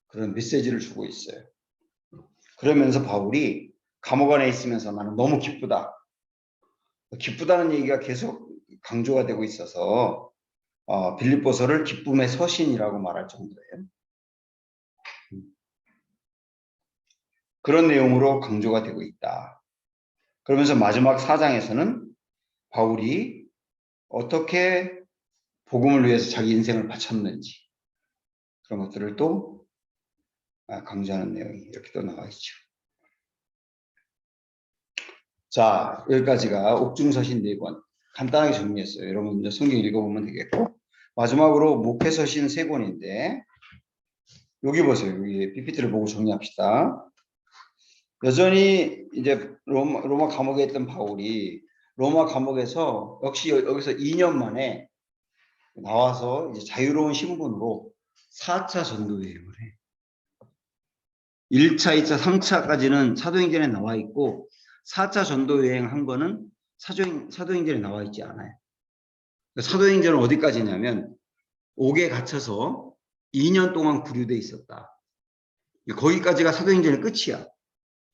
그런 메시지를 주고 있어요. 그러면서 바울이 감옥 안에 있으면서 나는 너무 기쁘다. 기쁘다는 얘기가 계속 강조가 되고 있어서 빌립보서를 기쁨의 서신이라고 말할 정도예요. 그런 내용으로 강조가 되고 있다. 그러면서 마지막 4장에서는 바울이 어떻게 복음을 위해서 자기 인생을 바쳤는지 그런 것들을 또 강조하는 내용이 이렇게 또 나와 있죠. 자, 여기까지가 옥중서신 4권 간단하게 정리했어요. 여러분 이제 성경 읽어보면 되겠고, 마지막으로 목회서신 3권인데 여기 보세요. 여기 PPT를 보고 정리합시다. 여전히 이제 로마 감옥에 있던 바울이 로마 감옥에서 역시 여기서 2년 만에 나와서 이제 자유로운 신분으로 4차 전도 여행을 해. 1차, 2차, 3차까지는 사도행전에 나와 있고 4차 전도 여행 한 거는 사도행전에 나와 있지 않아요. 사도행전은 어디까지냐면 옥에 갇혀서 2년 동안 구류돼 있었다. 거기까지가 사도행전의 끝이야.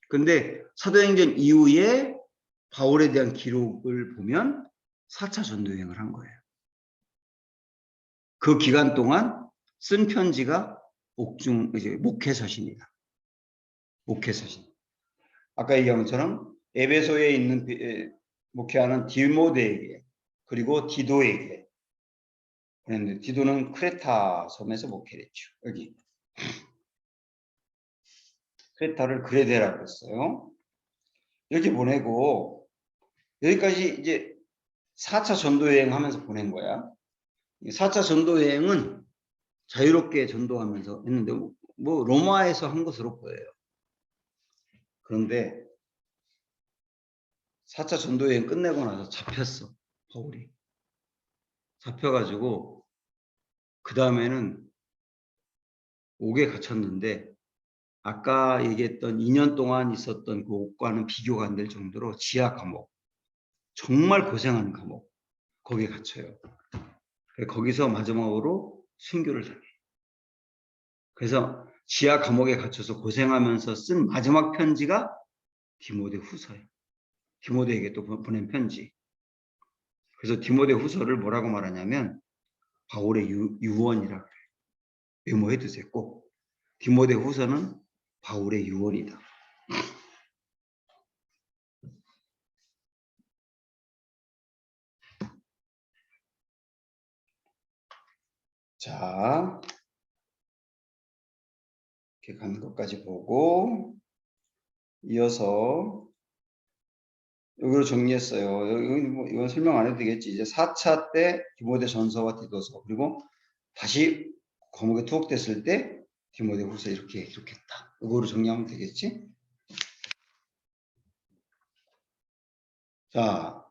근데 사도행전 이후에 바울에 대한 기록을 보면 4차 전도 여행을 한 거예요. 그 기간 동안 쓴 편지가 목회서신이다. 목회서신. 아까 얘기한 것처럼 에베소에 있는 목회하는 디모데에게 그리고 디도에게 그런데 디도는 크레타 섬에서 목회를 했죠. 여기 크레타를 그레데라고 했어요. 이렇게 보내고 여기까지 이제 4차 전도 여행 하면서 보낸 거야. 4차 전도 여행은 자유롭게 전도하면서 했는데 뭐 로마에서 한 것으로 보여요. 그런데 4차 전도 여행 끝내고 나서 잡혔어. 바울이. 잡혀가지고 그 다음에는 옥에 갇혔는데 아까 얘기했던 2년 동안 있었던 그 옥과는 비교가 안 될 정도로 지하 감옥. 정말 고생하는 감옥. 거기에 갇혀요. 거기서 마지막으로 순교를 당해. 그래서 지하 감옥에 갇혀서 고생하면서 쓴 마지막 편지가 디모데 후서예요. 디모데에게 또 보낸 편지. 그래서 디모데 후서를 뭐라고 말하냐면 바울의 유언이라 그래요. 메모해 두세요. 꼭. 디모데 후서는 바울의 유언이다. 자, 이렇게 가는 것까지 보고 이어서 여기로 정리했어요. 이건 설명 안 해도 되겠지. 이제 4차 때 디모데 전서와 디도서 그리고 다시 감옥에 투옥됐을 때 디모데 후서 이렇게 했다. 이거로 정리하면 되겠지. 자,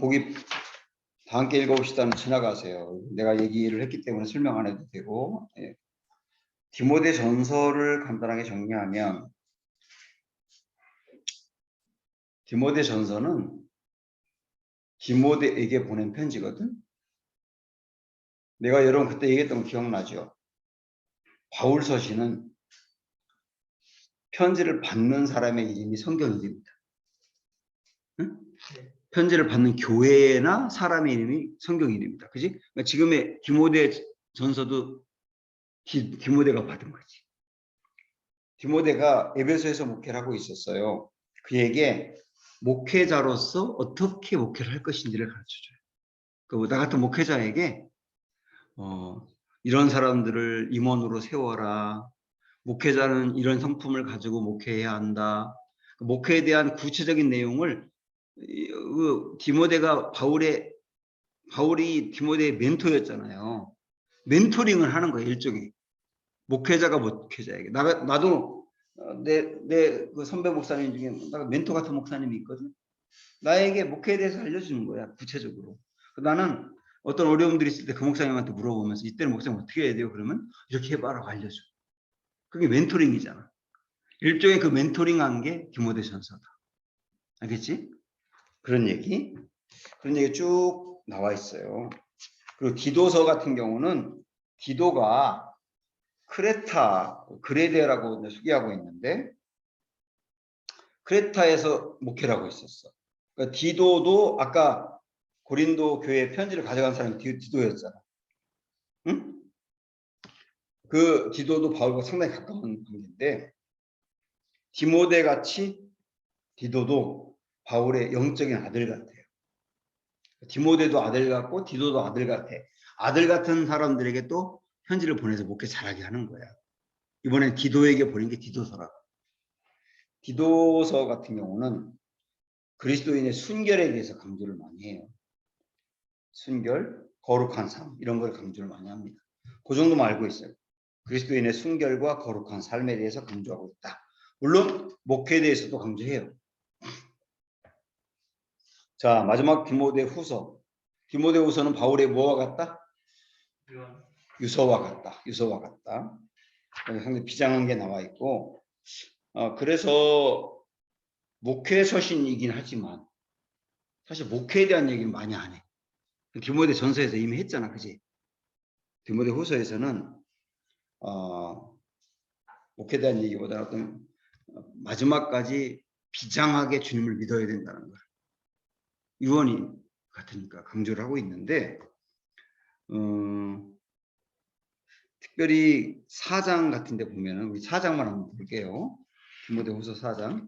거기 다 함께 읽어봅시다는 지나가세요. 내가 얘기를 했기 때문에 설명 안 해도 되고 예. 디모데 전서를 간단하게 정리하면 디모데 전서는 디모데에게 보낸 편지거든. 내가 여러분 그때 얘기했던 거 기억나죠? 바울 서신은 편지를 받는 사람의 이름이 성경 이름이다. 응? 편지를 받는 교회나 사람의 이름이 성경 이름이다. 그지? 그러니까 지금의 디모데 전서도 디모데가 받은 거지. 디모데가 에베소에서 목회를 하고 있었어요. 그에게 목회자로서 어떻게 목회를 할 것인지를 가르쳐줘요. 나 같은 목회자에게 이런 사람들을 임원으로 세워라. 목회자는 이런 성품을 가지고 목회해야 한다. 목회에 대한 구체적인 내용을 디모데가 바울이 디모데의 멘토였잖아요. 멘토링을 하는 거예요. 일종의. 목회자가 목회자에게. 나도 내 그 선배 목사님 중에 멘토 같은 목사님이 있거든. 나에게 목회에 대해서 알려주는 거야. 구체적으로. 나는 어떤 어려움들이 있을 때 그 목사님한테 물어보면서 이때는 목사님 어떻게 해야 돼요? 그러면 이렇게 해봐라고 알려줘. 그게 멘토링이잖아. 일종의 그 멘토링한 게 디모데 전서다. 알겠지? 그런 얘기 쭉 나와 있어요. 그리고 디도서 같은 경우는 디도가 크레타, 그레데라고 소개하고 있는데 크레타에서 목회를 하고 있었어. 그러니까 디도도 아까 고린도 교회 편지를 가져간 사람이 디도였잖아. 응? 그 디도도 바울과 상당히 가까운 관계인데 디모데 같이 디도도 바울의 영적인 아들 같아요. 디모데도 아들 같고 디도도 아들 같아. 아들 같은 사람들에게 또 편지를 보내서 목회 잘하게 하는 거야. 이번엔 디도에게 보낸 게 디도서라고. 디도서 같은 경우는 그리스도인의 순결에 대해서 강조를 많이 해요. 순결, 거룩한 삶 이런 걸 강조를 많이 합니다. 그 정도만 알고 있어요. 그리스도인의 순결과 거룩한 삶에 대해서 강조하고 있다. 물론 목회에 대해서도 강조해요. 자, 마지막 디모데 후서. 디모데 후서는 바울의 뭐와 같다? 유언. 유서와 같다. 유서와 같다. 여기 상당히 비장한 게 나와 있고, 그래서 목회 서신이긴 하지만 사실 목회에 대한 얘기는 많이 안 해. 디모데 전서에서 이미 했잖아, 그지? 디모데 후서에서는 목회에 대한 얘기보다는 어떤 마지막까지 비장하게 주님을 믿어야 된다는 걸 유언이 같으니까 강조를 하고 있는데, 특별히 4장 같은 데 보면은 우리 4장만 한번 볼게요. 디모데 후서 4장.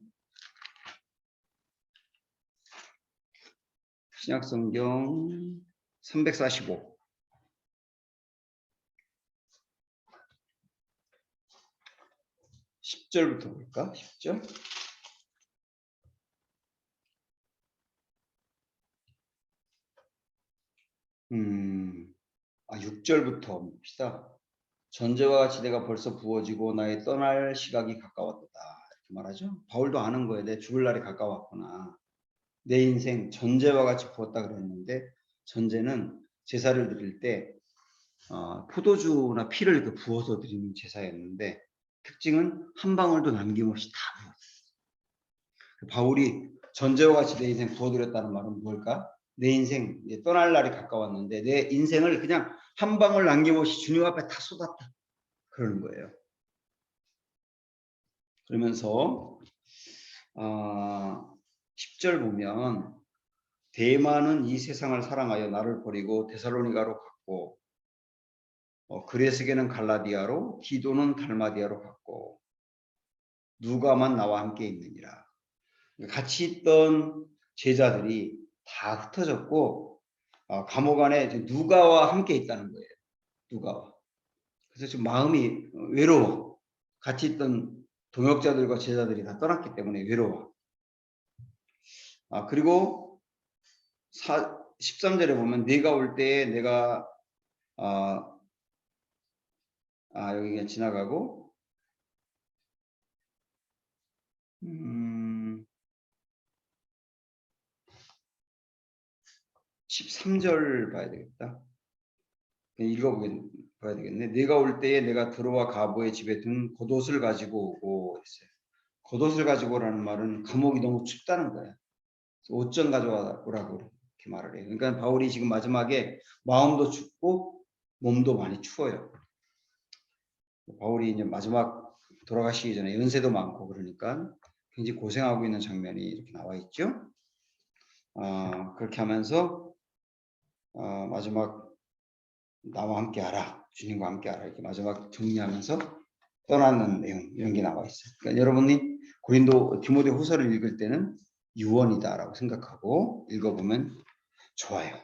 신약성경 345. 10절부터 볼까? 10절. 6절부터 봅시다. 전제와 같이 내가 벌써 부어지고 나의 떠날 시각이 가까웠다. 이렇게 말하죠. 바울도 아는 거예요. 내 죽을 날이 가까웠구나. 내 인생 전제와 같이 부었다 그랬는데, 전제는 제사를 드릴 때 포도주나 피를 이렇게 부어서 드리는 제사였는데, 특징은 한 방울도 남김없이 다 부었어요. 바울이 전제와 같이 내 인생 부어드렸다는 말은 뭘까? 내 인생 이제 떠날 날이 가까웠는데 내 인생을 그냥 한 방울 남김없이 주님 앞에 다 쏟았다. 그러는 거예요. 그러면서 10절 보면 데마는 이 세상을 사랑하여 나를 버리고 데살로니가로 갔고, 그레스게는 갈라디아로, 디도는 달마디아로 갔고, 누가만 나와 함께 있느니라. 같이 있던 제자들이 다 흩어졌고, 감옥 안에 누가와 함께 있다는 거예요. 누가와. 그래서 지금 마음이 외로워. 같이 있던 동역자들과 제자들이 다 떠났기 때문에 외로워. 그리고 13절에 보면 네가 올 때에 내가 여기 그냥 지나가고 13절 봐야 되겠다. 봐야 되겠네. 네가 올 때에 내가 들어와 가보의 집에 둔 겉옷을 가지고 오고 했어요. 겉옷을 가지고 오라는 말은 감옥이 너무 춥다는 거야. 옷 좀 가져와라고 이렇게 말을 해요. 그러니까 바울이 지금 마지막에 마음도 춥고 몸도 많이 추워요. 바울이 이제 마지막 돌아가시기 전에 연세도 많고 그러니까 굉장히 고생하고 있는 장면이 이렇게 나와 있죠. 그렇게 하면서 마지막 나와 함께 하라, 주님과 함께 하라 이렇게 마지막 정리하면서 떠나는 내용 이런 게 나와 있어요. 그러니까 여러분이 디모데 후서를 읽을 때는 유언이다라고 생각하고 읽어보면 좋아요.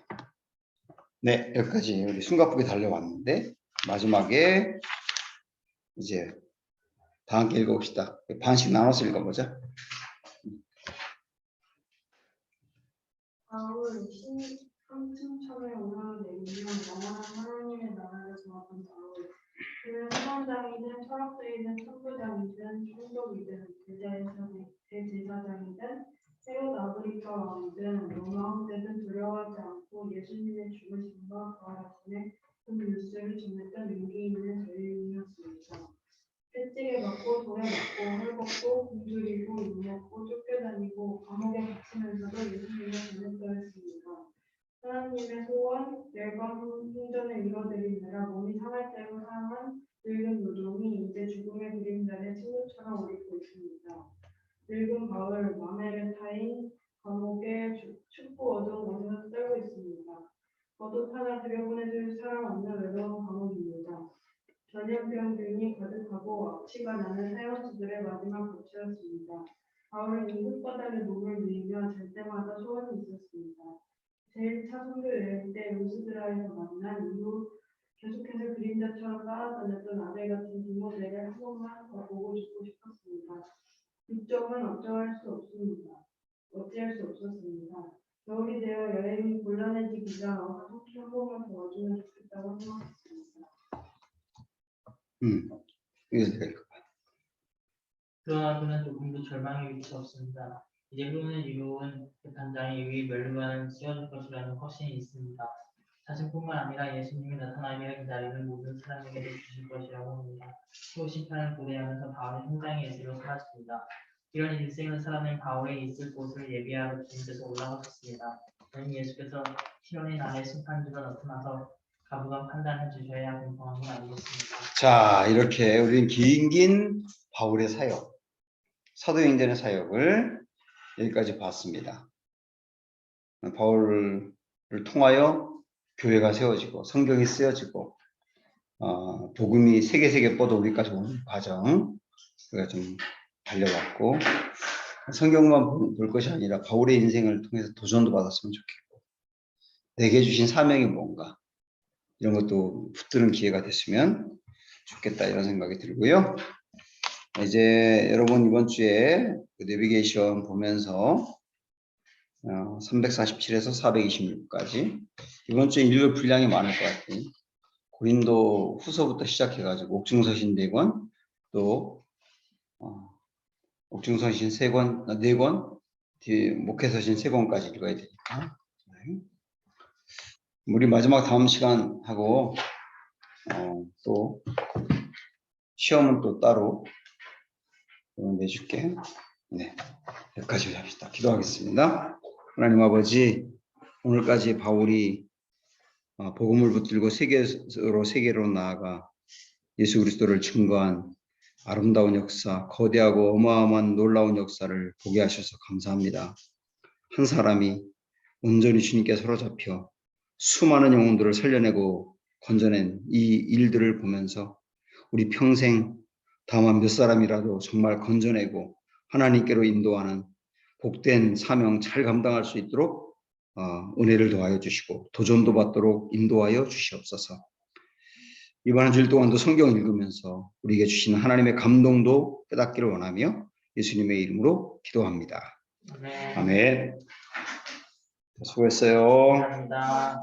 네, 여기까지 우리 숨가쁘게 달려왔는데 마지막에 이제 다 함께 읽어봅시다. 반씩 나눠서 읽어보자. 바울 한층천에 올라내리며 영원한 하나님의 나라를 정확한 바울. 그는 수반장이든 철학자이든 천부장이든 총독이든 대제사장이든 헤롯 아그리파 왕이든 로마 황제든 두려워하지 않고 예수님의 죽으심과 부활하심의 그 뉴스를 전했던 용기 있는 전인이었습니다. 채찍에 맞고 돌에 맞고 헐벗고 굶주리고 욕먹고 쫓겨다니고 감옥에 갇히면서도 예수님을 전했더랬습니다. 하나님의 소원, 열방 흥전을 이뤄드리느라 몸이 상할 대로 상한 늙은 노종이 이제 죽음의 그림자의 친구처럼 오리고 있습니다. 늙은 바울, 마메르타인 감옥의 춥고 어두운 곳에서 떨고 있습니다. 겉옷 하나 들여보내줄 사람 없는 외로운 감옥입니다. 전염병균이 가득하고 악취가 나는 사형수들의 마지막 고치였습니다. 바울은 이 흙바닥에 몸을 누이며 잘 때마다 소원이 있었습니다. 제1차 선교 여행 때 루스드라에서 만난 이후 계속해서 그림자처럼 따라다녔던 아들 같은 부모들에게 한 번만 더 보고 싶고 싶었습니다. 이쪽은 어찌할 수 없었습니다. 겨울이 되어 여행이 곤란해지기가 가족이 한 번만 더 와주면 좋겠다고 생각했습니다. 이거 될 것 같아요. 그러나 그는 조금도 절망의 위치 없습니다. 이제 그는 이로운 재판장이 위 멸류관을 씌워줄 것이라는 확신이 있습니다. 자신뿐만 아니라 예수님이 나타나기를 기다리는 모든 사람에게도 주실 것이라고 합니다. 또 심판을 고대하면서 바울은 현장의 예수로 사라집니다. 이런 일생을 살아낸 바울이 있을 곳을 예비하러 주님께서 올라가셨습니다. 저는 예수께서 시련의 날에 심판주가 나타나서 가부간 판단해 주셔야 공평한 건 아니겠습니까? 자, 이렇게 우리는 긴 바울의 사역, 사도행전의 사역을 여기까지 봤습니다. 바울을 통하여 교회가 세워지고 성경이 쓰여지고 복음이 세계 뻗어 우리까지 오는 과정 우리가 좀 달려봤고, 성경만 볼 것이 아니라 바울의 인생을 통해서 도전도 받았으면 좋겠고, 내게 주신 사명이 뭔가 이런 것도 붙드는 기회가 됐으면 좋겠다 이런 생각이 들고요. 이제 여러분 이번 주에 그 내비게이션 보면서 347에서 426까지 이번 주에 읽을 분량이 많을 것 같아요. 고린도 후서부터 시작해가지고 옥중서신 4권, 또 옥중서신 3권, 4권, 목회서신 3권까지 읽어야 되니까. 우리 마지막 다음 시간 하고 또 시험은 또 따로 내줄게. 네, 여기까지 합시다. 기도하겠습니다. 하나님 아버지, 오늘까지 바울이 복음을 붙들고 세계로 나아가 예수 그리스도를 증거한 아름다운 역사, 거대하고 어마어마한 놀라운 역사를 보게 하셔서 감사합니다. 한 사람이 온전히 주님께 사로잡혀 수많은 영혼들을 살려내고 건져낸 이 일들을 보면서 우리 평생 다만 몇 사람이라도 정말 건져내고 하나님께로 인도하는 복된 사명 잘 감당할 수 있도록 은혜를 더하여 주시고 도전도 받도록 인도하여 주시옵소서. 이번 한 주일 동안도 성경 읽으면서 우리에게 주시는 하나님의 감동도 깨닫기를 원하며 예수님의 이름으로 기도합니다. 아멘. 수고했어요. 감사합니다.